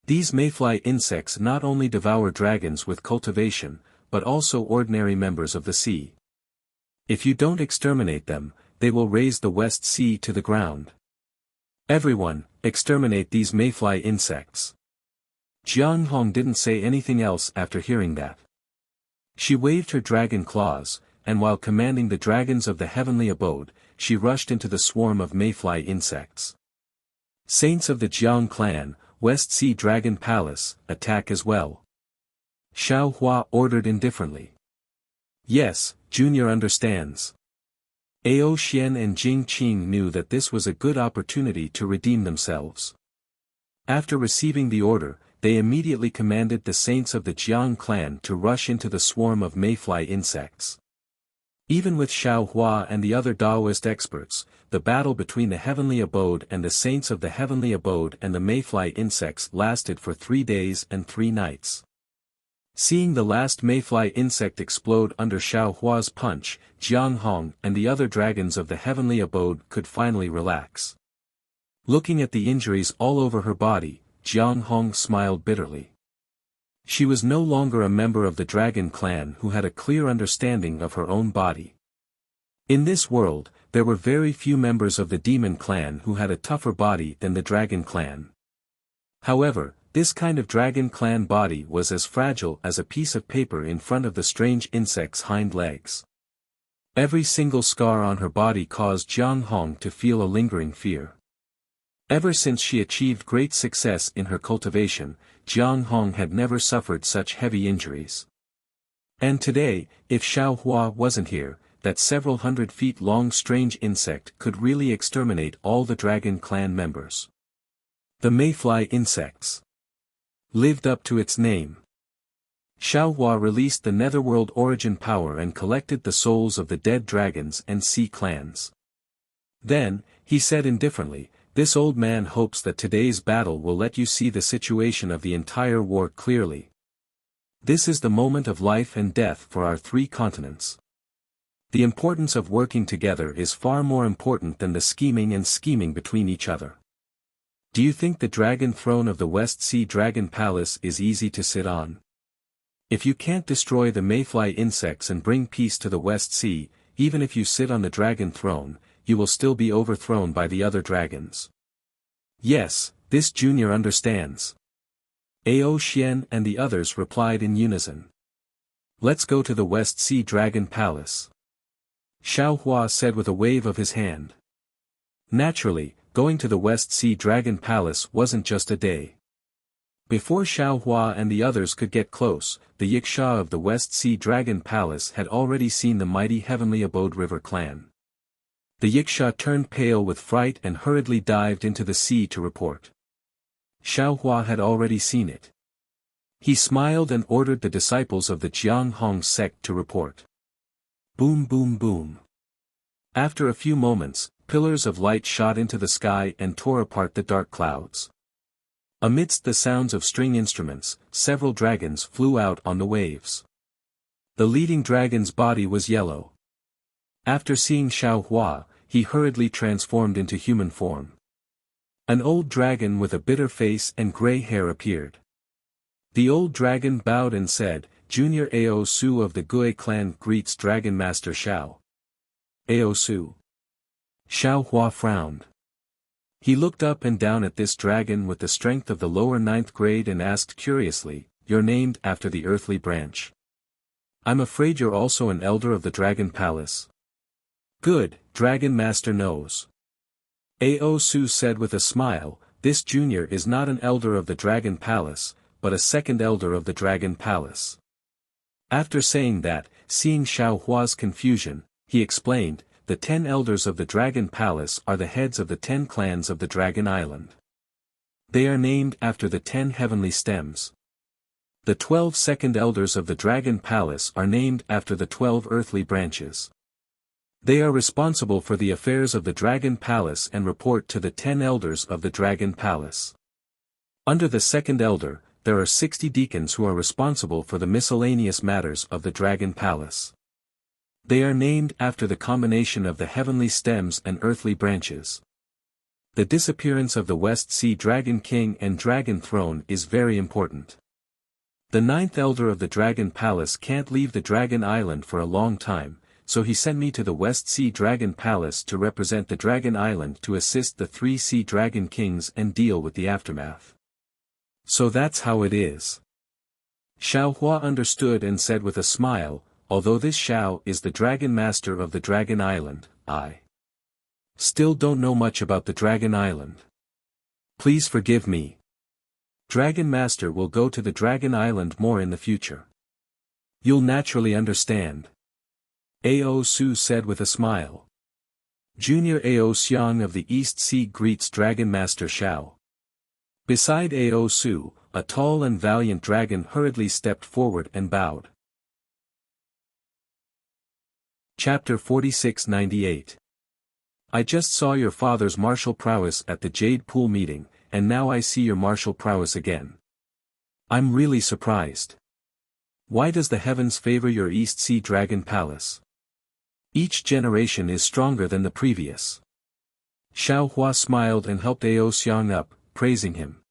These mayfly insects not only devour dragons with cultivation, but also ordinary members of the sea. If you don't exterminate them, they will raise the West Sea to the ground. Everyone, exterminate these mayfly insects. Jiang Hong didn't say anything else after hearing that. She waved her dragon claws, and while commanding the dragons of the heavenly abode, she rushed into the swarm of mayfly insects. Saints of the Jiang clan, West Sea Dragon Palace, attack as well. Xiao Hua ordered indifferently. Yes, Junior understands. Ao Xian and Jing Qing knew that this was a good opportunity to redeem themselves. After receiving the order, they immediately commanded the saints of the Jiang clan to rush into the swarm of mayfly insects. Even with Xiao Hua and the other Taoist experts, the battle between the heavenly abode and the saints of the heavenly abode and the mayfly insects lasted for 3 days and 3 nights. Seeing the last mayfly insect explode under Xiao Hua's punch, Jiang Hong and the other dragons of the heavenly abode could finally relax. Looking at the injuries all over her body, Jiang Hong smiled bitterly. She was no longer a member of the dragon clan who had a clear understanding of her own body. In this world, there were very few members of the demon clan who had a tougher body than the dragon clan. However, this kind of dragon clan body was as fragile as a piece of paper in front of the strange insect's hind legs. Every single scar on her body caused Jiang Hong to feel a lingering fear. Ever since she achieved great success in her cultivation, Jiang Hong had never suffered such heavy injuries. And today, if Xiao Hua wasn't here, that several 100 feet long strange insect could really exterminate all the dragon clan members. The mayfly insects lived up to its name. Xiao Hua released the netherworld origin power and collected the souls of the dead dragons and sea clans. Then, he said indifferently, this old man hopes that today's battle will let you see the situation of the entire war clearly. This is the moment of life and death for our 3 continents. The importance of working together is far more important than the scheming between each other. Do you think the dragon throne of the West Sea Dragon Palace is easy to sit on? If you can't destroy the mayfly insects and bring peace to the West Sea, even if you sit on the dragon throne, you will still be overthrown by the other dragons. Yes, this junior understands. Ao Xian and the others replied in unison. Let's go to the West Sea Dragon Palace. Xiao Hua said with a wave of his hand. Naturally, going to the West Sea Dragon Palace wasn't just a day. Before Xiao Hua and the others could get close, the Yiksha of the West Sea Dragon Palace had already seen the mighty Heavenly Abode River clan. The Yiksha turned pale with fright and hurriedly dived into the sea to report. Xiao Hua had already seen it. He smiled and ordered the disciples of the Jiang Hong sect to report. Boom boom boom. After a few moments, pillars of light shot into the sky and tore apart the dark clouds. Amidst the sounds of string instruments, several dragons flew out on the waves. The leading dragon's body was yellow. After seeing Xiao Hua, he hurriedly transformed into human form. An old dragon with a bitter face and gray hair appeared. The old dragon bowed and said, Junior Ao Su of the Gui clan greets Dragon Master Xiao. Ao Su. Xiao Hua frowned. He looked up and down at this dragon with the strength of the lower ninth grade and asked curiously, "You're named after the earthly branch. I'm afraid you're also an elder of the Dragon Palace." "Good, Dragon Master knows." Ao Su said with a smile, "This junior is not an elder of the Dragon Palace, but a second elder of the Dragon Palace." After saying that, seeing Xiao Hua's confusion, he explained, "The 10 elders of the Dragon Palace are the heads of the 10 clans of the Dragon Island. They are named after the 10 heavenly stems. The 12 second elders of the Dragon Palace are named after the 12 earthly branches. They are responsible for the affairs of the Dragon Palace and report to the 10 elders of the Dragon Palace. Under the second elder, there are 60 deacons who are responsible for the miscellaneous matters of the Dragon Palace. They are named after the combination of the heavenly stems and earthly branches. The disappearance of the West Sea Dragon King and Dragon Throne is very important. The 9th elder of the Dragon Palace can't leave the Dragon Island for a long time, so he sent me to the West Sea Dragon Palace to represent the Dragon Island to assist the 3 Sea Dragon Kings and deal with the aftermath. So that's how it is." Xiao Hua understood and said with a smile, "Although this Xiao is the Dragon Master of the Dragon Island, I still don't know much about the Dragon Island. Please forgive me. Dragon Master will go to the Dragon Island more in the future. You'll naturally understand." Ao Su said with a smile. Junior Ao Xiang of the East Sea greets Dragon Master Xiao. Beside Ao Su, a tall and valiant dragon hurriedly stepped forward and bowed. Chapter 4698. I just saw your father's martial prowess at the Jade Pool meeting, and now I see your martial prowess again. I'm really surprised. Why does the heavens favor your East Sea Dragon Palace? Each generation is stronger than the previous. Xiao Hua smiled and helped Ao Xiang up, praising him.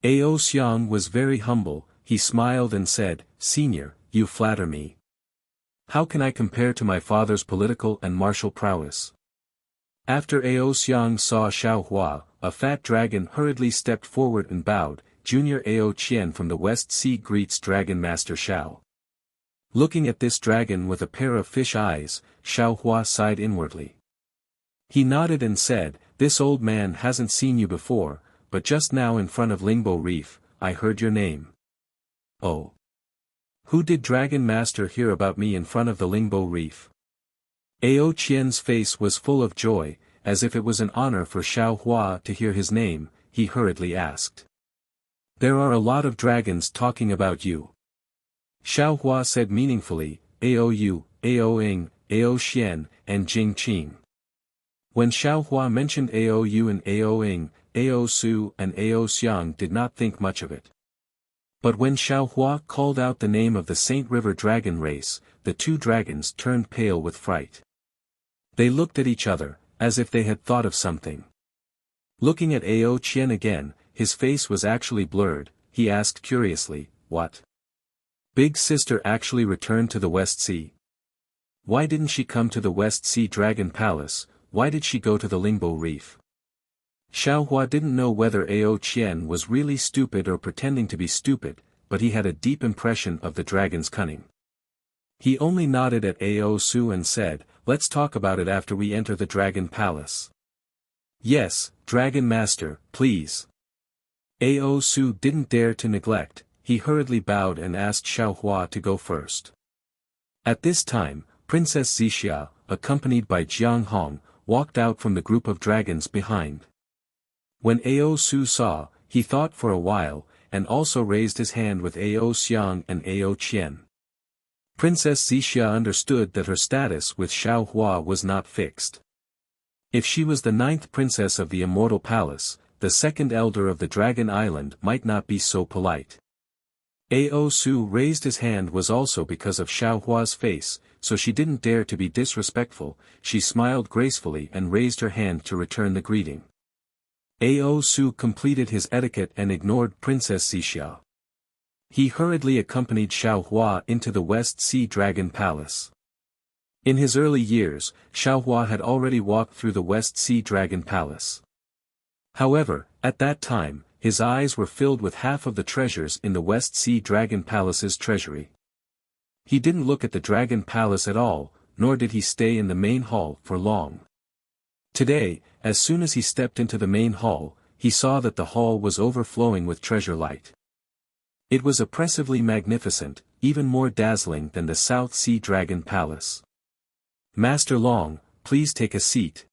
Ao Xiang was very humble, he smiled and said, "Senior, you flatter me. How can I compare to my father's political and martial prowess?" After Ao Xiang saw Xiao Hua, a fat dragon hurriedly stepped forward and bowed. Junior Ao Qian from the West Sea greets Dragon Master Xiao. Looking at this dragon with a pair of fish eyes, Xiao Hua sighed inwardly. He nodded and said, "This old man hasn't seen you before, but just now in front of Lingbo Reef, I heard your name." "Oh. Who did Dragon Master hear about me in front of the Lingbo Reef?" Ao Qian's face was full of joy, as if it was an honor for Xiao Hua to hear his name, he hurriedly asked. "There are a lot of dragons talking about you." Xiao Hua said meaningfully, "Ao Yu, Ao Ing, Ao Xian, and Jing Qing." When Xiao Hua mentioned Ao Yu and Ao Ing, Ao Su and Ao Xiang did not think much of it. But when Xiao Hua called out the name of the Saint River Dragon race, the 2 dragons turned pale with fright. They looked at each other, as if they had thought of something. Looking at Ao Qian again, his face was actually blurred, he asked curiously, "What? Big sister actually returned to the West Sea? Why didn't she come to the West Sea Dragon Palace? Why did she go to the Lingbo Reef?" Xiao Hua didn't know whether Ao Qian was really stupid or pretending to be stupid, but he had a deep impression of the dragon's cunning. He only nodded at Ao Su and said, "Let's talk about it after we enter the Dragon Palace." "Yes, Dragon Master, please." Ao Su didn't dare to neglect, he hurriedly bowed and asked Xiao Hua to go first. At this time, Princess Zixia, accompanied by Jiang Hong, walked out from the group of dragons behind. When Ao Su saw, he thought for a while, and also raised his hand with Ao Xiang and Ao Qian. Princess Zixia understood that her status with Xiao Hua was not fixed. If she was the 9th princess of the Immortal Palace, the 2nd elder of the Dragon Island might not be so polite. Ao Su raised his hand was also because of Xiao Hua's face, so she didn't dare to be disrespectful, she smiled gracefully and raised her hand to return the greeting. Ao Su completed his etiquette and ignored Princess Zixia. He hurriedly accompanied Xiao Hua into the West Sea Dragon Palace. In his early years, Xiao Hua had already walked through the West Sea Dragon Palace. However, at that time, his eyes were filled with half of the treasures in the West Sea Dragon Palace's treasury. He didn't look at the Dragon Palace at all, nor did he stay in the main hall for long. Today, as soon as he stepped into the main hall, he saw that the hall was overflowing with treasure light. It was oppressively magnificent, even more dazzling than the South Sea Dragon Palace. "Master Long, please take a seat."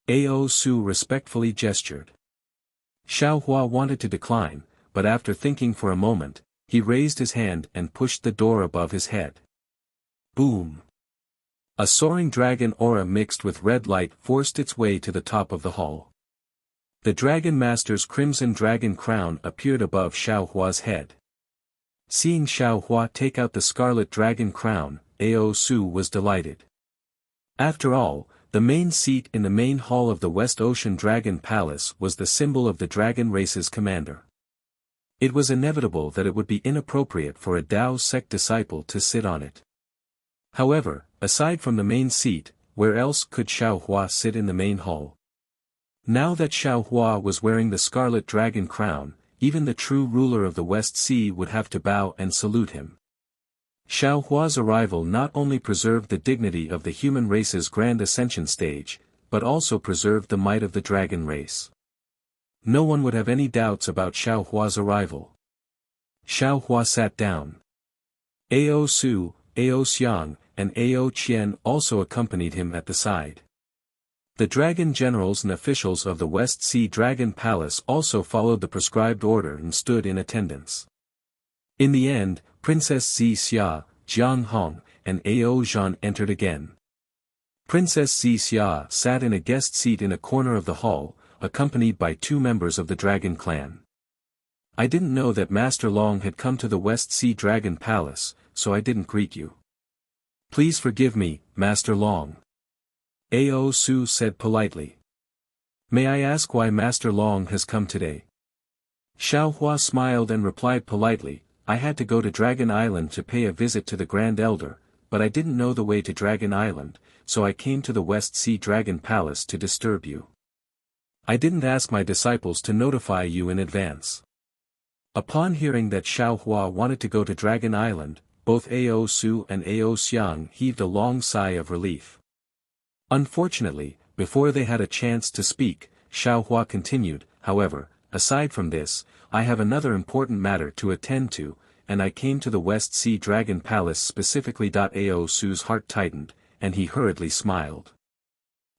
Ao Su respectfully gestured. Xiao Hua wanted to decline, but after thinking for a moment, he raised his hand and pushed the door above his head. Boom! A soaring dragon aura mixed with red light forced its way to the top of the hall. The Dragon Master's crimson dragon crown appeared above Xiao Hua's head. Seeing Xiao Hua take out the scarlet dragon crown, Ao Su was delighted. After all, the main seat in the main hall of the West Ocean Dragon Palace was the symbol of the dragon race's commander. It was inevitable that it would be inappropriate for a Dao sect disciple to sit on it. However, aside from the main seat, where else could Xiao Hua sit in the main hall? Now that Xiao Hua was wearing the scarlet dragon crown, even the true ruler of the West Sea would have to bow and salute him. Xiao Hua's arrival not only preserved the dignity of the human race's grand ascension stage, but also preserved the might of the dragon race. No one would have any doubts about Xiao Hua's arrival. Xiao Hua sat down. Ao Su, Ao Xiang, and Ao Qian also accompanied him at the side. The dragon generals and officials of the West Sea Dragon Palace also followed the prescribed order and stood in attendance. In the end, Princess Xia, Jiang Hong, and Ao Zhan entered again. Princess Xia sat in a guest seat in a corner of the hall, accompanied by 2 members of the dragon clan. "I didn't know that Master Long had come to the West Sea Dragon Palace, so I didn't greet you. Please forgive me, Master Long." Ao Su said politely. "May I ask why Master Long has come today?" Xiao Hua smiled and replied politely, "I had to go to Dragon Island to pay a visit to the Grand Elder, but I didn't know the way to Dragon Island, so I came to the West Sea Dragon Palace to disturb you. I didn't ask my disciples to notify you in advance." Upon hearing that Xiao Hua wanted to go to Dragon Island, both Ao Su and Ao Xiang heaved a long sigh of relief. Unfortunately, before they had a chance to speak, Xiao Hua continued, "However, aside from this, I have another important matter to attend to, and I came to the West Sea Dragon Palace specifically." Ao Su's heart tightened, and he hurriedly smiled.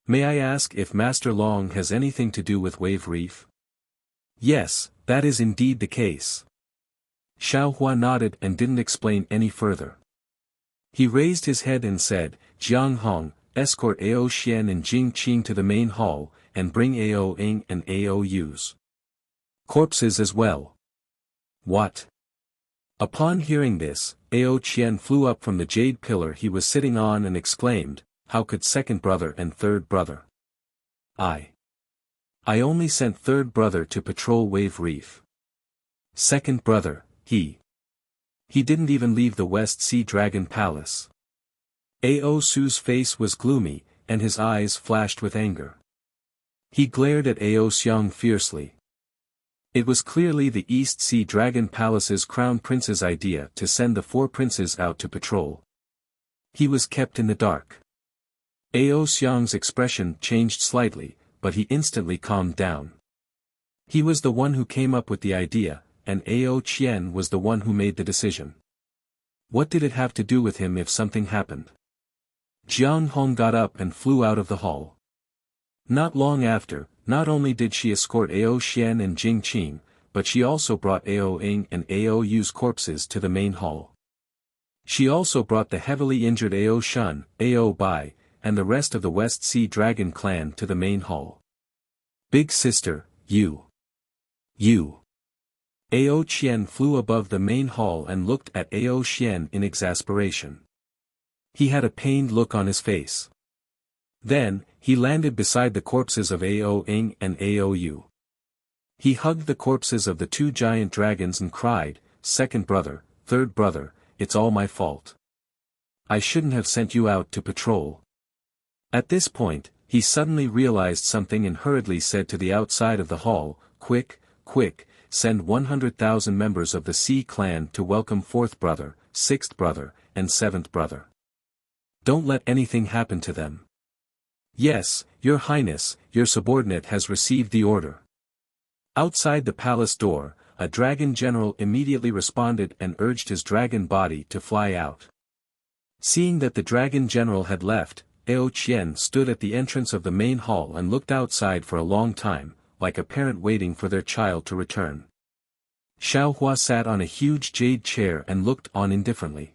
"May I ask if Master Long has anything to do with Wave Reef?" "Yes, that is indeed the case." Xiao Hua nodded and didn't explain any further. He raised his head and said, "Jiang Hong, escort Ao Xian and Jing Qing to the main hall, and bring Ao Ing and Ao Yu's corpses as well." "What?" Upon hearing this, Ao Qian flew up from the jade pillar he was sitting on and exclaimed, "How could second brother and third brother? I only sent third brother to patrol Wave Reef. Second brother, he didn't even leave the West Sea Dragon Palace." Ao Su's face was gloomy, and his eyes flashed with anger. He glared at Ao Xiang fiercely. It was clearly the East Sea Dragon Palace's crown prince's idea to send the 4 princes out to patrol. He was kept in the dark. Ao Xiang's expression changed slightly, but he instantly calmed down. He was the one who came up with the idea, and Ao Qian was the one who made the decision. What did it have to do with him if something happened? Jiang Hong got up and flew out of the hall. Not long after, not only did she escort Ao Xian and Jing Qing, but she also brought Ao Ing and Ao Yu's corpses to the main hall. She also brought the heavily injured Ao Shun, Ao Bai, and the rest of the West Sea Dragon clan to the main hall. "Big sister, you. Ao Qian flew above the main hall and looked at Ao Xian in exasperation. He had a pained look on his face. Then, he landed beside the corpses of Ao Ing and Ao Yu. He hugged the corpses of the 2 giant dragons and cried, "Second brother, third brother, it's all my fault. I shouldn't have sent you out to patrol." At this point, he suddenly realized something and hurriedly said to the outside of the hall, "Quick, quick, send 100,000 members of the Sea clan to welcome 4th brother, 6th brother, and 7th brother. Don't let anything happen to them." "Yes, Your Highness, your subordinate has received the order." Outside the palace door, a dragon general immediately responded and urged his dragon body to fly out. Seeing that the dragon general had left, Ao Qian stood at the entrance of the main hall and looked outside for a long time, like a parent waiting for their child to return. Xiao Hua sat on a huge jade chair and looked on indifferently.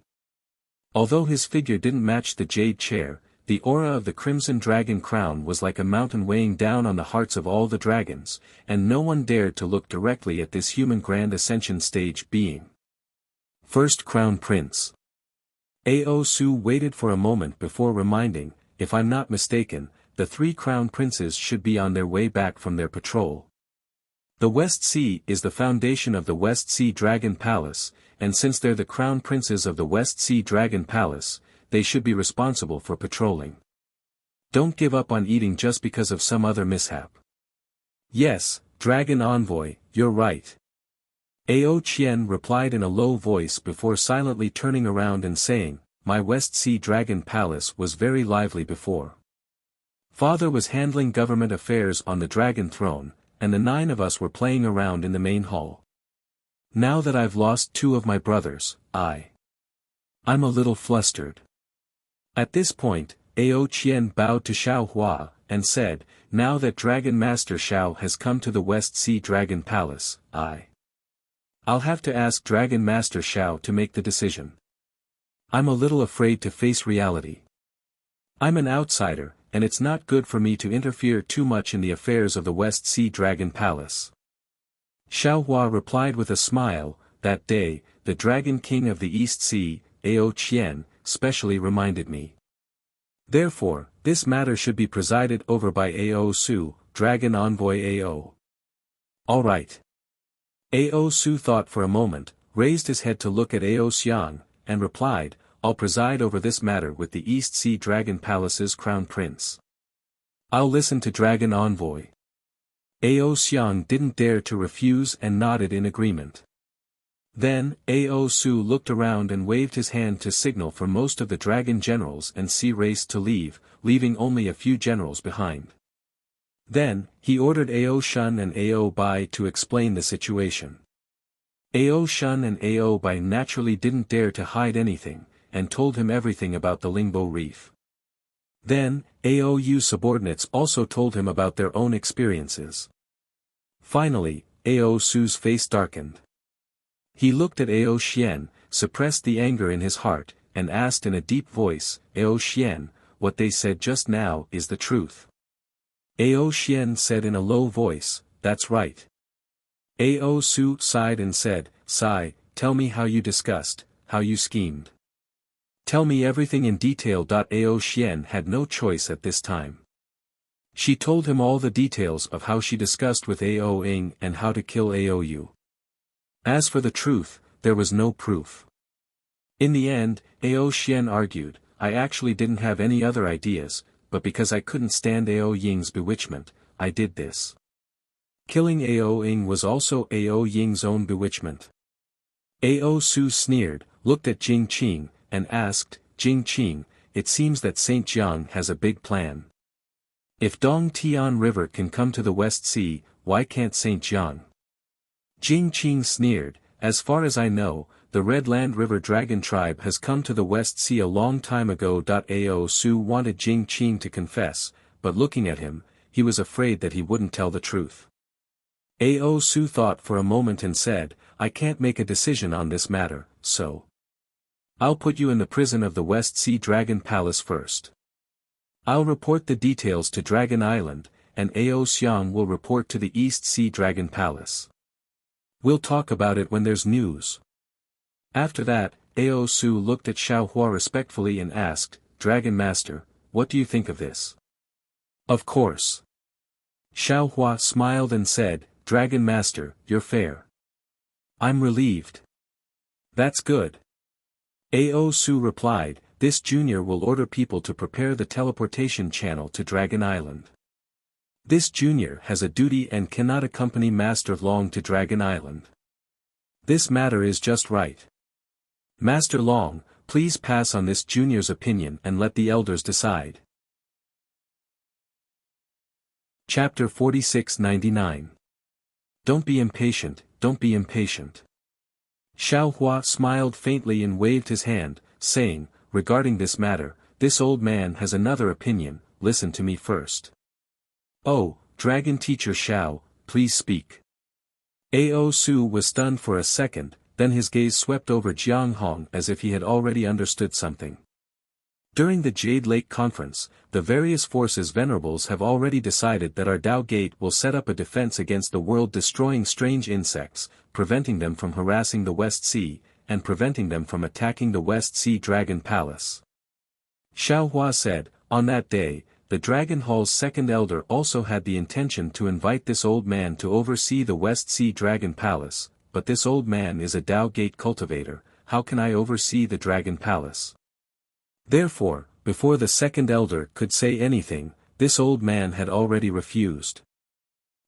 Although his figure didn't match the jade chair, the aura of the crimson dragon crown was like a mountain weighing down on the hearts of all the dragons, and no one dared to look directly at this human grand ascension stage being. First Crown Prince. Ao Su waited for a moment before reminding, "If I'm not mistaken, the 3 crown princes should be on their way back from their patrol. The West Sea is the foundation of the West Sea Dragon Palace, and since they're the crown princes of the West Sea Dragon Palace, they should be responsible for patrolling. Don't give up on eating just because of some other mishap." "Yes, Dragon Envoy, you're right." Ao Qian replied in a low voice before silently turning around and saying, "My West Sea Dragon Palace was very lively before. Father was handling government affairs on the dragon throne, and the 9 of us were playing around in the main hall. Now that I've lost 2 of my brothers, I'm a little flustered." At this point, Ao Qian bowed to Xiao Hua, and said, "Now that Dragon Master Xiao has come to the West Sea Dragon Palace, I'll have to ask Dragon Master Xiao to make the decision. I'm a little afraid to face reality. I'm an outsider, and it's not good for me to interfere too much in the affairs of the West Sea Dragon Palace." Xiao Hua replied with a smile, "That day, the Dragon King of the East Sea, Ao Qian, specially reminded me. Therefore, this matter should be presided over by Ao Su, Dragon Envoy Ao." "All right." Ao Su thought for a moment, raised his head to look at Ao Xiang, and replied, "I'll preside over this matter with the East Sea Dragon Palace's Crown Prince. I'll listen to Dragon Envoy." Ao Xiang didn't dare to refuse and nodded in agreement. Then, Ao Su looked around and waved his hand to signal for most of the dragon generals and sea race to leave, leaving only a few generals behind. Then, he ordered Ao Shun and Ao Bai to explain the situation. Ao Shun and Ao Bai naturally didn't dare to hide anything, and told him everything about the Lingbo Reef. Then, Ao Yu's subordinates also told him about their own experiences. Finally, Ao Su's face darkened. He looked at Ao Xian, suppressed the anger in his heart, and asked in a deep voice, "Ao Xian, what they said just now is the truth?" Ao Xian said in a low voice, "That's right." Ao Su sighed and said, "Sigh, tell me how you discussed, how you schemed. Tell me everything in detail." Ao Xian had no choice at this time. She told him all the details of how she discussed with Ao Ing and how to kill Ao Yu. As for the truth, there was no proof. In the end, Ao Xian argued, "I actually didn't have any other ideas, but because I couldn't stand Ao Ying's bewitchment, I did this." Killing Ao Ing was also Ao Ying's own bewitchment. Ao Su sneered, looked at Jing Qing, and asked, "Jing Qing, it seems that Saint Jiang has a big plan. If Dong Tian River can come to the West Sea, why can't Saint Jiang?" Jing Qing sneered, "As far as I know, the Red Land River Dragon Tribe has come to the West Sea a long time ago." Ao Su wanted Jing Qing to confess, but looking at him, he was afraid that he wouldn't tell the truth. Ao Su thought for a moment and said, "I can't make a decision on this matter, so I'll put you in the prison of the West Sea Dragon Palace first. I'll report the details to Dragon Island, and Ao Xiang will report to the East Sea Dragon Palace. We'll talk about it when there's news." After that, Ao Su looked at Xiao Hua respectfully and asked, "Dragon Master, what do you think of this?" "Of course." Xiao Hua smiled and said, "Dragon Master, you're fair. I'm relieved." "That's good." Ao Su replied, this junior will order people to prepare the teleportation channel to Dragon Island. This junior has a duty and cannot accompany Master Long to Dragon Island. This matter is just right. Master Long, please pass on this junior's opinion and let the elders decide. Chapter 4699. Don't be impatient, don't be impatient. Xiao Hua smiled faintly and waved his hand, saying, regarding this matter, this old man has another opinion, listen to me first. Oh, Dragon Teacher Xiao, please speak. Ao Su was stunned for a second, then his gaze swept over Jiang Hong as if he had already understood something. During the Jade Lake Conference, the various forces venerables have already decided that our Dao Gate will set up a defense against the world-destroying strange insects, preventing them from harassing the West Sea, and preventing them from attacking the West Sea Dragon Palace. Xiao Hua said, on that day, the Dragon Hall's second elder also had the intention to invite this old man to oversee the West Sea Dragon Palace, but this old man is a Dao Gate cultivator, how can I oversee the Dragon Palace? Therefore, before the second elder could say anything, this old man had already refused.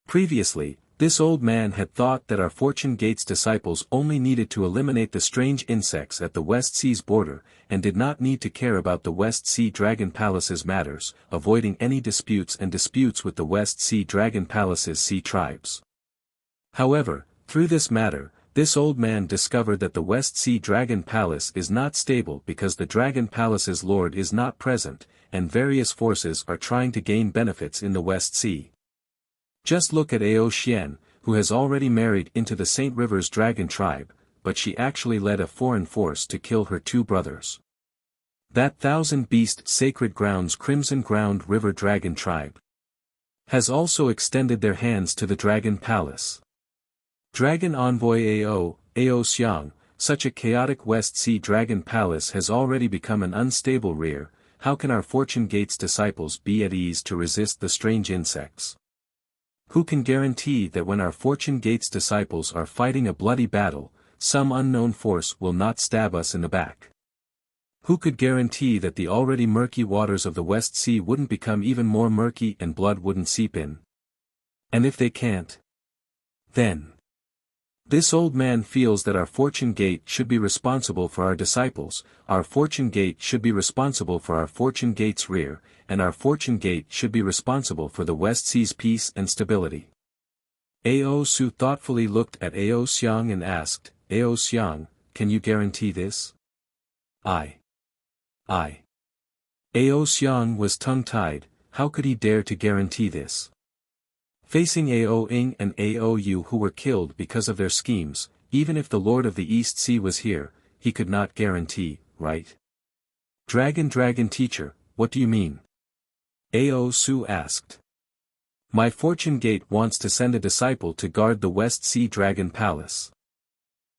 Previously, this old man had thought that our Fortune Gate's disciples only needed to eliminate the strange insects at the West Sea's border, and did not need to care about the West Sea Dragon Palace's matters, avoiding any disputes with the West Sea Dragon Palace's sea tribes. However, through this matter, this old man discovered that the West Sea Dragon Palace is not stable because the Dragon Palace's lord is not present, and various forces are trying to gain benefits in the West Sea. Just look at Ao Xian, who has already married into the St. River's Dragon tribe, but she actually led a foreign force to kill her two brothers. That Thousand Beast Sacred Grounds Crimson Ground River Dragon tribe has also extended their hands to the Dragon Palace. Dragon Envoy Ao Xiang, such a chaotic West Sea Dragon Palace has already become an unstable rear, how can our Fortune Gate's disciples be at ease to resist the strange insects? Who can guarantee that when our Fortune Gate's disciples are fighting a bloody battle, some unknown force will not stab us in the back? Who could guarantee that the already murky waters of the West Sea wouldn't become even more murky and blood wouldn't seep in? And if they can't, then this old man feels that our Fortune Gate should be responsible for our disciples, our Fortune Gate should be responsible for our Fortune Gate's rear, and our Fortune Gate should be responsible for the West Sea's peace and stability. Ao Su thoughtfully looked at Ao Xiang and asked, Ao Xiang, can you guarantee this? I. Ao Xiang was tongue-tied, how could he dare to guarantee this? Facing Ao Ing and Ao Yu who were killed because of their schemes, even if the Lord of the East Sea was here, he could not guarantee, right? Dragon Teacher, what do you mean? Ao Su asked. My Fortune Gate wants to send a disciple to guard the West Sea Dragon Palace.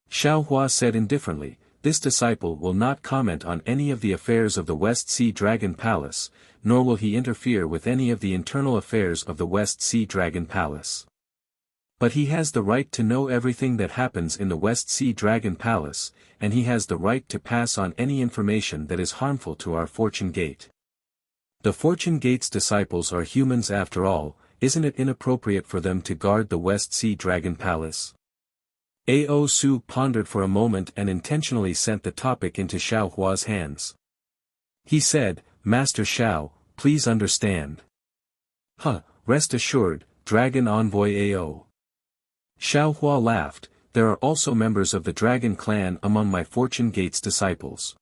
Xiao Hua said indifferently, this disciple will not comment on any of the affairs of the West Sea Dragon Palace, nor will he interfere with any of the internal affairs of the West Sea Dragon Palace. But he has the right to know everything that happens in the West Sea Dragon Palace, and he has the right to pass on any information that is harmful to our Fortune Gate. The Fortune Gate's disciples are humans after all, isn't it inappropriate for them to guard the West Sea Dragon Palace? Ao Su pondered for a moment and intentionally sent the topic into Xiao Hua's hands. He said, Master Xiao, please understand. Rest assured, Dragon Envoy Ao. Xiao Hua laughed, there are also members of the Dragon clan among my Fortune Gate's disciples.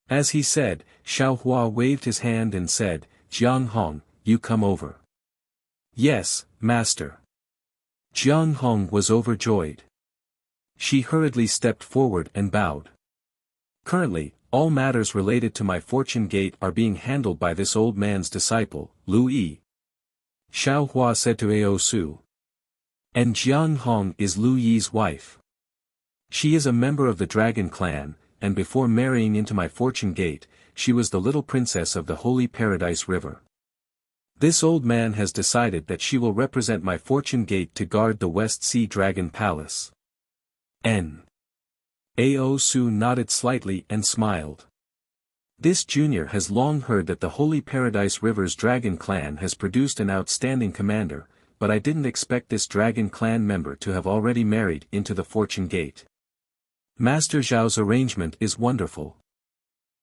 As he said, Xiao Hua waved his hand and said, Jiang Hong, you come over. Yes, Master. Jiang Hong was overjoyed. She hurriedly stepped forward and bowed. Currently, all matters related to my Fortune Gate are being handled by this old man's disciple, Lu Yi. Xiao Hua said to Ao Su. And Jiang Hong is Lu Yi's wife. She is a member of the Dragon clan, and before marrying into my Fortune Gate, she was the little princess of the Holy Paradise River. This old man has decided that she will represent my Fortune Gate to guard the West Sea Dragon Palace. Ao Su nodded slightly and smiled. This junior has long heard that the Holy Paradise River's Dragon Clan has produced an outstanding commander, but I didn't expect this Dragon Clan member to have already married into the Fortune Gate. Master Zhao's arrangement is wonderful.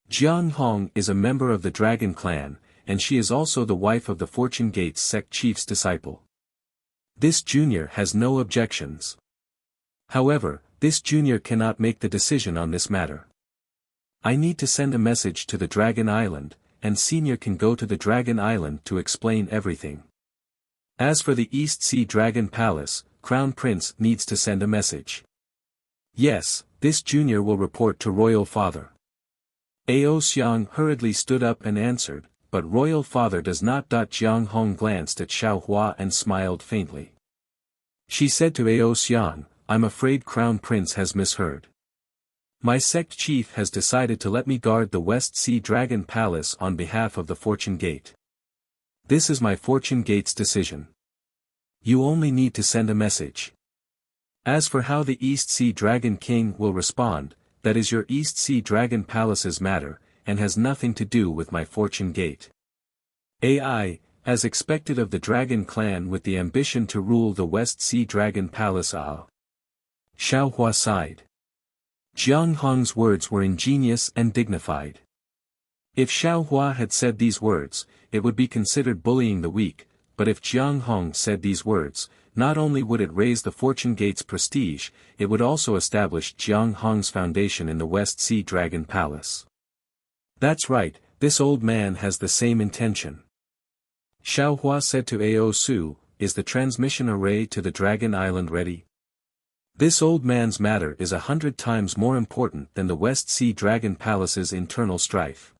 Jiang Hong is a member of the Dragon Clan, and she is also the wife of the Fortune Gate's sect chief's disciple. This junior has no objections. However, this junior cannot make the decision on this matter. I need to send a message to the Dragon Island, and senior can go to the Dragon Island to explain everything. As for the East Sea Dragon Palace, Crown Prince needs to send a message. Yes, this junior will report to Royal Father. Ao Xiang hurriedly stood up and answered, but Royal Father does not. Jiang Hong glanced at Xiao Hua and smiled faintly. She said to Ao Xiang, I'm afraid Crown Prince has misheard. My sect chief has decided to let me guard the West Sea Dragon Palace on behalf of the Fortune Gate. This is my Fortune Gate's decision. You only need to send a message. As for how the East Sea Dragon King will respond, that is your East Sea Dragon Palace's matter, and has nothing to do with my Fortune Gate. AI, as expected of the Dragon Clan with the ambition to rule the West Sea Dragon Palace. Xiao Hua sighed. Jiang Hong's words were ingenious and dignified. If Xiao Hua had said these words, it would be considered bullying the weak, but if Jiang Hong said these words, not only would it raise the Fortune Gate's prestige, it would also establish Jiang Hong's foundation in the West Sea Dragon Palace. That's right, this old man has the same intention. Xiao Hua said to Ao Su, is the transmission array to the Dragon Island ready? This old man's matter is 100 times more important than the West Sea Dragon Palace's internal strife.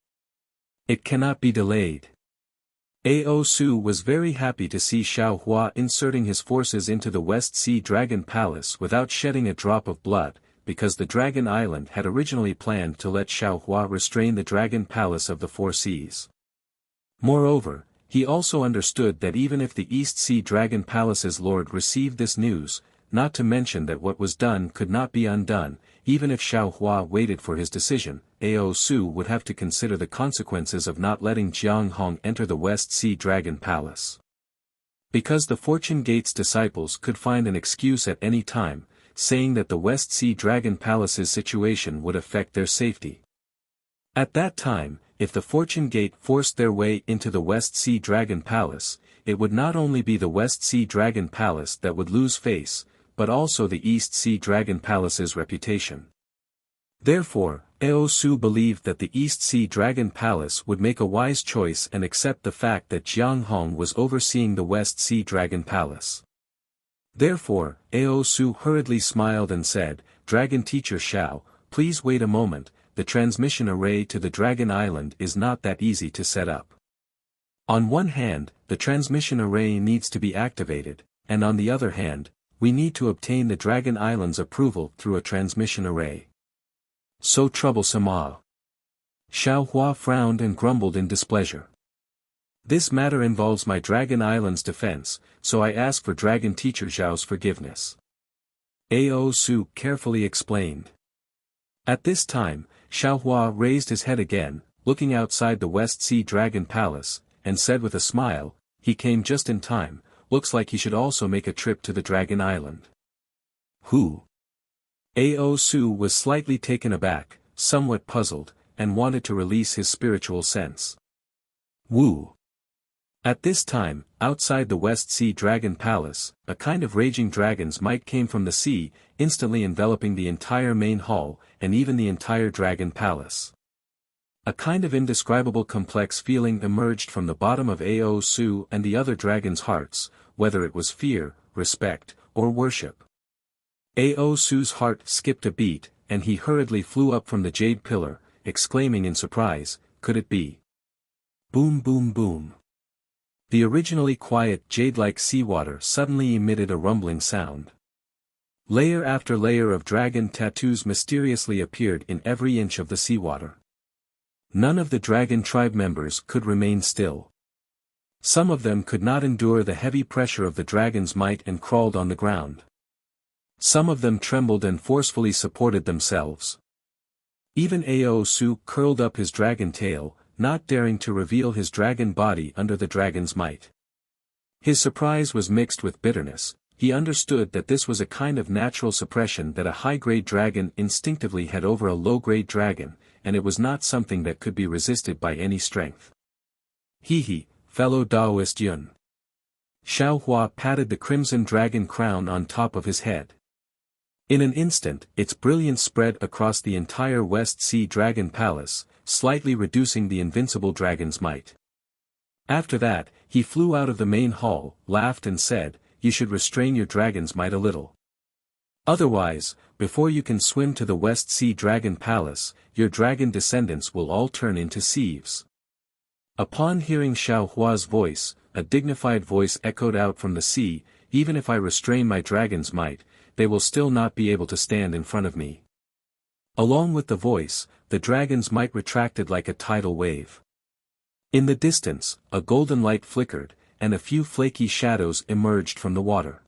It cannot be delayed. Ao Su was very happy to see Xiao Hua inserting his forces into the West Sea Dragon Palace without shedding a drop of blood, because the Dragon Island had originally planned to let Xiao Hua restrain the Dragon Palace of the Four Seas. Moreover, he also understood that even if the East Sea Dragon Palace's lord received this news, not to mention that what was done could not be undone, even if Xiao Hua waited for his decision, Ao Su would have to consider the consequences of not letting Jiang Hong enter the West Sea Dragon Palace. Because the Fortune Gate's disciples could find an excuse at any time, saying that the West Sea Dragon Palace's situation would affect their safety. At that time, if the Fortune Gate forced their way into the West Sea Dragon Palace, it would not only be the West Sea Dragon Palace that would lose face, but also the East Sea Dragon Palace's reputation. Therefore, Ao Su believed that the East Sea Dragon Palace would make a wise choice and accept the fact that Jiang Hong was overseeing the West Sea Dragon Palace. Therefore, Ao Su hurriedly smiled and said, Dragon Teacher Xiao, please wait a moment, the transmission array to the Dragon Island is not that easy to set up. On one hand, the transmission array needs to be activated, and on the other hand, we need to obtain the Dragon Island's approval through a transmission array. So troublesome. Xiao Hua frowned and grumbled in displeasure. This matter involves my Dragon Island's defense, so I ask for Dragon Teacher Zhao's forgiveness. Ao Su carefully explained. At this time, Xiao Hua raised his head again, looking outside the West Sea Dragon Palace, and said with a smile, he came just in time. Looks like he should also make a trip to the Dragon Island. Who? Ao Su was slightly taken aback, somewhat puzzled, and wanted to release his spiritual sense. Wu. At this time, outside the West Sea Dragon Palace, a kind of raging dragon's might came from the sea, instantly enveloping the entire main hall, and even the entire Dragon Palace. A kind of indescribable complex feeling emerged from the bottom of Ao Su and the other dragons' hearts, whether it was fear, respect, or worship. Ao Su's heart skipped a beat, and he hurriedly flew up from the jade pillar, exclaiming in surprise, could it be? Boom boom boom. The originally quiet jade-like seawater suddenly emitted a rumbling sound. Layer after layer of dragon tattoos mysteriously appeared in every inch of the seawater. None of the dragon tribe members could remain still. Some of them could not endure the heavy pressure of the dragon's might and crawled on the ground. Some of them trembled and forcefully supported themselves. Even Ao Su curled up his dragon tail, not daring to reveal his dragon body under the dragon's might. His surprise was mixed with bitterness. He understood that this was a kind of natural suppression that a high-grade dragon instinctively had over a low-grade dragon, and it was not something that could be resisted by any strength. He, fellow Taoist Yun. Xiao Hua patted the crimson dragon crown on top of his head. In an instant, its brilliance spread across the entire West Sea Dragon Palace, slightly reducing the invincible dragon's might. After that, he flew out of the main hall, laughed and said, "You should restrain your dragon's might a little. Otherwise, before you can swim to the West Sea Dragon Palace, your dragon descendants will all turn into sieves." Upon hearing Xiao Hua's voice, a dignified voice echoed out from the sea, "Even if I restrain my dragon's might, they will still not be able to stand in front of me." Along with the voice, the dragon's might retracted like a tidal wave. In the distance, a golden light flickered, and a few flaky shadows emerged from the water.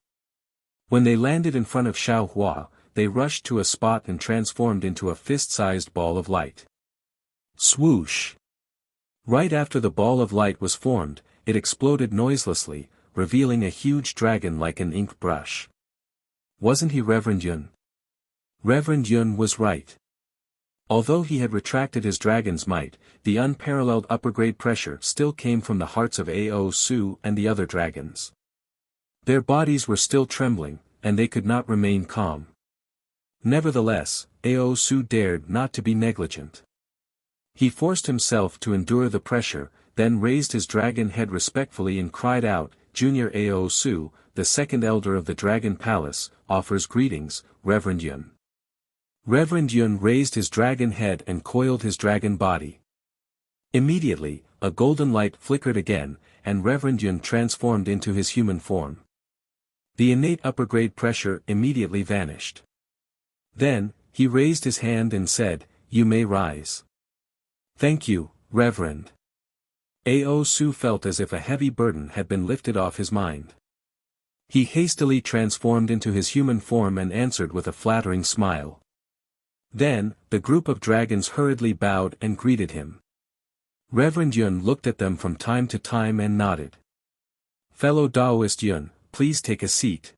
When they landed in front of Xiao Hua, they rushed to a spot and transformed into a fist-sized ball of light. Swoosh! Right after the ball of light was formed, it exploded noiselessly, revealing a huge dragon like an ink brush. Wasn't he Reverend Yun? Reverend Yun was right. Although he had retracted his dragon's might, the unparalleled upper-grade pressure still came from the hearts of Ao Su and the other dragons. Their bodies were still trembling, and they could not remain calm. Nevertheless, Ao Su dared not to be negligent. He forced himself to endure the pressure, then raised his dragon head respectfully and cried out, "Junior Ao Su, the second elder of the Dragon Palace, offers greetings, Reverend Yun." Reverend Yun raised his dragon head and coiled his dragon body. Immediately, a golden light flickered again, and Reverend Yun transformed into his human form. The innate upper-grade pressure immediately vanished. Then, he raised his hand and said, "You may rise." "Thank you, Reverend." Ao Su felt as if a heavy burden had been lifted off his mind. He hastily transformed into his human form and answered with a flattering smile. Then, the group of dragons hurriedly bowed and greeted him. Reverend Yun looked at them from time to time and nodded. "Fellow Taoist Yun, please take a seat."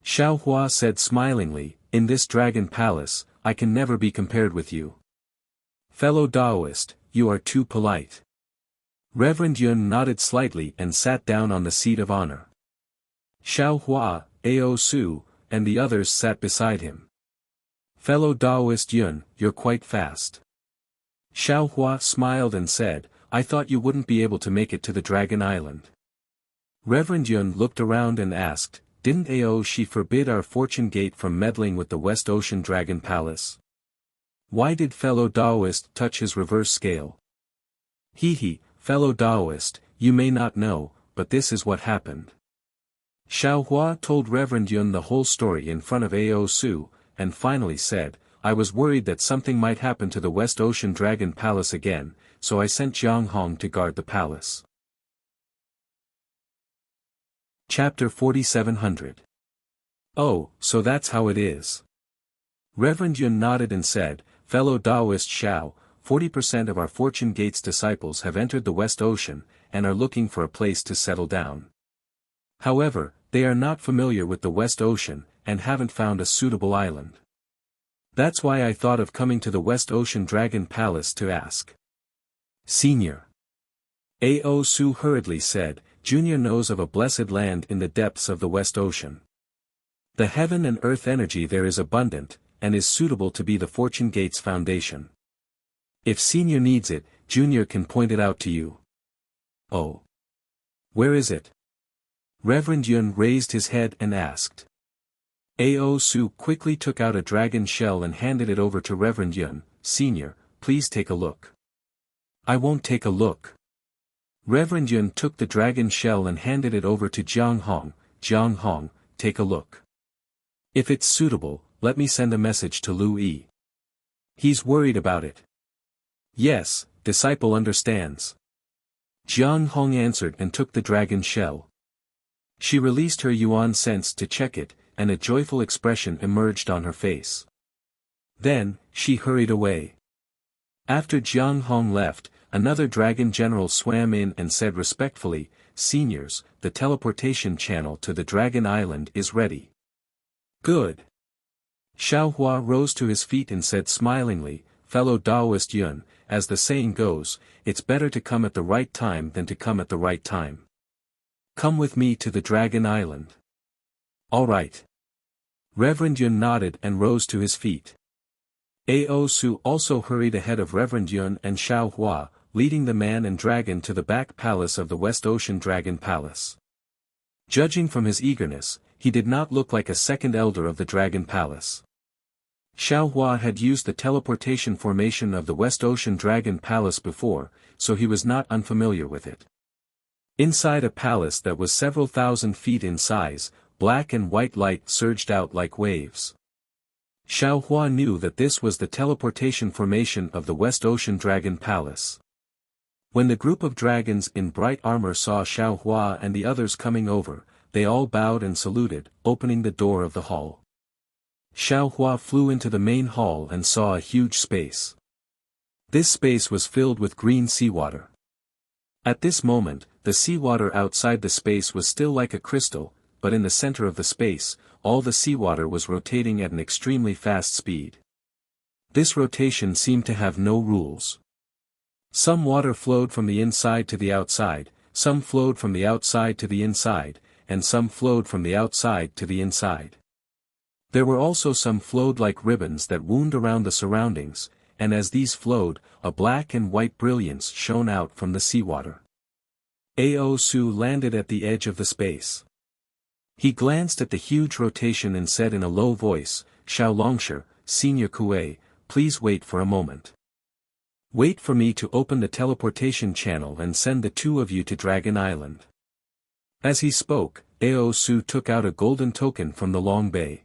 Xiao Hua said smilingly, "In this dragon palace, I can never be compared with you. Fellow Taoist, you are too polite." Reverend Yun nodded slightly and sat down on the seat of honor. Xiao Hua, Ao Su, and the others sat beside him. "Fellow Taoist Yun, you're quite fast." Xiao Hua smiled and said, "I thought you wouldn't be able to make it to the Dragon Island." Reverend Yun looked around and asked, "Didn't Ao Shi forbid our Fortune Gate from meddling with the West Ocean Dragon Palace? Why did fellow Taoist touch his reverse scale?" Fellow Taoist, you may not know, but this is what happened." Xiao Hua told Reverend Yun the whole story in front of Ao Su, and finally said, "I was worried that something might happen to the West Ocean Dragon Palace again, so I sent Jiang Hong to guard the palace." Chapter 4700. "Oh, so that's how it is." Reverend Yun nodded and said, "Fellow Taoist Xiao, 40% of our Fortune Gate's disciples have entered the West Ocean, and are looking for a place to settle down. However, they are not familiar with the West Ocean, and haven't found a suitable island. That's why I thought of coming to the West Ocean Dragon Palace to ask." "Senior," Ao Su hurriedly said, "Junior knows of a blessed land in the depths of the West Ocean. The heaven and earth energy there is abundant, and is suitable to be the Fortune Gate's foundation. If Senior needs it, Junior can point it out to you." "Oh. Where is it?" Reverend Yun raised his head and asked. Ao Su quickly took out a dragon shell and handed it over to Reverend Yun. "Senior, please take a look." "I won't take a look." Reverend Yun took the dragon shell and handed it over to Jiang Hong. "Jiang Hong, take a look. If it's suitable, let me send a message to Lu Yi. He's worried about it." "Yes, disciple understands." Jiang Hong answered and took the dragon shell. She released her yuan sense to check it, and a joyful expression emerged on her face. Then, she hurried away. After Jiang Hong left, another dragon general swam in and said respectfully, "Seniors, the teleportation channel to the Dragon Island is ready." "Good." Xiao Hua rose to his feet and said smilingly, "Fellow Taoist Yun, as the saying goes, it's better to come at the right time than to come at the right time. Come with me to the Dragon Island." "All right." Reverend Yun nodded and rose to his feet. Ao Su also hurried ahead of Reverend Yun and Xiao Hua, leading the man and dragon to the back palace of the West Ocean Dragon Palace. Judging from his eagerness, he did not look like a second elder of the Dragon Palace. Xiao Hua had used the teleportation formation of the West Ocean Dragon Palace before, so he was not unfamiliar with it. Inside a palace that was several thousand feet in size, black and white light surged out like waves. Xiao Hua knew that this was the teleportation formation of the West Ocean Dragon Palace. When the group of dragons in bright armor saw Xiao Hua and the others coming over, they all bowed and saluted, opening the door of the hall. Xiao Hua flew into the main hall and saw a huge space. This space was filled with green seawater. At this moment, the seawater outside the space was still like a crystal, but in the center of the space, all the seawater was rotating at an extremely fast speed. This rotation seemed to have no rules. Some water flowed from the inside to the outside, some flowed from the outside to the inside, and some flowed from the outside to the inside. There were also some flowed like ribbons that wound around the surroundings, and as these flowed, a black and white brilliance shone out from the seawater. Ao Su landed at the edge of the space. He glanced at the huge rotation and said in a low voice, "Xiao Longsher, Senior Kuei, please wait for a moment. Wait for me to open the teleportation channel and send the two of you to Dragon Island." As he spoke, Ao Su took out a golden token from the long bay.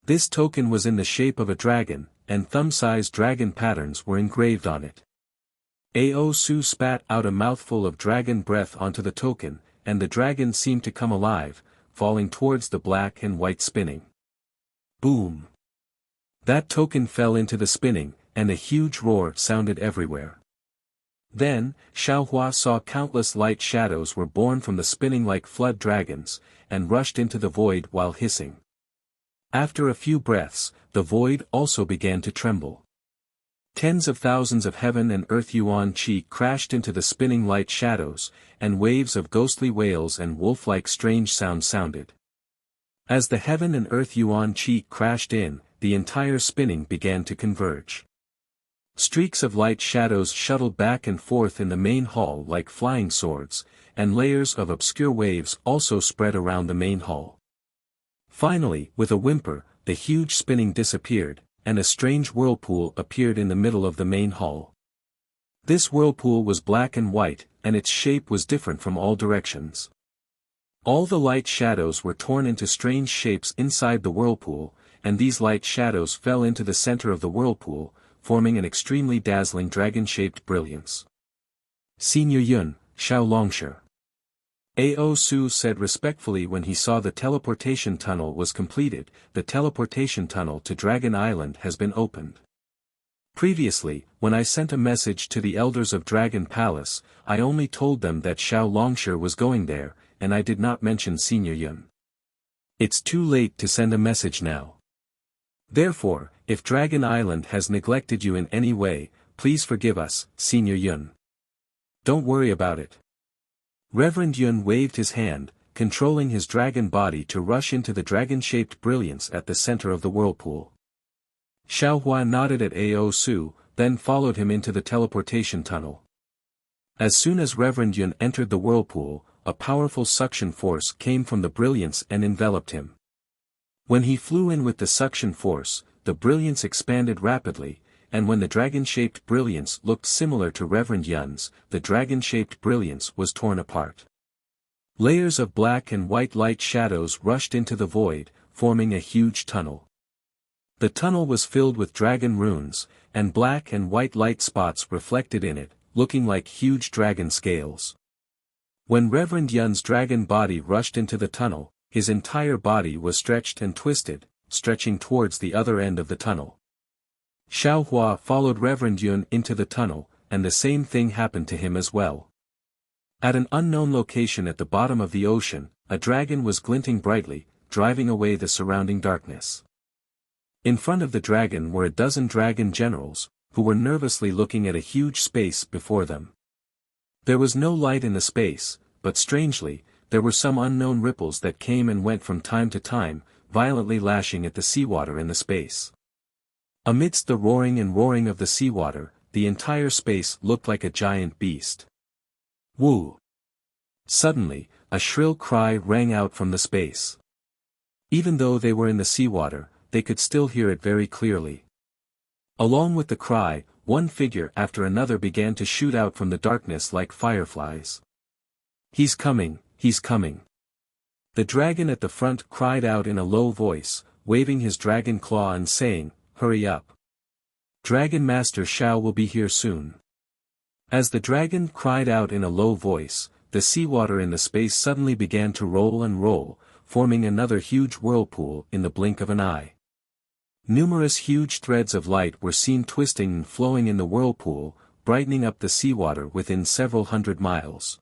This token was in the shape of a dragon, and thumb-sized dragon patterns were engraved on it. Ao Su spat out a mouthful of dragon breath onto the token, and the dragon seemed to come alive, falling towards the black and white spinning. Boom! That token fell into the spinning, and a huge roar sounded everywhere. Then, Xiao Hua saw countless light shadows were born from the spinning like flood dragons, and rushed into the void while hissing. After a few breaths, the void also began to tremble. Tens of thousands of heaven and earth yuan qi crashed into the spinning light shadows, and waves of ghostly wails and wolf-like strange sounds sounded. As the heaven and earth yuan qi crashed in, the entire spinning began to converge. Streaks of light shadows shuttled back and forth in the main hall like flying swords, and layers of obscure waves also spread around the main hall. Finally, with a whimper, the huge spinning disappeared, and a strange whirlpool appeared in the middle of the main hall. This whirlpool was black and white, and its shape was different from all directions. All the light shadows were torn into strange shapes inside the whirlpool, and these light shadows fell into the center of the whirlpool, forming an extremely dazzling dragon-shaped brilliance. "Senior Yun, Xiao Longsher." Ao Su said respectfully when he saw the teleportation tunnel was completed. "The teleportation tunnel to Dragon Island has been opened. Previously, when I sent a message to the elders of Dragon Palace, I only told them that Xiao Longsher was going there, and I did not mention Senior Yun. It's too late to send a message now. Therefore, if Dragon Island has neglected you in any way, please forgive us, Senior Yun. Don't worry about it." Reverend Yun waved his hand, controlling his dragon body to rush into the dragon-shaped brilliance at the center of the whirlpool. Xiao Hua nodded at Ao Su, then followed him into the teleportation tunnel. As soon as Reverend Yun entered the whirlpool, a powerful suction force came from the brilliance and enveloped him. When he flew in with the suction force, the brilliance expanded rapidly, and when the dragon-shaped brilliance looked similar to Reverend Yun's, the dragon-shaped brilliance was torn apart. Layers of black and white light shadows rushed into the void, forming a huge tunnel. The tunnel was filled with dragon runes, and black and white light spots reflected in it, looking like huge dragon scales. When Reverend Yun's dragon body rushed into the tunnel, his entire body was stretched and twisted, stretching towards the other end of the tunnel. Xiao Hua followed Reverend Yun into the tunnel, and the same thing happened to him as well. At an unknown location at the bottom of the ocean, a dragon was glinting brightly, driving away the surrounding darkness. In front of the dragon were a dozen dragon generals, who were nervously looking at a huge space before them. There was no light in the space, but strangely, there were some unknown ripples that came and went from time to time, violently lashing at the seawater in the space. Amidst the roaring and roaring of the seawater, the entire space looked like a giant beast. Woo! Suddenly, a shrill cry rang out from the space. Even though they were in the seawater, they could still hear it very clearly. Along with the cry, one figure after another began to shoot out from the darkness like fireflies. "He's coming, he's coming." The dragon at the front cried out in a low voice, waving his dragon claw and saying, "Hurry up. Dragon Master Shao will be here soon." As the dragon cried out in a low voice, the seawater in the space suddenly began to roll and roll, forming another huge whirlpool in the blink of an eye. Numerous huge threads of light were seen twisting and flowing in the whirlpool, brightening up the seawater within several hundred miles.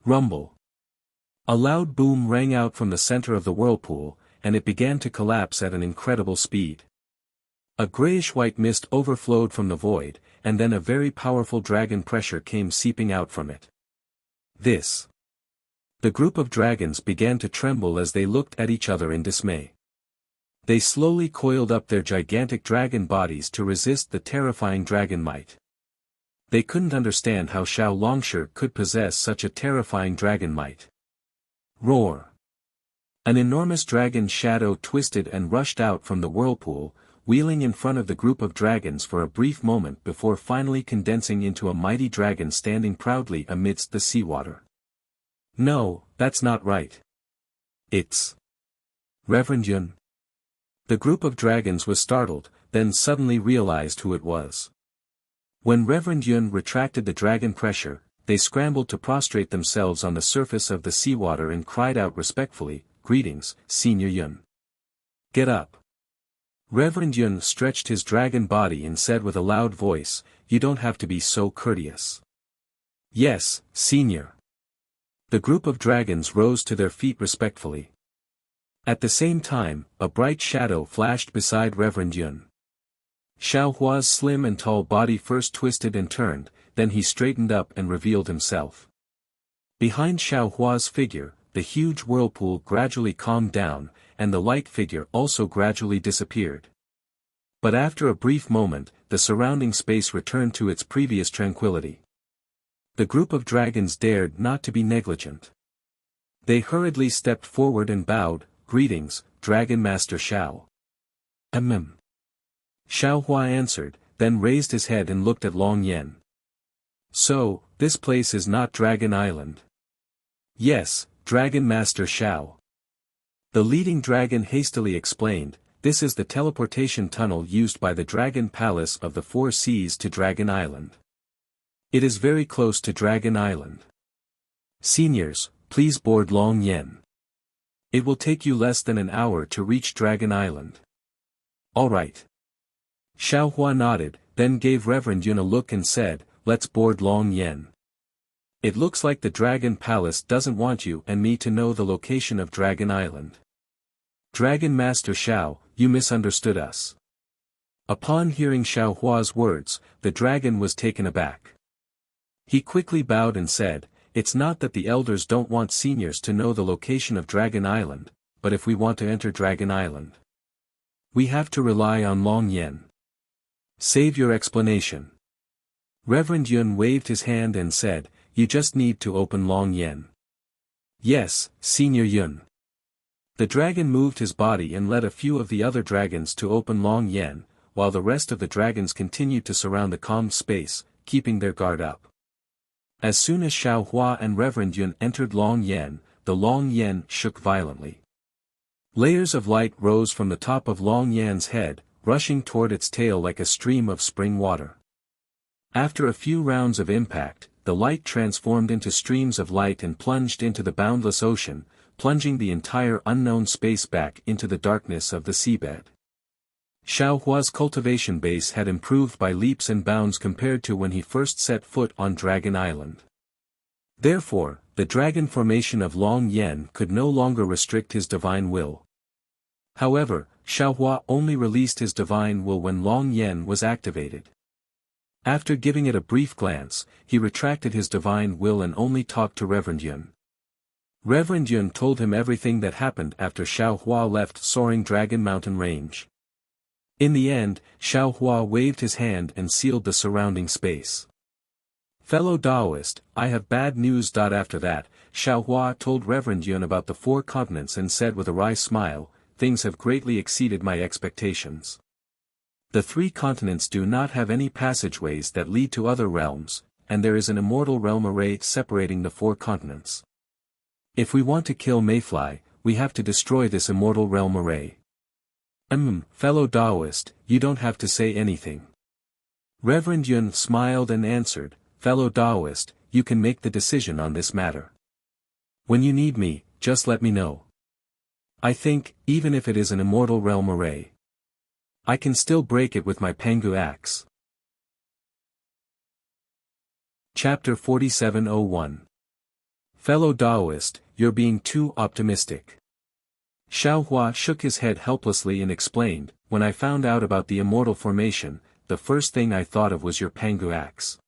Rumble. A loud boom rang out from the center of the whirlpool, and it began to collapse at an incredible speed. A grayish-white mist overflowed from the void, and then a very powerful dragon pressure came seeping out from it. This. The group of dragons began to tremble as they looked at each other in dismay. They slowly coiled up their gigantic dragon bodies to resist the terrifying dragon might. They couldn't understand how Xiao Longsher could possess such a terrifying dragon might. Roar! An enormous dragon shadow twisted and rushed out from the whirlpool, wheeling in front of the group of dragons for a brief moment before finally condensing into a mighty dragon standing proudly amidst the seawater. "No, that's not right. It's Reverend Yun." The group of dragons was startled, then suddenly realized who it was. When Reverend Yun retracted the dragon pressure, they scrambled to prostrate themselves on the surface of the seawater and cried out respectfully, "Greetings, Senior Yun. Get up." Reverend Yun stretched his dragon body and said with a loud voice, "You don't have to be so courteous." "Yes, Senior." The group of dragons rose to their feet respectfully. At the same time, a bright shadow flashed beside Reverend Yun. Xiao Hua's slim and tall body first twisted and turned, then he straightened up and revealed himself. Behind Xiao Hua's figure, the huge whirlpool gradually calmed down, and the light figure also gradually disappeared. But after a brief moment, the surrounding space returned to its previous tranquility. The group of dragons dared not to be negligent. They hurriedly stepped forward and bowed, "Greetings, Dragon Master Xiao." Xiao Hua answered, then raised his head and looked at Long Yen. "So, this place is not Dragon Island?" "Yes, Dragon Master Xiao." The leading dragon hastily explained, "This is the teleportation tunnel used by the Dragon Palace of the Four Seas to Dragon Island. It is very close to Dragon Island. Seniors, please board Long Yen. It will take you less than an hour to reach Dragon Island." "All right." Xiao Hua nodded, then gave Reverend Yun a look and said, "Let's board Long Yen. It looks like the Dragon Palace doesn't want you and me to know the location of Dragon Island. Dragon Master Xiao, you misunderstood us." Upon hearing Xiao Hua's words, the dragon was taken aback. He quickly bowed and said, "It's not that the elders don't want seniors to know the location of Dragon Island, but if we want to enter Dragon Island, we have to rely on Long Yen. Save your explanation." Reverend Yun waved his hand and said, "You just need to open Long Yen." "Yes, Senior Yun." The dragon moved his body and led a few of the other dragons to open Long Yen, while the rest of the dragons continued to surround the calm space, keeping their guard up. As soon as Xiao Hua and Reverend Yun entered Long Yen, the Long Yen shook violently. Layers of light rose from the top of Long Yan's head, rushing toward its tail like a stream of spring water. After a few rounds of impact, the light transformed into streams of light and plunged into the boundless ocean, plunging the entire unknown space back into the darkness of the seabed. Xiao Hua's cultivation base had improved by leaps and bounds compared to when he first set foot on Dragon Island. Therefore, the dragon formation of Long Yen could no longer restrict his divine will. However, Xiao Hua only released his divine will when Long Yen was activated. After giving it a brief glance, he retracted his divine will and only talked to Reverend Yun. Reverend Yun told him everything that happened after Xiao Hua left Soaring Dragon Mountain Range. In the end, Xiao Hua waved his hand and sealed the surrounding space. Fellow Taoist, I have bad news. After that, Xiao Hua told Reverend Yun about the 4 continents and said with a wry smile, things have greatly exceeded my expectations. The 3 continents do not have any passageways that lead to other realms, and there is an immortal realm array separating the 4 continents. If we want to kill Mayfly, we have to destroy this immortal realm array. Fellow Taoist, you don't have to say anything. Reverend Yun smiled and answered, fellow Taoist, you can make the decision on this matter. When you need me, just let me know. I think, even if it is an immortal realm array, I can still break it with my Pangu axe. Chapter 4701. Fellow Taoist, you're being too optimistic. Xiao Hua shook his head helplessly and explained, when I found out about the immortal formation, the first thing I thought of was your Pangu axe.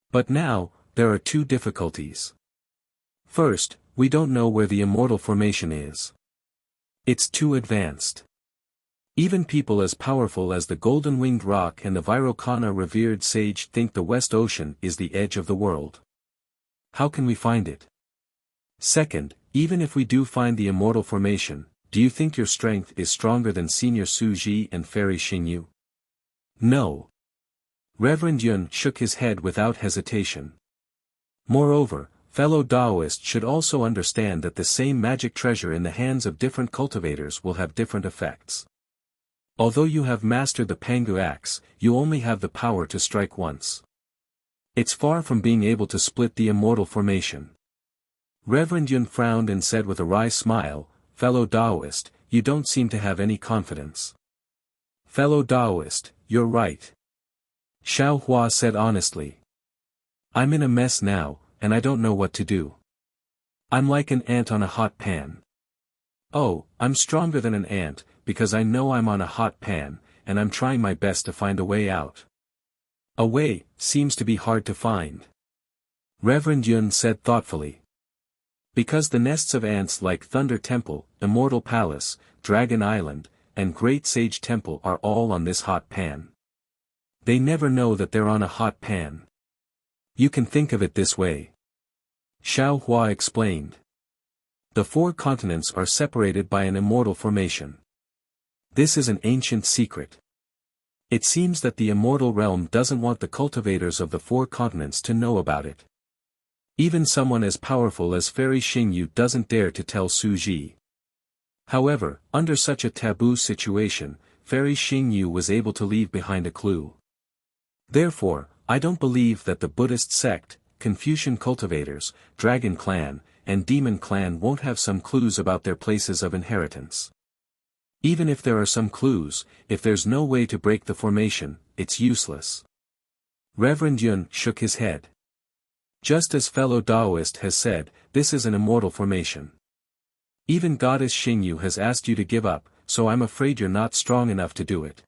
But now, there are 2 difficulties. First, we don't know where the immortal formation is. It's too advanced. Even people as powerful as the Golden-Winged Roc and the Vairocana revered sage think the West Ocean is the edge of the world. How can we find it? Second, even if we do find the immortal formation, do you think your strength is stronger than Senior Su Ji and Fairy Xingyu? No. Reverend Yun shook his head without hesitation. Moreover, fellow Taoists should also understand that the same magic treasure in the hands of different cultivators will have different effects. Although you have mastered the Pangu axe, you only have the power to strike once. It's far from being able to split the immortal formation. Reverend Yun frowned and said with a wry smile, fellow Taoist, you don't seem to have any confidence. Fellow Taoist, you're right. Xiao Hua said honestly. I'm in a mess now, and I don't know what to do. I'm like an ant on a hot pan. Oh, I'm stronger than an ant, because I know I'm on a hot pan, and I'm trying my best to find a way out. A way seems to be hard to find. Reverend Yun said thoughtfully. Because the nests of ants like Thunder Temple, Immortal Palace, Dragon Island, and Great Sage Temple are all on this hot pan. They never know that they're on a hot pan. You can think of it this way. Xiao Hua explained. The 4 continents are separated by an immortal formation. This is an ancient secret. It seems that the immortal realm doesn't want the cultivators of the 4 continents to know about it. Even someone as powerful as Fairy Xingyu doesn't dare to tell Su Ji. However, under such a taboo situation, Fairy Xingyu was able to leave behind a clue. Therefore, I don't believe that the Buddhist sect, Confucian cultivators, Dragon Clan, and Demon Clan won't have some clues about their places of inheritance. Even if there are some clues, if there's no way to break the formation, it's useless. Reverend Yun shook his head. Just as fellow Taoist has said, this is an immortal formation. Even Goddess Xingyu has asked you to give up, so I'm afraid you're not strong enough to do it.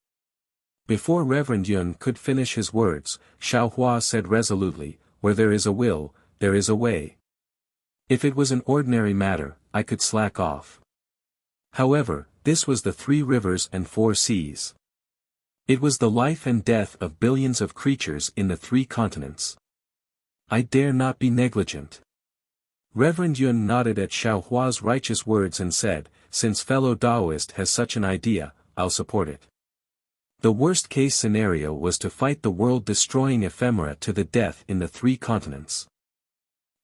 Before Reverend Yun could finish his words, Xiao Hua said resolutely, where there is a will, there is a way. If it was an ordinary matter, I could slack off. However, this was the 3 rivers and 4 seas. It was the life and death of billions of creatures in the 3 continents. I dare not be negligent. Reverend Yun nodded at Xiao Hua's righteous words and said, since fellow Taoist has such an idea, I'll support it. The worst-case scenario was to fight the world-destroying ephemera to the death in the 3 continents.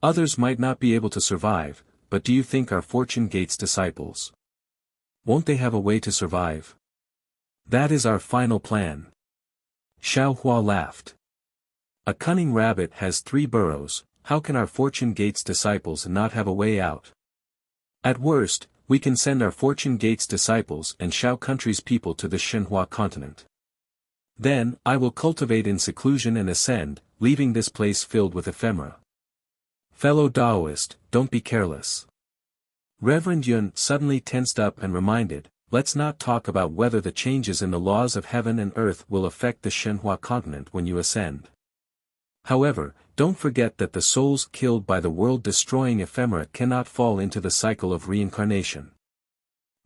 Others might not be able to survive, but do you think our Fortune Gates disciples? Won't they have a way to survive? That is our final plan. Xiao Hua laughed. A cunning rabbit has 3 burrows, how can our Fortune Gates disciples not have a way out? At worst, we can send our Fortune Gate's disciples and Shao country's people to the Shenhua continent. Then, I will cultivate in seclusion and ascend, leaving this place filled with ephemera. Fellow Taoist, don't be careless. Reverend Yun suddenly tensed up and reminded, let's not talk about whether the changes in the laws of heaven and earth will affect the Shenhua continent when you ascend. However, don't forget that the souls killed by the world-destroying ephemera cannot fall into the cycle of reincarnation.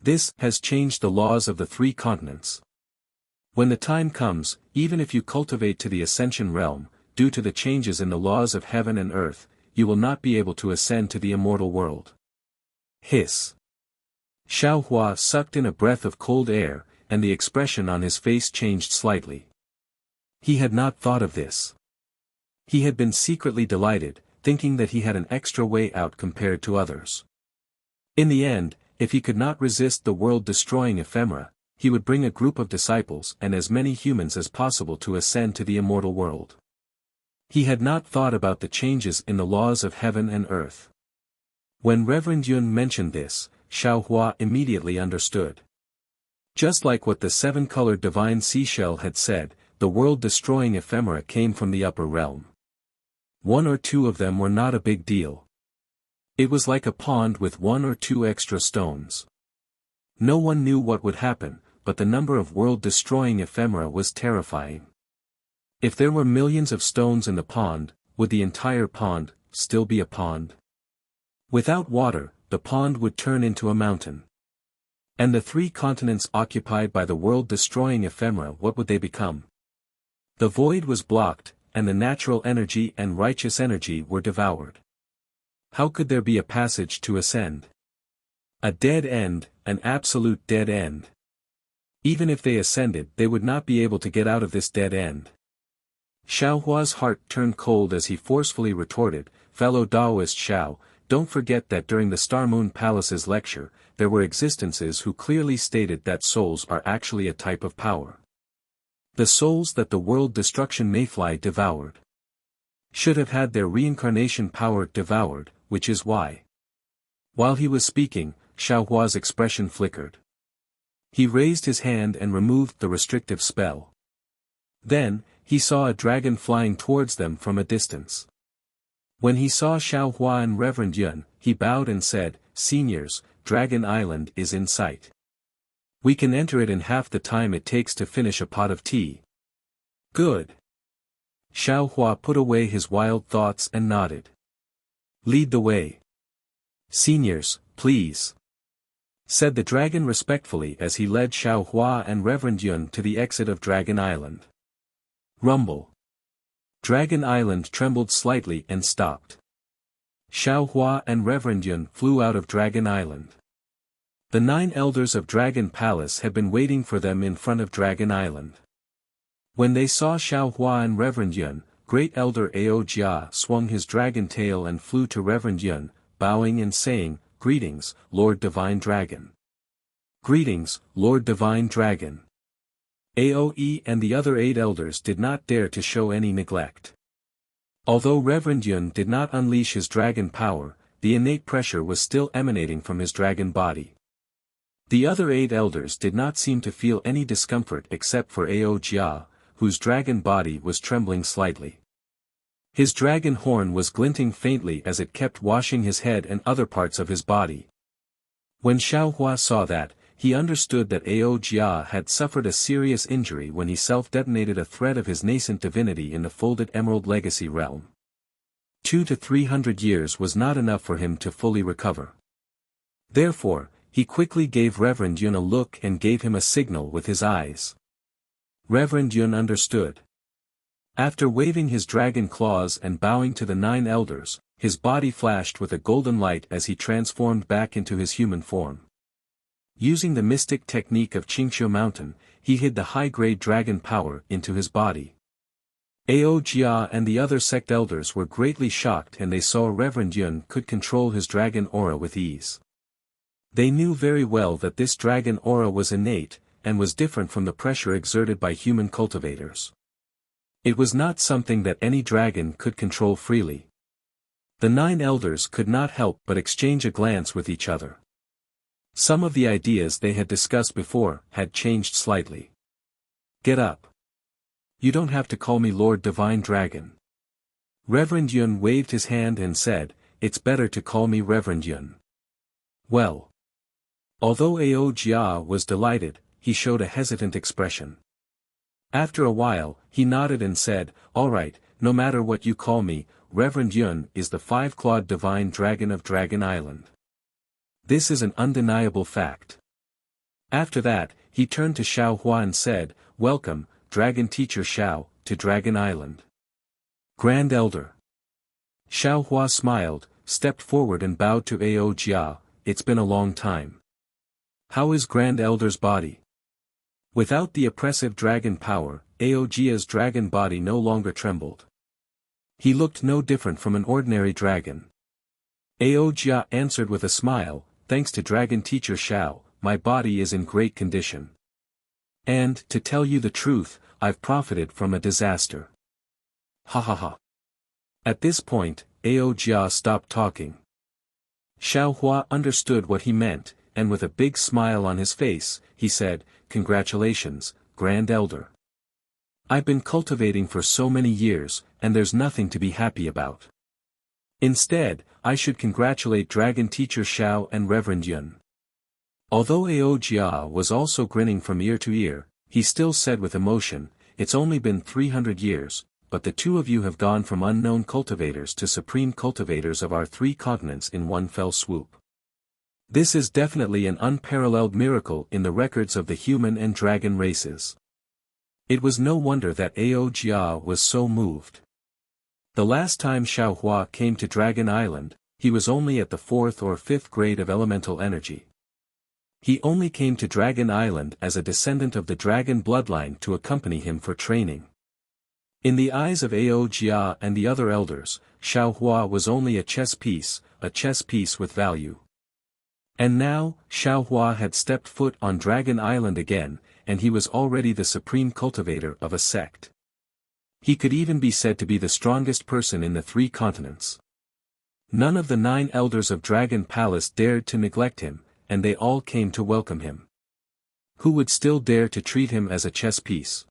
This has changed the laws of the 3 continents. When the time comes, even if you cultivate to the ascension realm, due to the changes in the laws of heaven and earth, you will not be able to ascend to the immortal world. Hiss. Xiao Hua sucked in a breath of cold air, and the expression on his face changed slightly. He had not thought of this. He had been secretly delighted, thinking that he had an extra way out compared to others. In the end, if he could not resist the world-destroying ephemera, he would bring a group of disciples and as many humans as possible to ascend to the immortal world. He had not thought about the changes in the laws of heaven and earth. When Reverend Yun mentioned this, Xiao Hua immediately understood. Just like what the 7-colored divine seashell had said, the world-destroying ephemera came from the upper realm. 1 or 2 of them were not a big deal. It was like a pond with 1 or 2 extra stones. No one knew what would happen, but the number of world-destroying ephemera was terrifying. If there were millions of stones in the pond, would the entire pond still be a pond? Without water, the pond would turn into a mountain. And the 3 continents occupied by the world-destroying ephemera, what would they become? The void was blocked, and the natural energy and righteous energy were devoured. How could there be a passage to ascend? A dead end, an absolute dead end. Even if they ascended, they would not be able to get out of this dead end. Xiao Hua's heart turned cold as he forcefully retorted, fellow Taoist Xiao, don't forget that during the Star Moon Palace's lecture, there were existences who clearly stated that souls are actually a type of power. The souls that the world destruction mayfly devoured should have had their reincarnation power devoured, which is why. While he was speaking, Xiao Hua's expression flickered. He raised his hand and removed the restrictive spell. Then, he saw a dragon flying towards them from a distance. When he saw Xiao Hua and Reverend Yun, he bowed and said, Seniors, Dragon Island is in sight. We can enter it in half the time it takes to finish a pot of tea. Good. Xiao Hua put away his wild thoughts and nodded. Lead the way. Seniors, please, said the dragon respectfully as he led Xiao Hua and Reverend Yun to the exit of Dragon Island. Rumble. Dragon Island trembled slightly and stopped. Xiao Hua and Reverend Yun flew out of Dragon Island. The 9 elders of Dragon Palace had been waiting for them in front of Dragon Island. When they saw Xiao Hua and Reverend Yun, Great Elder Ao Jia swung his dragon tail and flew to Reverend Yun, bowing and saying, Greetings, Lord Divine Dragon. Greetings, Lord Divine Dragon. Aoe and the other 8 elders did not dare to show any neglect. Although Reverend Yun did not unleash his dragon power, the innate pressure was still emanating from his dragon body. The other 8 elders did not seem to feel any discomfort except for Ao Jia, whose dragon body was trembling slightly. His dragon horn was glinting faintly as it kept washing his head and other parts of his body. When Xiao Hua saw that, he understood that Ao Jia had suffered a serious injury when he self-detonated a thread of his nascent divinity in the folded Emerald Legacy realm. 200 to 300 years was not enough for him to fully recover. Therefore, he quickly gave Reverend Yun a look and gave him a signal with his eyes. Reverend Yun understood. After waving his dragon claws and bowing to the 9 elders, his body flashed with a golden light as he transformed back into his human form. Using the mystic technique of Qingqiu Mountain, he hid the high-grade dragon power into his body. Ao Jia and the other sect elders were greatly shocked and they saw Reverend Yun could control his dragon aura with ease. They knew very well that this dragon aura was innate, and was different from the pressure exerted by human cultivators. It was not something that any dragon could control freely. The 9 elders could not help but exchange a glance with each other. Some of the ideas they had discussed before had changed slightly. Get up. You don't have to call me Lord Divine Dragon. Reverend Yun waved his hand and said, it's better to call me Reverend Yun. Well. Although Ao Jia was delighted, he showed a hesitant expression. After a while, he nodded and said, all right, no matter what you call me, Reverend Yun is the five-clawed divine dragon of Dragon Island. This is an undeniable fact. After that, he turned to Xiao Hua and said, welcome, Dragon Teacher Xiao, to Dragon Island. Grand Elder. Xiao Hua smiled, stepped forward and bowed to Ao Jia, it's been a long time. How is Grand Elder's body? Without the oppressive dragon power, Ao Jia's dragon body no longer trembled. He looked no different from an ordinary dragon. Ao Jia answered with a smile, thanks to Dragon Teacher Xiao, my body is in great condition. And, to tell you the truth, I've profited from a disaster. Ha ha ha. At this point, Ao Jia stopped talking. Xiao Hua understood what he meant, and with a big smile on his face, he said, congratulations, Grand Elder. I've been cultivating for so many years, and there's nothing to be happy about. Instead, I should congratulate Dragon Teacher Xiao and Reverend Yun. Although Ao Jia was also grinning from ear to ear, he still said with emotion, it's only been 300 years, but the two of you have gone from unknown cultivators to supreme cultivators of our 3 continents in one fell swoop. This is definitely an unparalleled miracle in the records of the human and dragon races. It was no wonder that Ao Jia was so moved. The last time Xiao Hua came to Dragon Island, he was only at the 4th or 5th grade of elemental energy. He only came to Dragon Island as a descendant of the dragon bloodline to accompany him for training. In the eyes of Ao Jia and the other elders, Xiao Hua was only a chess piece with value. And now, Xiao Hua had stepped foot on Dragon Island again, and he was already the supreme cultivator of a sect. He could even be said to be the strongest person in the 3 continents. None of the 9 elders of Dragon Palace dared to neglect him, and they all came to welcome him. Who would still dare to treat him as a chess piece?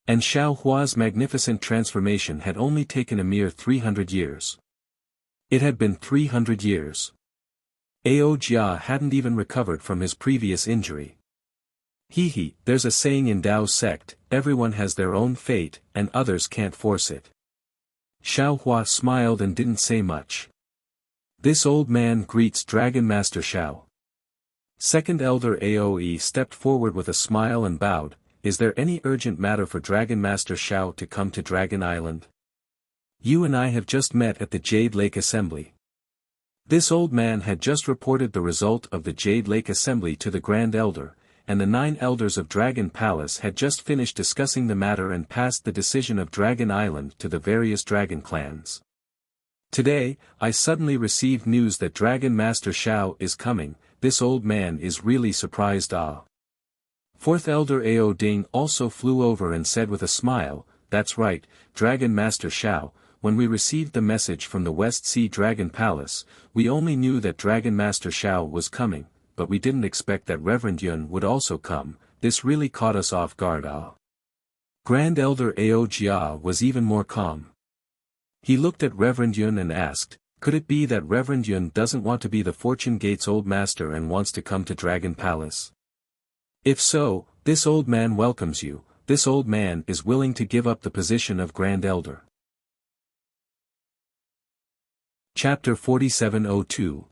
And Xiao Hua's magnificent transformation had only taken a mere 300 years. It had been 300 years. Ao Jia hadn't even recovered from his previous injury. There's a saying in Dao's sect, everyone has their own fate, and others can't force it. Xiao Hua smiled and didn't say much. This old man greets Dragon Master Xiao. Second Elder Aoe stepped forward with a smile and bowed, is there any urgent matter for Dragon Master Xiao to come to Dragon Island? You and I have just met at the Jade Lake Assembly. This old man had just reported the result of the Jade Lake Assembly to the Grand Elder, and the 9 elders of Dragon Palace had just finished discussing the matter and passed the decision of Dragon Island to the various dragon clans. Today, I suddenly received news that Dragon Master Xiao is coming, this old man is really surprised. Fourth Elder Ao Ding also flew over and said with a smile, that's right, Dragon Master Xiao, when we received the message from the West Sea Dragon Palace, we only knew that Dragon Master Xiao was coming, but we didn't expect that Reverend Yun would also come, this really caught us off guard. Grand Elder Ao Jia was even more calm. He looked at Reverend Yun and asked, could it be that Reverend Yun doesn't want to be the Fortune Gate's old master and wants to come to Dragon Palace? If so, this old man welcomes you, this old man is willing to give up the position of Grand Elder. Chapter 4702.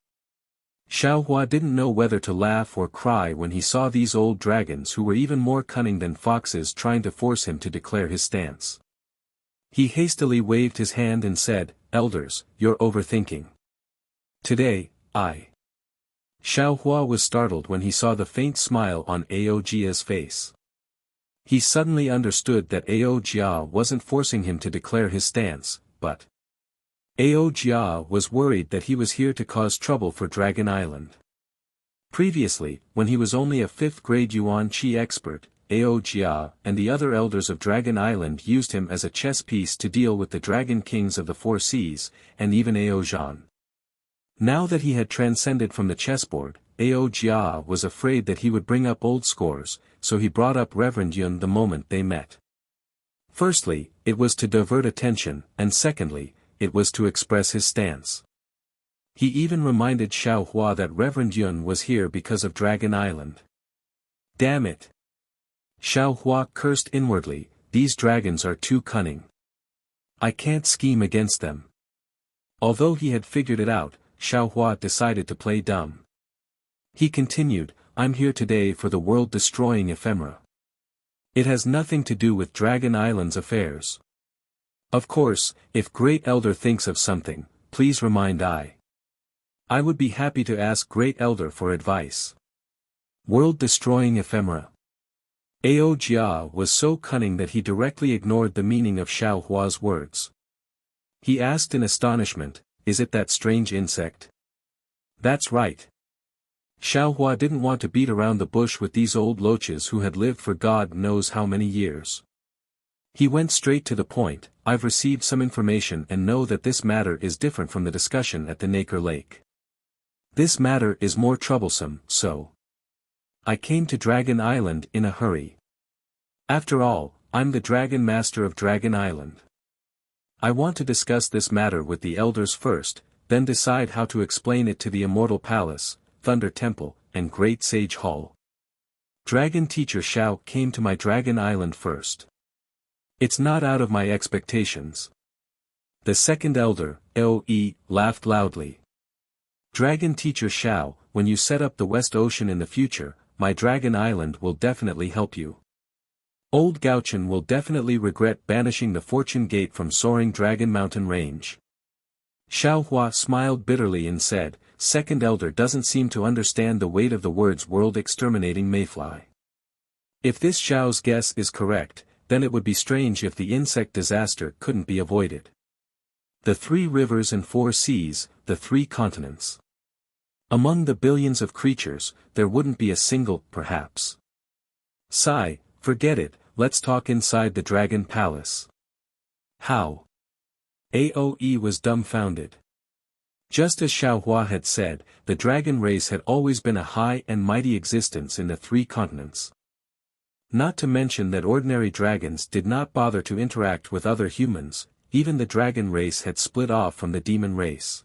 Xiao Hua didn't know whether to laugh or cry when he saw these old dragons who were even more cunning than foxes trying to force him to declare his stance. He hastily waved his hand and said, Elders, you're overthinking. Today, Xiao Hua was startled when he saw the faint smile on Ao Jia's face. He suddenly understood that Ao Jia wasn't forcing him to declare his stance, but Ao Jia was worried that he was here to cause trouble for Dragon Island. Previously, when he was only a 5th grade Yuan Qi expert, Ao Jia and the other elders of Dragon Island used him as a chess piece to deal with the Dragon Kings of the 4 seas, and even Ao Zhan. Now that he had transcended from the chessboard, Ao Jia was afraid that he would bring up old scores, so he brought up Reverend Yun the moment they met. Firstly, it was to divert attention, and secondly, it was to express his stance. He even reminded Xiao Hua that Reverend Yun was here because of Dragon Island. Damn it! Xiao Hua cursed inwardly, these dragons are too cunning. I can't scheme against them. Although he had figured it out, Xiao Hua decided to play dumb. He continued, I'm here today for the world-destroying ephemera. It has nothing to do with Dragon Island's affairs. Of course, if Great Elder thinks of something, please remind I would be happy to ask Great Elder for advice. World-destroying ephemera. Ao Jia was so cunning that he directly ignored the meaning of Xiao Hua's words. He asked in astonishment, is it that strange insect? That's right. Xiao Hua didn't want to beat around the bush with these old loaches who had lived for God knows how many years. He went straight to the point, I've received some information and know that this matter is different from the discussion at the Nacre Lake. This matter is more troublesome, so I came to Dragon Island in a hurry. After all, I'm the Dragon Master of Dragon Island. I want to discuss this matter with the elders first, then decide how to explain it to the Immortal Palace, Thunder Temple, and Great Sage Hall. Dragon Teacher Xiao came to my Dragon Island first. It's not out of my expectations. The second elder, Aoe, laughed loudly. Dragon Teacher Xiao, when you set up the West Ocean in the future, my Dragon Island will definitely help you. Old Gauchen will definitely regret banishing the Fortune Gate from Soaring Dragon Mountain Range. Xiao Hua smiled bitterly and said, Second Elder doesn't seem to understand the weight of the words world-exterminating mayfly. If this Xiao's guess is correct, then it would be strange if the insect disaster couldn't be avoided. The 3 rivers and 4 seas, the 3 continents. Among the billions of creatures, there wouldn't be a single, perhaps. Sigh, forget it, let's talk inside the Dragon Palace. How? Aoe was dumbfounded. Just as Xiao Hua had said, the dragon race had always been a high and mighty existence in the 3 continents. Not to mention that ordinary dragons did not bother to interact with other humans, even the dragon race had split off from the demon race.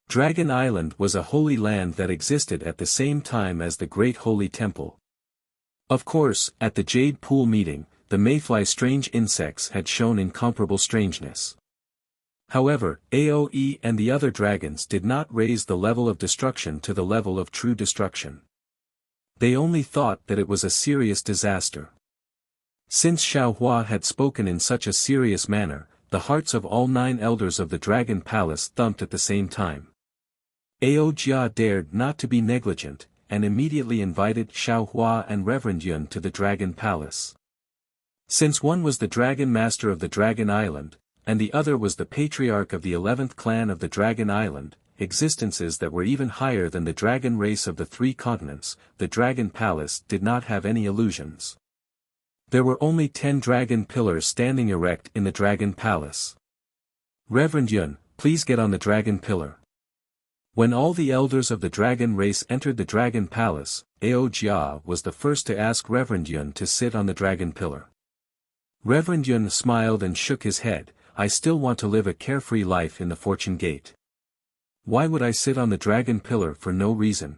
Dragon Island was a holy land that existed at the same time as the Great Holy Temple. Of course, at the Jade Pool meeting, the mayfly's strange insects had shown incomparable strangeness. However, Aoe and the other dragons did not raise the level of destruction to the level of true destruction. They only thought that it was a serious disaster. Since Xiao Hua had spoken in such a serious manner, the hearts of all 9 elders of the Dragon Palace thumped at the same time. Ao Jia dared not to be negligent, and immediately invited Xiao Hua and Reverend Yun to the Dragon Palace. Since one was the Dragon Master of the Dragon Island, and the other was the Patriarch of the 11th clan of the Dragon Island, existences that were even higher than the dragon race of the 3 continents, the Dragon Palace did not have any illusions. There were only 10 dragon pillars standing erect in the Dragon Palace. Reverend Yun, please get on the dragon pillar. When all the elders of the dragon race entered the Dragon Palace, Ao Jia was the first to ask Reverend Yun to sit on the dragon pillar. Reverend Yun smiled and shook his head, I still want to live a carefree life in the Fortune Gate. Why would I sit on the dragon pillar for no reason?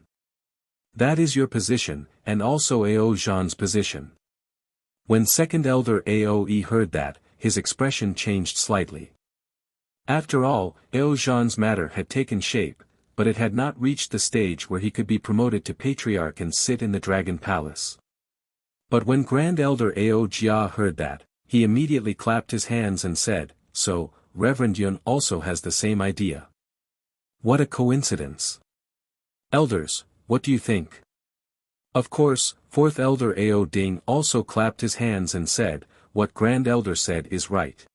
That is your position, and also Ao Zhan's position. When second elder Aoe heard that, his expression changed slightly. After all, Ao Zhan's matter had taken shape, but it had not reached the stage where he could be promoted to Patriarch and sit in the Dragon Palace. But when Grand Elder Ao Jia heard that, he immediately clapped his hands and said, so, Reverend Yun also has the same idea. What a coincidence. Elders, what do you think? Of course, 4th Elder Ao Ding also clapped his hands and said, what Grand Elder said is right.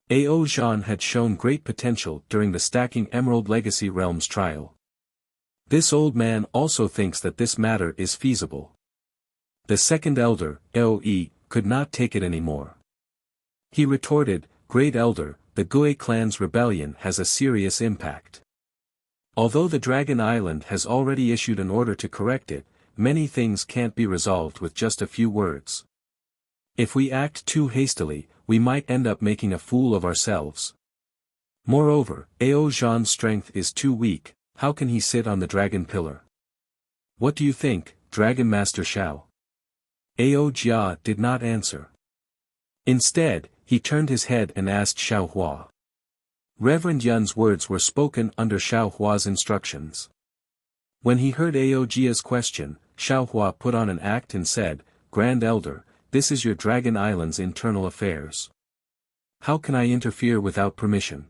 Ao Zhan had shown great potential during the Stacking Emerald Legacy Realms trial. This old man also thinks that this matter is feasible. The second elder, Aoe, could not take it anymore. He retorted, Great Elder, the Gui clan's rebellion has a serious impact. Although the Dragon Island has already issued an order to correct it, many things can't be resolved with just a few words. If we act too hastily, we might end up making a fool of ourselves. Moreover, Ao Zhan's strength is too weak. How can he sit on the dragon pillar? What do you think, Dragon Master Xiao? Ao Jia did not answer. Instead, he turned his head and asked Xiao Hua. Reverend Yun's words were spoken under Xiao Hua's instructions. When he heard Ao Jia's question, Xiao Hua put on an act and said, Grand Elder, this is your Dragon Island's internal affairs. How can I interfere without permission?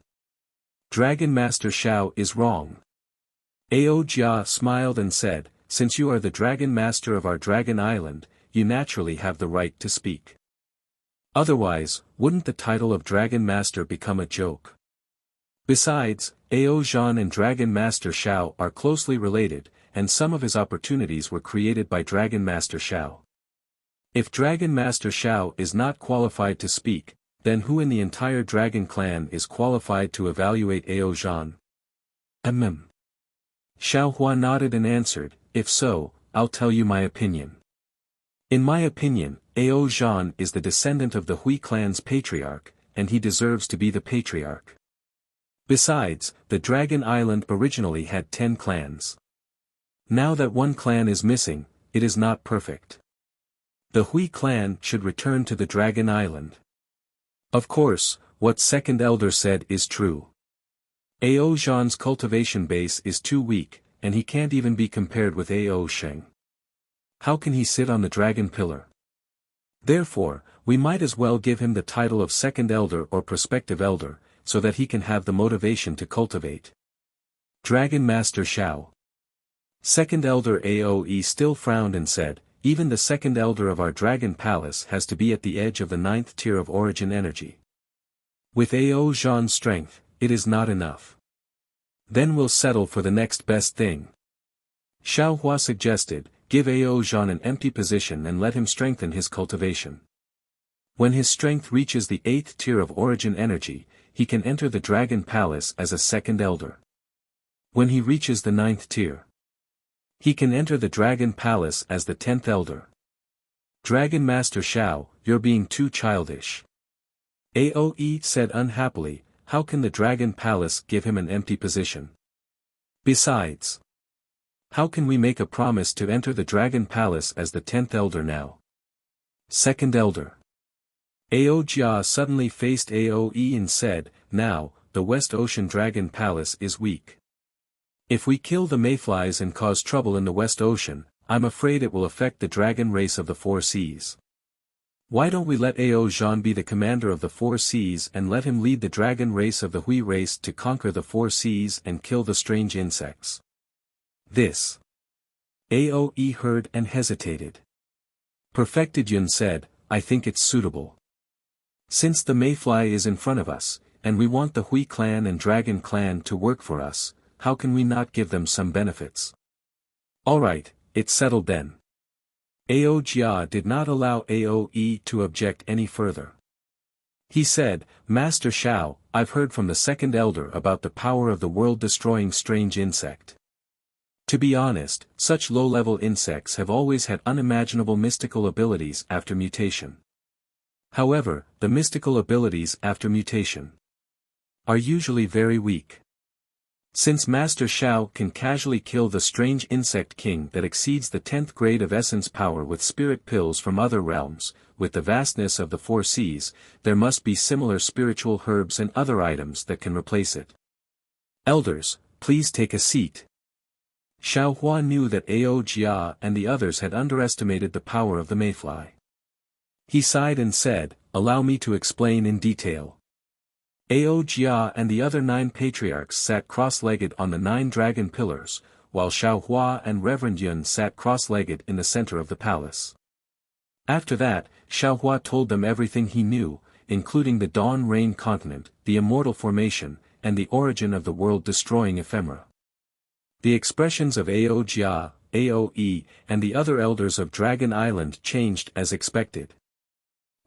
Dragon Master Xiao is wrong. Ao Jia smiled and said, since you are the Dragon Master of our Dragon Island, you naturally have the right to speak. Otherwise, wouldn't the title of Dragon Master become a joke? Besides, Ao Zhan and Dragon Master Xiao are closely related, and some of his opportunities were created by Dragon Master Xiao. If Dragon Master Xiao is not qualified to speak, then who in the entire Dragon Clan is qualified to evaluate Ao Zhan? Xiao Hua nodded and answered, if so, I'll tell you my opinion. In my opinion, Ao Zhan is the descendant of the Hui clan's patriarch, and he deserves to be the patriarch. Besides, the Dragon Island originally had 10 clans. Now that one clan is missing, it is not perfect. The Hui clan should return to the Dragon Island. Of course, what second elder said is true. Ao Zhan's cultivation base is too weak, and he can't even be compared with Ao Sheng. How can he sit on the dragon pillar? Therefore, we might as well give him the title of second elder or prospective elder, so that he can have the motivation to cultivate. Dragon Master Xiao. Second elder Aoe still frowned and said, even the second elder of our dragon palace has to be at the edge of the 9th tier of origin energy. With Ao Zhan's strength, it is not enough. Then we'll settle for the next best thing. Xiao Hua suggested, give Ao Zhan an empty position and let him strengthen his cultivation. When his strength reaches the 8th tier of origin energy, he can enter the Dragon Palace as a second elder. When he reaches the 9th tier, he can enter the Dragon Palace as the 10th elder. Dragon Master Xiao, you're being too childish. Aoe said unhappily, how can the Dragon Palace give him an empty position? Besides, how can we make a promise to enter the Dragon Palace as the 10th elder now? Second elder. Ao Jia suddenly faced Aoe and said, now, the West Ocean Dragon Palace is weak. If we kill the mayflies and cause trouble in the West Ocean, I'm afraid it will affect the dragon race of the 4 seas. Why don't we let Ao Zhan be the commander of the 4 seas and let him lead the dragon race of the Hui race to conquer the 4 seas and kill the strange insects? This. Aoe heard and hesitated. Perfected Yun said, I think it's suitable. Since the mayfly is in front of us, and we want the Hui clan and Dragon clan to work for us, how can we not give them some benefits? Alright, it's settled then. Ao Jia did not allow Aoe to object any further. He said, Master Xiao, I've heard from the second elder about the power of the world-destroying strange insect. To be honest, such low-level insects have always had unimaginable mystical abilities after mutation. However, the mystical abilities after mutation are usually very weak. Since Master Xiao can casually kill the strange insect king that exceeds the 10th grade of essence power with spirit pills from other realms, with the vastness of the 4 seas, there must be similar spiritual herbs and other items that can replace it. Elders, please take a seat. Xiao Hua knew that Ao Jia and the others had underestimated the power of the mayfly. He sighed and said, allow me to explain in detail. Ao Jia and the other 9 patriarchs sat cross-legged on the 9 dragon pillars, while Xiao Hua and Reverend Yun sat cross-legged in the center of the palace. After that, Xiao Hua told them everything he knew, including the Dawn Rain continent, the immortal formation, and the origin of the world-destroying ephemera. The expressions of Ao Jia, Aoe, and the other elders of Dragon Island changed as expected.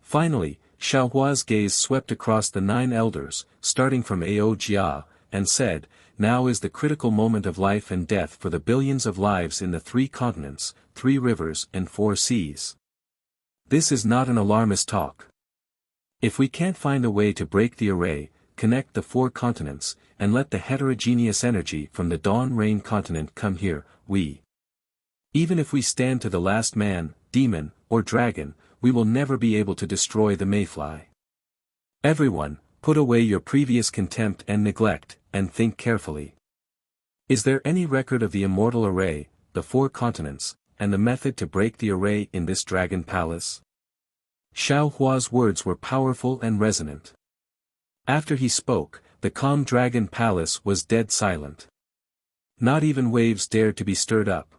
Finally, Xiao Hua's gaze swept across the 9 elders, starting from Ao Jia, and said, now is the critical moment of life and death for the billions of lives in the 3 continents, 3 rivers and 4 seas. This is not an alarmist talk. If we can't find a way to break the array, connect the 4 continents, and let the heterogeneous energy from the dawn rain continent come here, even if we stand to the last man, demon, or dragon, we will never be able to destroy the mayfly. Everyone, put away your previous contempt and neglect, and think carefully. Is there any record of the immortal array, the 4 continents, and the method to break the array in this dragon palace? Xiao Hua's words were powerful and resonant. After he spoke, the calm dragon palace was dead silent. Not even waves dared to be stirred up.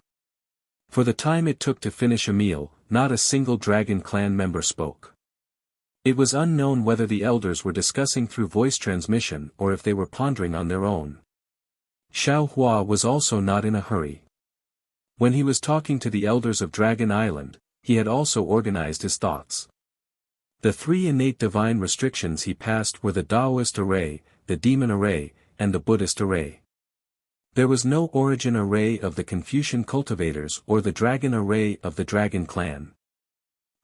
For the time it took to finish a meal, not a single dragon clan member spoke. It was unknown whether the elders were discussing through voice transmission or if they were pondering on their own. Xiao Hua was also not in a hurry. When he was talking to the elders of Dragon Island, he had also organized his thoughts. The 3 innate divine restrictions he passed were the Taoist array, the demon array, and the Buddhist array. There was no origin array of the Confucian cultivators or the dragon array of the Dragon Clan.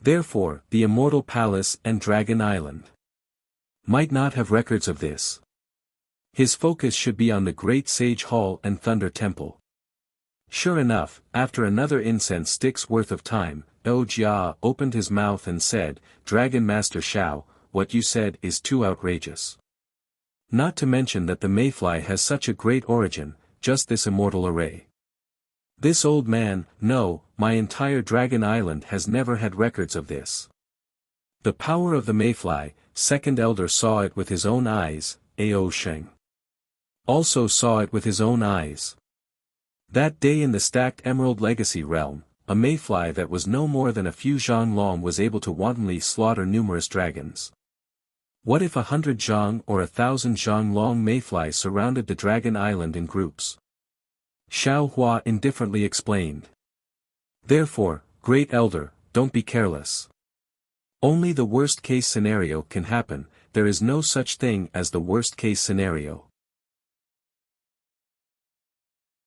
Therefore, the Immortal Palace and Dragon Island might not have records of this. His focus should be on the Great Sage Hall and Thunder Temple. Sure enough, after another incense stick's worth of time, Jia opened his mouth and said, "Dragon Master Xiao, what you said is too outrageous. Not to mention that the mayfly has such a great origin, just this immortal array. This old man, no, my entire Dragon Island has never had records of this." The power of the mayfly, second elder saw it with his own eyes, Ao Sheng also saw it with his own eyes. That day in the stacked Emerald Legacy realm, a mayfly that was no more than a few zhang long was able to wantonly slaughter numerous dragons. What if 100 zhang or 1,000 zhang long mayflies surrounded the Dragon Island in groups? Xiao Hua indifferently explained. Therefore, Great Elder, don't be careless. Only the worst-case scenario can happen, there is no such thing as the worst-case scenario.